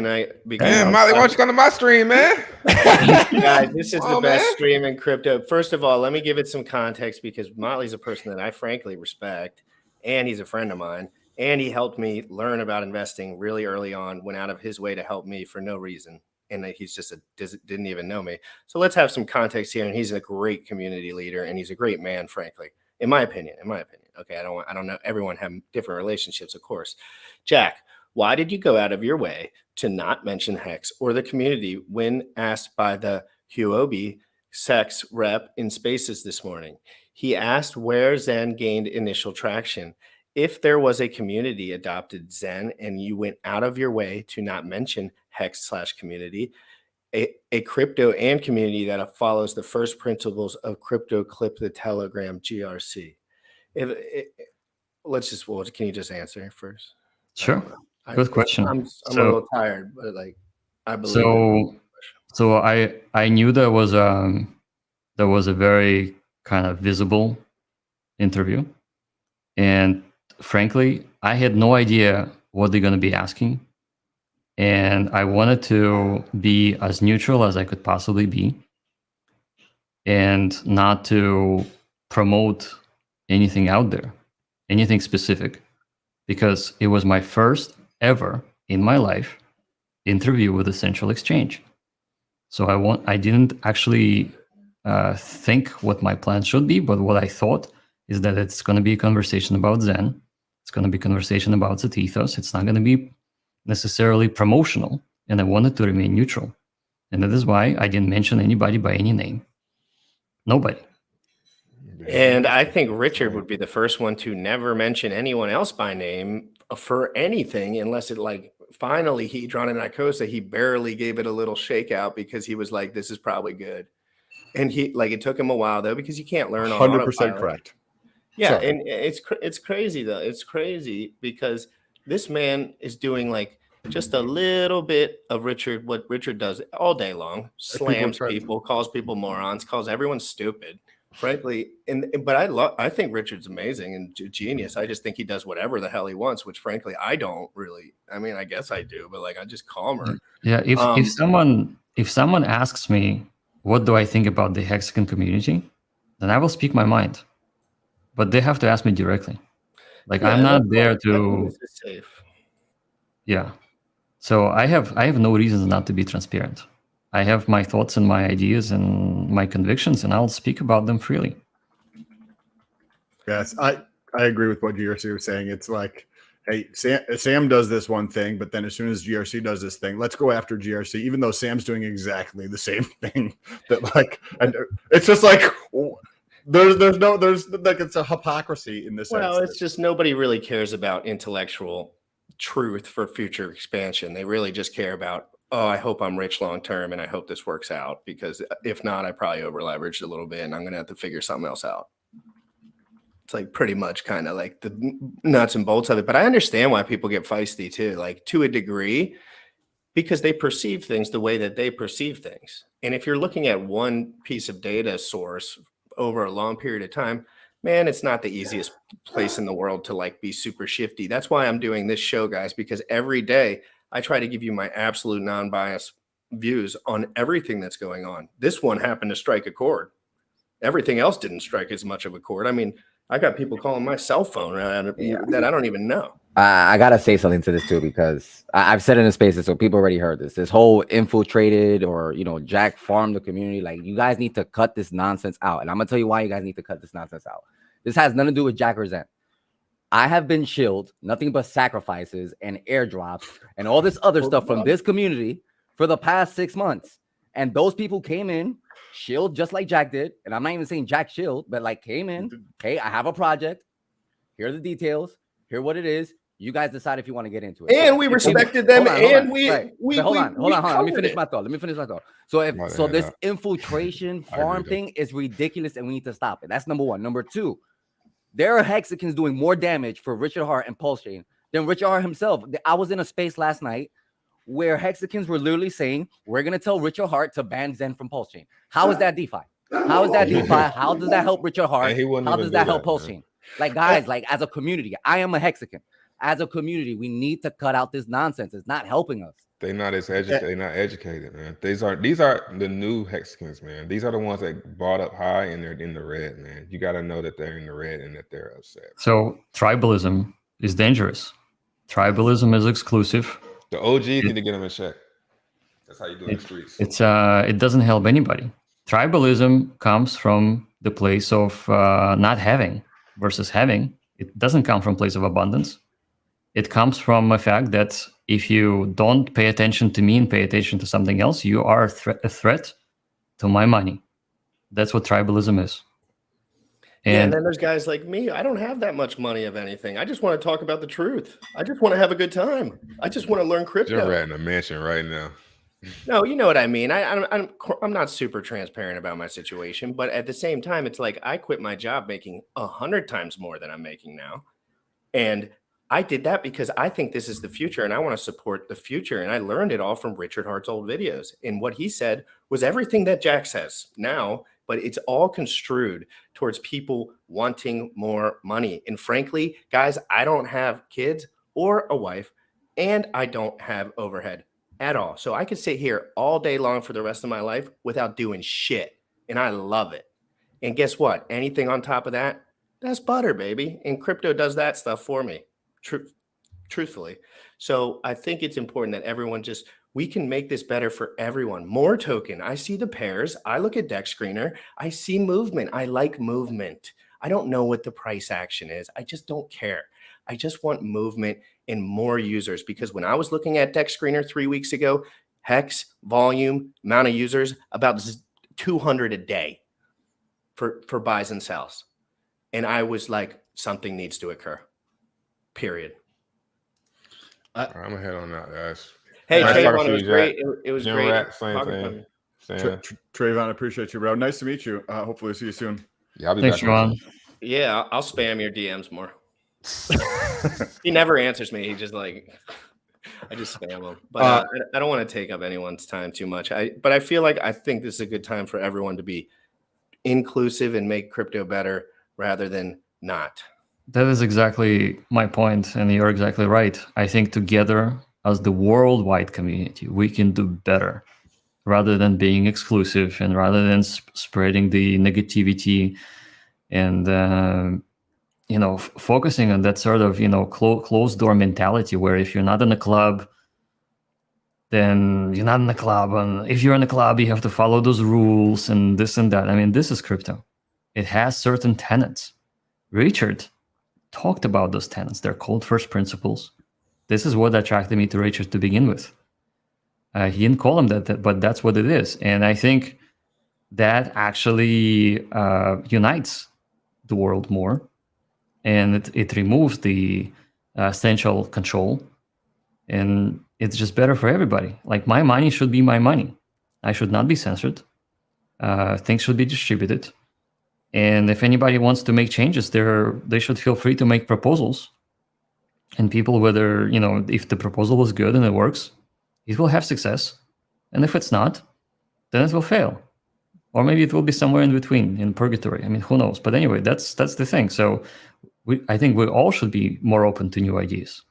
I begin? Man, Molly, why don't you come to my stream, man? Guys, this is the best man. stream in crypto. First of all, let me give it some context because Motley's a person that I frankly respect, and he's a friend of mine, and he helped me learn about investing really early on, went out of his way to help me for no reason. And he's just didn't even know me. So let's have some context here. And he's a great community leader, and he's a great man, frankly, in my opinion. Okay, I don't know. Everyone have different relationships, of course. Jack, why did you go out of your way to not mention Hex or the community when asked by the Huobi Sex rep in Spaces this morning? He asked where Zen gained initial traction. If there was a community adopted Zen and you went out of your way to not mention Hex/community, a crypto and community that follows the first principles of crypto clip the Telegram GRC. Can you just answer first? Sure. Good question. I'm a little tired, but I believe. So I knew there was a very kind of visible interview, and frankly, I had no idea what they're going to be asking, and I wanted to be as neutral as I could possibly be, and not to promote anything out there, anything specific, because it was my first ever in my life interview with a central exchange. So I didn't actually think what my plan should be, but what I thought is that it's going to be a conversation about Zen. It's going to be a conversation about Ethos. It's not going to be necessarily promotional, and I wanted to remain neutral. And that is why I didn't mention anybody by any name. Nobody. And I think Richard would be the first one to never mention anyone else by name for anything, unless it finally Hedron and Icosa, he barely gave it a little shakeout because he was like, this is probably good. And it took him a while though, because you can't learn on 100% correct. Yeah. Sorry. And it's crazy though. It's crazy because this man is doing just a little bit of what Richard does all day long, slams people, calls people morons, calls everyone stupid. Frankly, but I think Richard's amazing and genius. I just think he does whatever the hell he wants, which frankly I don't really. I mean, I guess I do, but I just calmer. Yeah, if someone asks me what do I think about the Hexagon community, then I will speak my mind. But they have to ask me directly. I'm not there to. This is safe. Yeah, so I have no reasons not to be transparent. I have my thoughts and my ideas and my convictions, and I'll speak about them freely. Yes, I agree with what GRC was saying. It's like, hey, Sam does this one thing, but then as soon as GRC does this thing, let's go after GRC, even though Sam's doing exactly the same thing. And it's just there's it's a hypocrisy in this. Well, it's just nobody really cares about intellectual truth for future expansion. They really just care about, I hope I'm rich long term and I hope this works out, because if not, I probably over leveraged a little bit and I'm going to have to figure something else out. It's pretty much kind of the nuts and bolts of it. But I understand why people get feisty too, to a degree, because they perceive things the way that they perceive things. And if you're looking at one piece of data source over a long period of time, man, it's not the easiest place in the world to be super shifty. That's why I'm doing this show, guys, because every day I try to give you my absolute non-biased views on everything that's going on. This one happened to strike a chord. Everything else didn't strike as much of a chord. I mean, I got people calling my cell phone that I don't even know. I got to say something to this too, because I've said it in Spaces, so people already heard this. This whole infiltrated or, Jack farmed the community. You guys need to cut this nonsense out. And I'm going to tell you why you guys need to cut this nonsense out. This has nothing to do with Jack or Zen. I have been shilled nothing but sacrifices and airdrops and all this other stuff from this community for the past 6 months. And those people came in, shield just like Jack did. And I'm not even saying Jack shield, but like came in. Hey, I have a project. Here are the details. Here what it is. You guys decide if you want to get into it. And we respected them, and we hold on. Let me finish my thought. So this infiltration farm thing is ridiculous, and we need to stop it. That's number one. Number two, there are Hexicans doing more damage for Richard Hart and Pulse Chain than Richard Hart himself. I was in a space last night where Hexicans were literally saying, we're going to tell Richard Hart to ban Zen from Pulse Chain. How is that DeFi? How is that DeFi? How does that help Richard Hart? How does that help Pulse Chain? Like, guys, like as a community, I am a Hexican. As a community, we need to cut out this nonsense. It's not helping us. They're not as educated. They're not educated, man. These are the new Hexicans, man. These are the ones that bought up high and they're in the red, man. You got to know that they're in the red and that they're upset. So tribalism is dangerous. Tribalism is exclusive. The OGs need to get them in check. That's how you do it in the streets. It doesn't help anybody. Tribalism comes from the place of not having versus having. It doesn't come from a place of abundance. It comes from the fact that if you don't pay attention to me and pay attention to something else, you are a threat to my money. That's what tribalism is. And then there's guys like me. I don't have that much money of anything. I just want to talk about the truth. I just want to have a good time. I just want to learn crypto. You're right in a mansion right now. No, you know what I mean. I'm not super transparent about my situation, but at the same time, it's like I quit my job making 100 times more than I'm making now. And I did that because I think this is the future and I want to support the future. And I learned it all from Richard Hart's old videos. And what he said was everything that Jack says now, but it's all construed towards people wanting more money. And frankly, guys, I don't have kids or a wife, and I don't have overhead at all. So I could sit here all day long for the rest of my life without doing shit. And I love it. And guess what? Anything on top of that, that's butter, baby. And crypto does that stuff for me. Truthfully. So I think it's important that everyone we can make this better for everyone. More token. I see the pairs. I look at Deck Screener. I see movement. I like movement. I don't know what the price action is. I just don't care. I just want movement and more users, because when I was looking at Deck Screener 3 weeks ago, Hex, volume, amount of users, about 200 a day for buys and sells. And I was like, something needs to occur. Period. I'm gonna head on that, guys. Hey, nice Trayvon, it was great. It was great. Rat, same thing. Trayvon, I appreciate you, bro. Nice to meet you. Hopefully, see you soon. Yeah, I'll be Thanks, back. Ron. Yeah, I'll spam your DMs more. He never answers me. He just I just spam him. But I don't want to take up anyone's time too much. But I think this is a good time for everyone to be inclusive and make crypto better rather than not. That is exactly my point, and you're exactly right. I think together as the worldwide community, we can do better rather than being exclusive and rather than spreading the negativity and, focusing on that sort of, closed door mentality where if you're not in a club, then you're not in the club. And if you're in a club, you have to follow those rules and this and that. I mean, this is crypto. It has certain tenets. Richard talked about those tenets. They're called first principles. This is what attracted me to Richard to begin with. He didn't call them that, but that's what it is. And I think that actually unites the world more. And it removes the essential control. And it's just better for everybody. Like, my money should be my money. I should not be censored. Things should be distributed. And if anybody wants to make changes, they should feel free to make proposals. And people, whether, if the proposal was good and it works, it will have success. And if it's not, then it will fail. Or maybe it will be somewhere in between, in purgatory. I mean, who knows? But anyway, that's the thing. So I think we all should be more open to new ideas.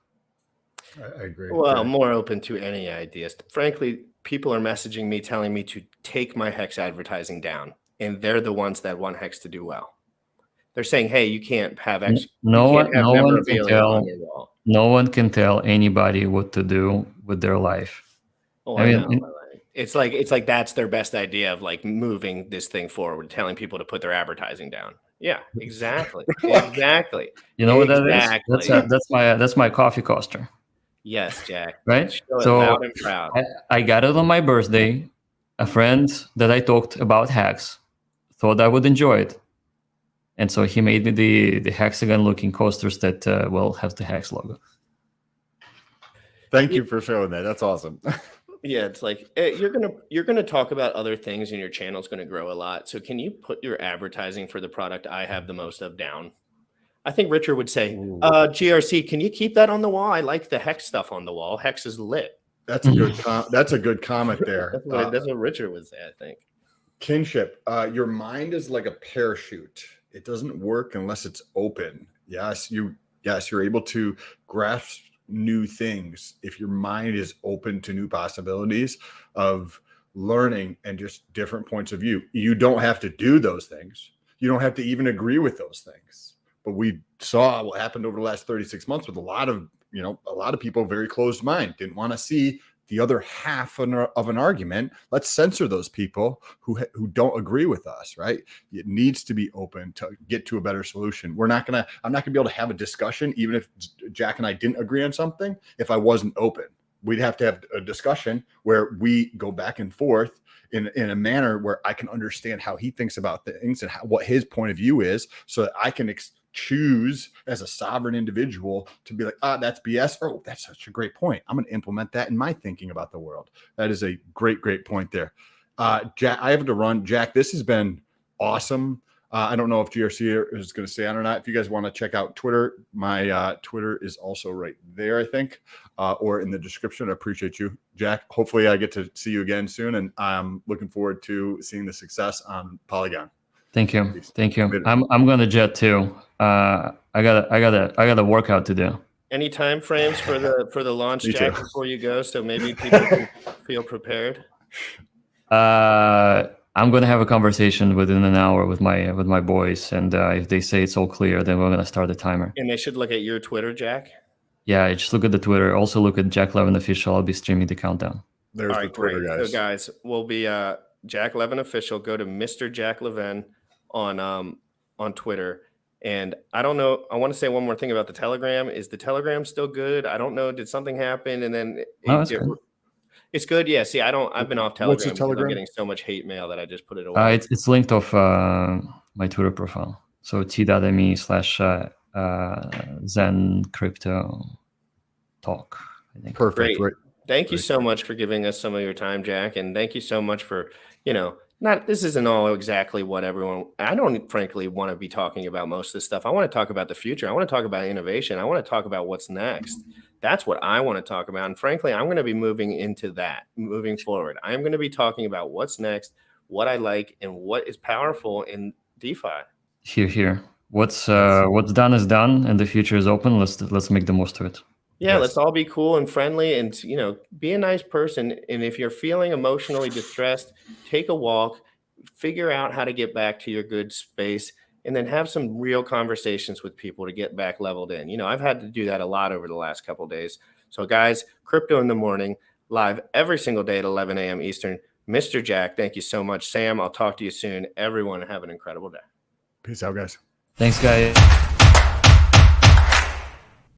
I agree. Well, more open to any ideas. Frankly, people are messaging me, telling me to take my Hex advertising down. And they're the ones that want Hex to do well. They're saying, hey, you can't have X. No one can tell anybody what to do with their life. Oh, I mean, it's like that's their best idea of moving this thing forward, telling people to put their advertising down. Yeah, exactly. Exactly. You know what that is? That's my coffee coaster. Yes, Jack. Right? So loud and proud. I got it on my birthday. a friend that I talked about hacks thought I would enjoy it. And so he made me the hexagon looking coasters that will have the hex logo. Thank you for showing that. That's awesome. Yeah, it's like you're gonna talk about other things, and your channel's gonna grow a lot. So can you put your advertising for the product I have the most of down? I think Richard would say, GRC, can you keep that on the wall? I like the hex stuff on the wall. Hex is lit. That's a good that's a good comment there. That's what Richard would say, I think. Kinship, your mind is like a parachute. It doesn't work unless it's open. Yes, you're able to grasp new things if your mind is open to new possibilities of learning and just different points of view. You don't have to do those things. You don't have to even agree with those things. But we saw what happened over the last 36 months with a lot of people very closed mind, didn't want to see the other half of an argument. Let's censor those people who don't agree with us, right? It needs to be open to get to a better solution. I'm not gonna be able to have a discussion, even if Jack and I didn't agree on something, if I wasn't open. We'd have to have a discussion where we go back and forth in a manner where I can understand how he thinks about things and what his point of view is, so that I can choose as a sovereign individual to be like, that's BS. Oh, that's such a great point. I'm going to implement that in my thinking about the world. That is a great point there. Jack, I have to run. Jack, this has been awesome. I don't know if GRC is going to stay on or not. If you guys want to check out Twitter, my Twitter is also right there, I think, or in the description. I appreciate you, Jack. Hopefully I get to see you again soon, and I'm looking forward to seeing the success on Polygon. Thank you. Thank you. I'm gonna jet too. I got a workout to do. Any time frames for the launch, Jack, before you go, so maybe people can feel prepared? I'm gonna have a conversation within an hour with my boys, and if they say it's all clear, then we're gonna start the timer. And they should look at your Twitter, Jack. Yeah, just look at the Twitter. Also look at Jack Levin Official. I'll be streaming the countdown. There's the Twitter, guys. So guys, we'll be Jack Levin Official. Go to Mr. Jack Levin on Twitter. And I don't know, I want to say one more thing about the Telegram. Is the Telegram still good? I don't know. Did something happen? And then it's good. Yeah. See, I've been off Telegram. What's the Telegram? I'm getting so much hate mail that I just put it away. It's linked off my Twitter profile. So t.me/Zen Crypto Talk. I think. Perfect. Great. Thank you so much for giving us some of your time, Jack. And thank you so much for, this isn't all exactly what I don't frankly want to be talking about most of this stuff. I want to talk about the future. I want to talk about innovation. I want to talk about what's next. That's what I want to talk about. And frankly, I'm going to be moving into that moving forward. I'm going to be talking about what's next, what I like, and what is powerful in DeFi. Here. What's done is done, and the future is open. Let's make the most of it. Yeah, let's all be cool and friendly, and be a nice person. And if you're feeling emotionally distressed, take a walk, figure out how to get back to your good space, and then have some real conversations with people to get back leveled in. I've had to do that a lot over the last couple of days. So guys, Crypto in the Morning, live every single day at 11 a.m. Eastern. Mr. Jack, thank you so much. Sam, I'll talk to you soon. Everyone, have an incredible day. Peace out, guys. Thanks, guys.